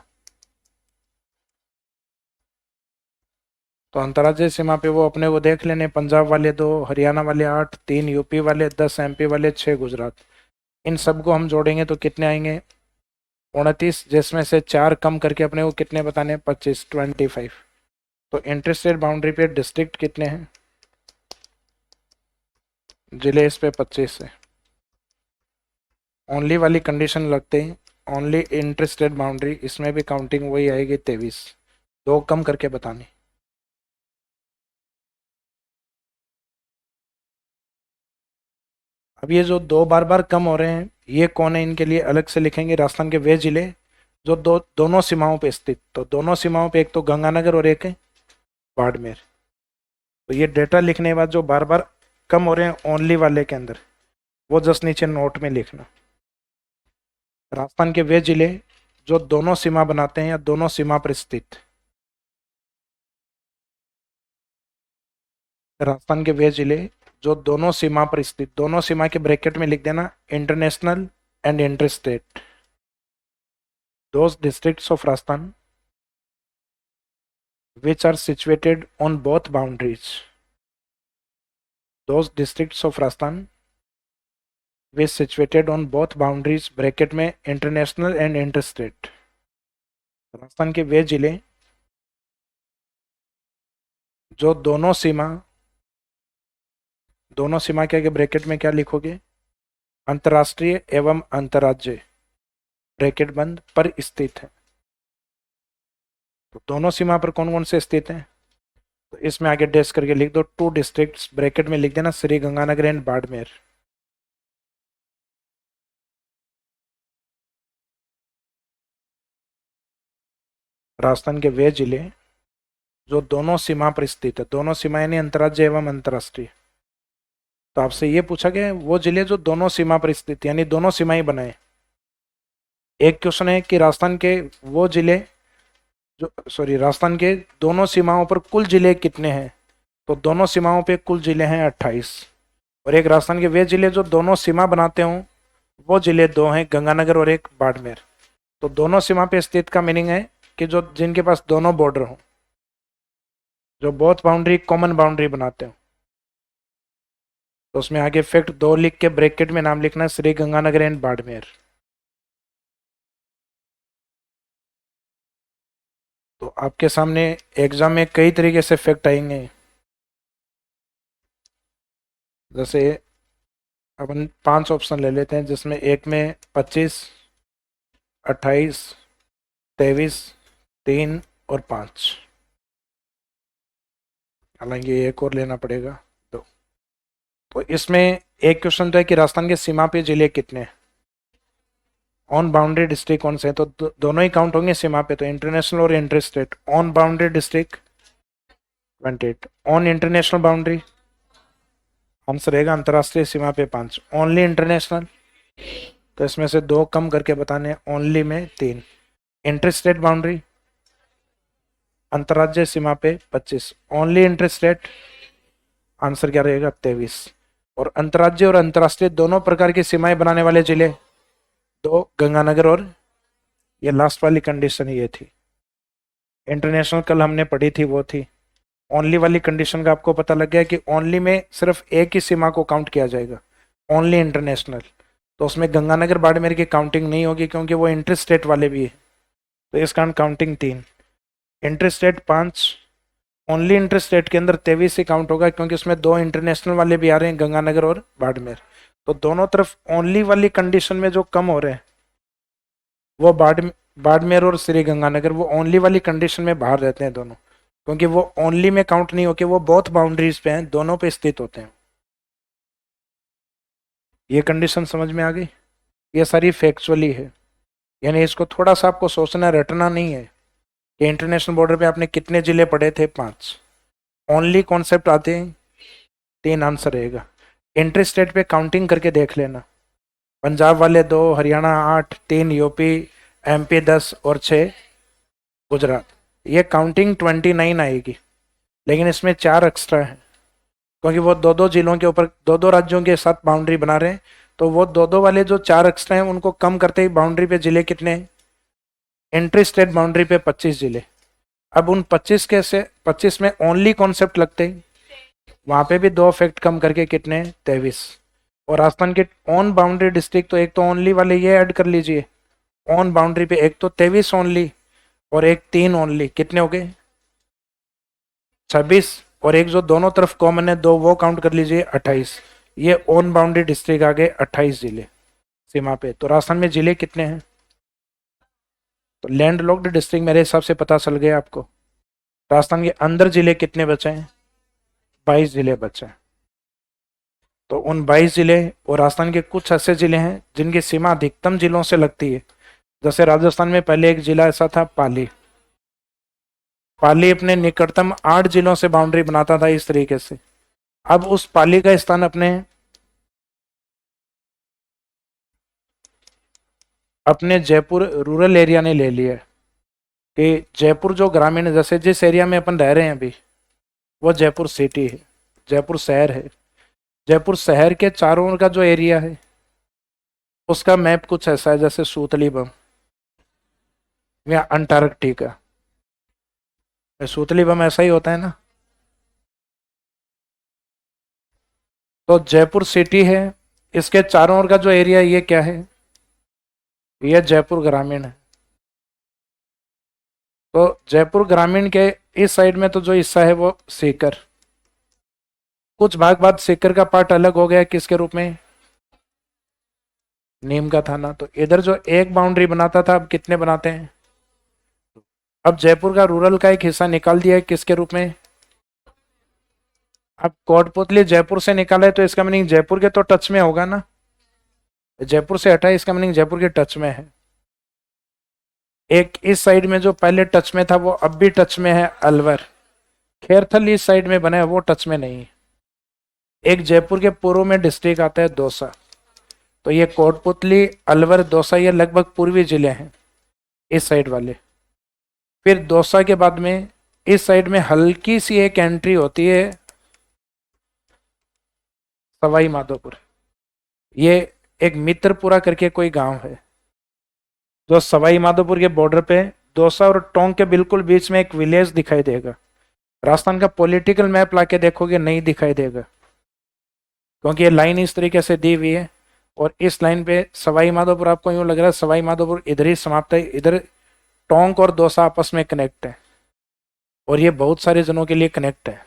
तो अंतर्राज्यीय सीमा पे वो अपने वो देख लेने, पंजाब वाले 2, हरियाणा वाले 8, 3 यूपी वाले, 10 एमपी वाले, 6 गुजरात। इन सबको हम जोड़ेंगे तो कितने आएंगे? 29, जिसमें से 4 कम करके अपने को कितने बताने? 25, 25। तो इंटरस्टेट बाउंड्री पे डिस्ट्रिक्ट कितने हैं? जिले इस पे 25 है। ओनली वाली कंडीशन लगते हैं, ओनली इंटरस्टेट बाउंड्री, इसमें भी काउंटिंग वही आएगी 23, 2 कम करके बताने। अब ये जो 2 बार बार कम हो रहे हैं, ये कौन है? इनके लिए अलग से लिखेंगे। राजस्थान के वे जिले जो दोनों सीमाओं पे स्थित, तो दोनों सीमाओं पे एक तो गंगानगर और एक है बाड़मेर। तो ये डेटा लिखने के बाद जो बार बार कम हो रहे हैं ओनली वाले के अंदर, वो जस्ट नीचे नोट में लिखना। राजस्थान के वे जिले जो दोनों सीमा बनाते हैं या दोनों सीमा पर स्थित, राजस्थान के वे जिले जो दोनों सीमा पर स्थित, दोनों सीमा के ब्रैकेट में लिख देना international and inter state. Those districts of Rajasthan which are situated on both boundaries, those districts of Rajasthan which situated on both boundaries bracket में इंटरनेशनल एंड इंटरस्टेट। राजस्थान के वे जिले जो दोनों सीमा के आगे ब्रैकेट में क्या लिखोगे? अंतर्राष्ट्रीय एवं अंतर्राज्य ब्रैकेट बंद पर स्थित है। तो दोनों सीमा पर कौन कौन से स्थित हैं? तो इसमें आगे डैश करके लिख दो 2 डिस्ट्रिक्ट्स, ब्रैकेट में लिख देना श्री गंगानगर एंड बाड़मेर। राजस्थान के वे जिले जो दोनों सीमा पर स्थित है, दोनों सीमा यानी अंतर्राज्य एवं अंतर्राष्ट्रीय। तो आपसे ये पूछा गया वो जिले जो दोनों सीमा पर स्थित यानी दोनों सीमाएं बनाए। एक क्वेश्चन है कि राजस्थान के वो जिले राजस्थान के दोनों सीमाओं पर कुल जिले कितने हैं? तो दोनों सीमाओं पे कुल जिले हैं 28। और एक राजस्थान के वे जिले जो दोनों सीमा बनाते हों, वो जिले 2 हैं, गंगानगर और एक बाड़मेर। तो दोनों सीमा पे स्थित का मीनिंग है कि जो जिनके पास दोनों बॉर्डर हों, जो बोथ बाउंड्री कॉमन बाउंड्री बनाते हो। तो उसमें आगे फैक्ट 2 लिख के ब्रैकेट में नाम लिखना श्री गंगानगर एंड बाड़मेर। तो आपके सामने एग्जाम में कई तरीके से फैक्ट आएंगे। जैसे अपन 5 ऑप्शन ले लेते हैं, जिसमें एक में 25, 28, 23, 3 और 5। हालांकि एक और लेना पड़ेगा। तो इसमें एक क्वेश्चन तो है कि राजस्थान के सीमा पे जिले कितने हैं, ऑन बाउंड्री डिस्ट्रिक्ट कौन से हैं? तो दोनों ही काउंट होंगे सीमा पे, तो इंटरनेशनल और inter state. On boundary district 28, on international boundary answer रहेगा अंतर्राष्ट्रीय सीमा पे 5, ओनली इंटरनेशनल तो इसमें से 2 कम करके बताने, ओनली में 3। इंटर स्टेट बाउंड्री अंतर्राज्यीय सीमा पे 25, ओनली इंटर स्टेट आंसर क्या रहेगा? 23। और अंतर्राज्यीय और अंतर्राष्ट्रीय दोनों प्रकार की सीमाएं बनाने वाले जिले 2, गंगानगर और ये लास्ट वाली कंडीशन ये थी। इंटरनेशनल कल हमने पढ़ी थी, वो थी। ओनली वाली कंडीशन का आपको पता लग गया कि ओनली में सिर्फ एक ही सीमा को काउंट किया जाएगा, ओनली इंटरनेशनल। तो उसमें गंगानगर बाड़मेर की काउंटिंग नहीं होगी क्योंकि वो इंटर स्टेट वाले भी है, तो इस कारण counting 3। Inter state 5, only inter state के अंदर 23 ही काउंट होगा क्योंकि उसमें 2 इंटरनेशनल वाले भी आ रहे हैं, गंगानगर और बाड़मेर। तो दोनों तरफ ओनली वाली कंडीशन में जो कम हो रहे हैं वो बाड़मेर और श्री गंगानगर, वो ओनली वाली कंडीशन में बाहर रहते हैं दोनों, क्योंकि वो ओनली में काउंट नहीं होके वो बोथ बाउंड्रीज पे हैं, दोनों पे स्थित होते हैं। ये कंडीशन समझ में आ गई? ये सारी फैक्चुअली है, यानी इसको थोड़ा सा आपको सोचना, रटना नहीं है कि इंटरनेशनल बॉर्डर पे आपने कितने जिले पढ़े थे? 5। ओनली कॉन्सेप्ट आते हैं 3 आंसर रहेगा। इंट्री स्टेट पे काउंटिंग करके देख लेना। पंजाब वाले 2, हरियाणा 8, 3 यूपी, एमपी 10 और 6 गुजरात। ये काउंटिंग 29 आएगी, लेकिन इसमें 4 एक्स्ट्रा है, क्योंकि वो दो दो जिलों के ऊपर, दो दो राज्यों के साथ बाउंड्री बना रहे हैं। तो वो दो दो वाले जो 4 एक्स्ट्रा हैं उनको कम करते ही बाउंड्री पे जिले कितने हैं? एंट्री स्टेट बाउंड्री पे 25 जिले। अब उन 25 के से 25 में ओनली कॉन्सेप्ट लगते हैं, वहां पे भी 2 फैक्ट कम करके कितने? 23। और राजस्थान के ऑन बाउंड्री डिस्ट्रिक्ट तो एक तो ओनली वाले ये ऐड कर लीजिए, ऑन बाउंड्री पे एक तो 23 ओनली और एक 3 ओनली, कितने हो गए? 26। और एक जो दोनों तरफ कॉमन है 2, वो काउंट कर लीजिए 28। ये ऑन बाउंड्री डिस्ट्रिक्ट आ गए 28 जिले सीमा पे। तो राजस्थान में जिले कितने हैं? तो लैंड लॉक्ड डिस्ट्रिक्ट मेरे हिसाब से पता चल गया आपको। राजस्थान के अंदर जिले कितने बचे हैं? 22 जिले बचे हैं। तो उन 22 जिले और राजस्थान के कुछ ऐसे जिले हैं जिनकी सीमा अधिकतम जिलों से लगती है। जैसे राजस्थान में पहले एक जिला ऐसा था पाली। पाली अपने निकटतम 8 जिलों से बाउंड्री बनाता था इस तरीके से। अब उस पाली का स्थान अपने अपने जयपुर रूरल एरिया ने ले लिया है। कि जयपुर जो ग्रामीण है, जैसे जिस एरिया में अपन रह रहे हैं अभी, वो जयपुर सिटी है, जयपुर शहर है। जयपुर शहर के चारों ओर का जो एरिया है उसका मैप कुछ ऐसा है, जैसे सूतली बम या अंटार्कटिका। सूतली बम ऐसा ही होता है ना। तो जयपुर सिटी है, इसके चारों ओर का जो एरिया है ये क्या है? ये जयपुर ग्रामीण है। तो जयपुर ग्रामीण के इस साइड में तो जो हिस्सा है वो सीकर, कुछ भाग बाद सीकर का पार्ट अलग हो गया किसके रूप में? नीम का थाना। तो इधर जो एक बाउंड्री बनाता था अब कितने बनाते हैं? अब जयपुर का रूरल का एक हिस्सा निकाल दिया है किसके रूप में? अब कोटपुतली जयपुर से निकाला है तो इसका मीनिंग जयपुर के तो टच में होगा ना। जयपुर से हटा है, इसका मीनिंग जयपुर के टच में है। एक इस साइड में जो पहले टच में था वो अब भी टच में है, अलवर। खेरथल इस साइड में बना है, वो टच में नहीं है। एक जयपुर के पूर्व में डिस्ट्रिक्ट आता है दौसा। तो ये कोटपुतली, अलवर, दौसा ये लगभग पूर्वी जिले हैं इस साइड वाले। फिर दौसा के बाद में इस साइड में हल्की सी एक एंट्री होती है सवाई माधोपुर। ये एक मित्रपुरा करके कोई गांव है जो सवाई माधोपुर के बॉर्डर पे, दौसा और टोंक के बिल्कुल बीच में एक विलेज दिखाई देगा। राजस्थान का पॉलिटिकल मैप लाके देखोगे नहीं दिखाई देगा, क्योंकि ये लाइन इस तरीके से दी हुई है। और इस लाइन पे सवाई माधोपुर आपको यूं लग रहा है सवाई माधोपुर इधर ही समाप्त है, इधर टोंक और दौसा आपस में कनेक्ट है और ये बहुत सारे जनों के लिए कनेक्ट है।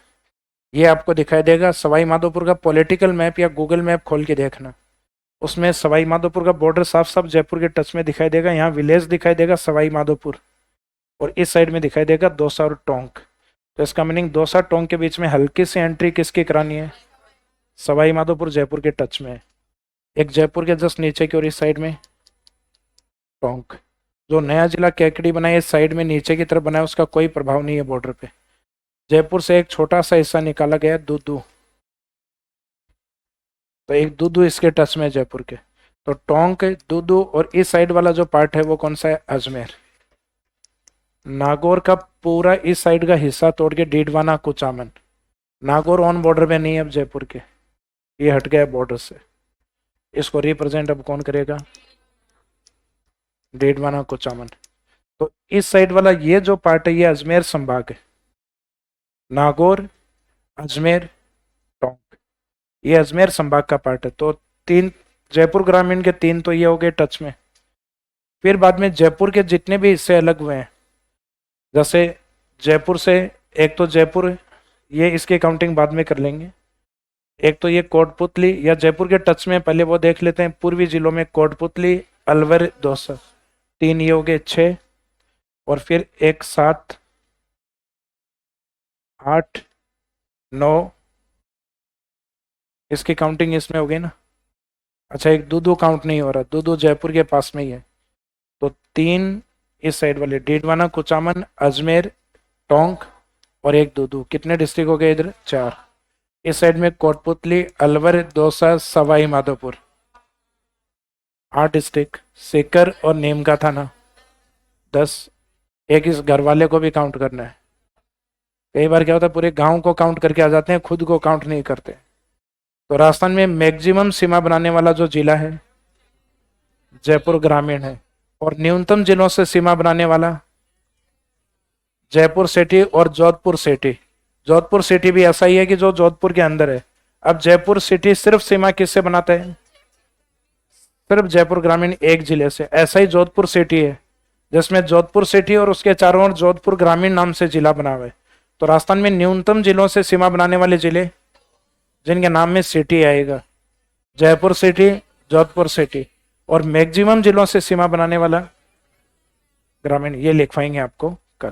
ये आपको दिखाई देगा सवाई माधोपुर का पॉलिटिकल मैप या गूगल मैप खोल के देखना, उसमें सवाई माधोपुर का बॉर्डर साफ साफ जयपुर के टच में दिखाई देगा। यहाँ विलेज दिखाई देगा सवाई माधोपुर और इस साइड में दिखाई देगा दौसा और टोंक। तो इसका मीनिंग दौसा टोंक के बीच में हल्की सी एंट्री किसकी करानी है? सवाई माधोपुर जयपुर के टच में है। एक जयपुर के जस्ट नीचे की और इस साइड में टोंक। जो नया जिला कैकड़ी बना है इस साइड में नीचे की तरफ बना है, उसका कोई प्रभाव नहीं है बॉर्डर पे। जयपुर से एक छोटा सा हिस्सा निकाला गया दूदू, तो एक दूदू इसके टच में है जयपुर के। तो टोंक, दूदू और इस साइड वाला जो पार्ट है वो कौन सा है? अजमेर। नागौर का पूरा इस साइड का हिस्सा तोड़ के डीडवाना, कुचामन। नागौर ऑन बॉर्डर में नहीं है अब जयपुर के, ये हट गया बॉर्डर से। इसको रिप्रेजेंट अब कौन करेगा? डीडवाना, कुचामन। तो इस साइड वाला ये जो पार्ट है ये अजमेर संभाग है। नागौर, अजमेर, टोंक, ये अजमेर संभाग का पार्ट है। तो 3 जयपुर ग्रामीण के 3 तो ये हो गए टच में। फिर बाद में जयपुर के जितने भी हिस्से अलग हुए हैं, जैसे जयपुर से एक तो जयपुर, ये इसकी काउंटिंग बाद में कर लेंगे। एक तो ये कोटपुतली या जयपुर के टच में, पहले वो देख लेते हैं। पूर्वी जिलों में कोटपुतली, अलवर, दौसा, 3 ये हो गए 6। और फिर एक 7, 8, 9, इसकी काउंटिंग इसमें हो गई ना। अच्छा, एक दूदू काउंट नहीं हो रहा, दूदू जयपुर के पास में ही है। तो 3 इस साइड वाले डीडवाना, कुचामन, अजमेर, टोंक और एक दूदू, कितने डिस्ट्रिक्ट हो गए इधर? 4। इस साइड में कोटपुतली, अलवर, दौसा, सवाई माधोपुर। 8 डिस्ट्रिक्ट, सीकर और नीम का थाना 10। एक इस घर वाले को भी काउंट करना है। कई बार क्या होता है पूरे गांव को काउंट करके आ जाते हैं, खुद को काउंट नहीं करते। तो राजस्थान में मैक्सिमम सीमा बनाने वाला जो जिला है जयपुर ग्रामीण है, और न्यूनतम जिलों से सीमा बनाने वाला जयपुर सिटी और जोधपुर सिटी। जोधपुर सिटी भी ऐसा ही है कि जो जोधपुर के अंदर है। अब जयपुर सिटी सिर्फ सीमा किससे बनाता है? सिर्फ जयपुर ग्रामीण एक जिले से। ऐसा ही जोधपुर सिटी है जिसमें जोधपुर सिटी और उसके चारों ओर जोधपुर ग्रामीण नाम से जिला बना हुआ है। तो राजस्थान में न्यूनतम जिलों से सीमा बनाने वाले जिले जिनके नाम में सिटी आएगा, जयपुर सिटी, जोधपुर सिटी, और मैक्सिमम जिलों से सीमा बनाने वाला ग्रामीण, ये लिखवाएंगे आपको कल।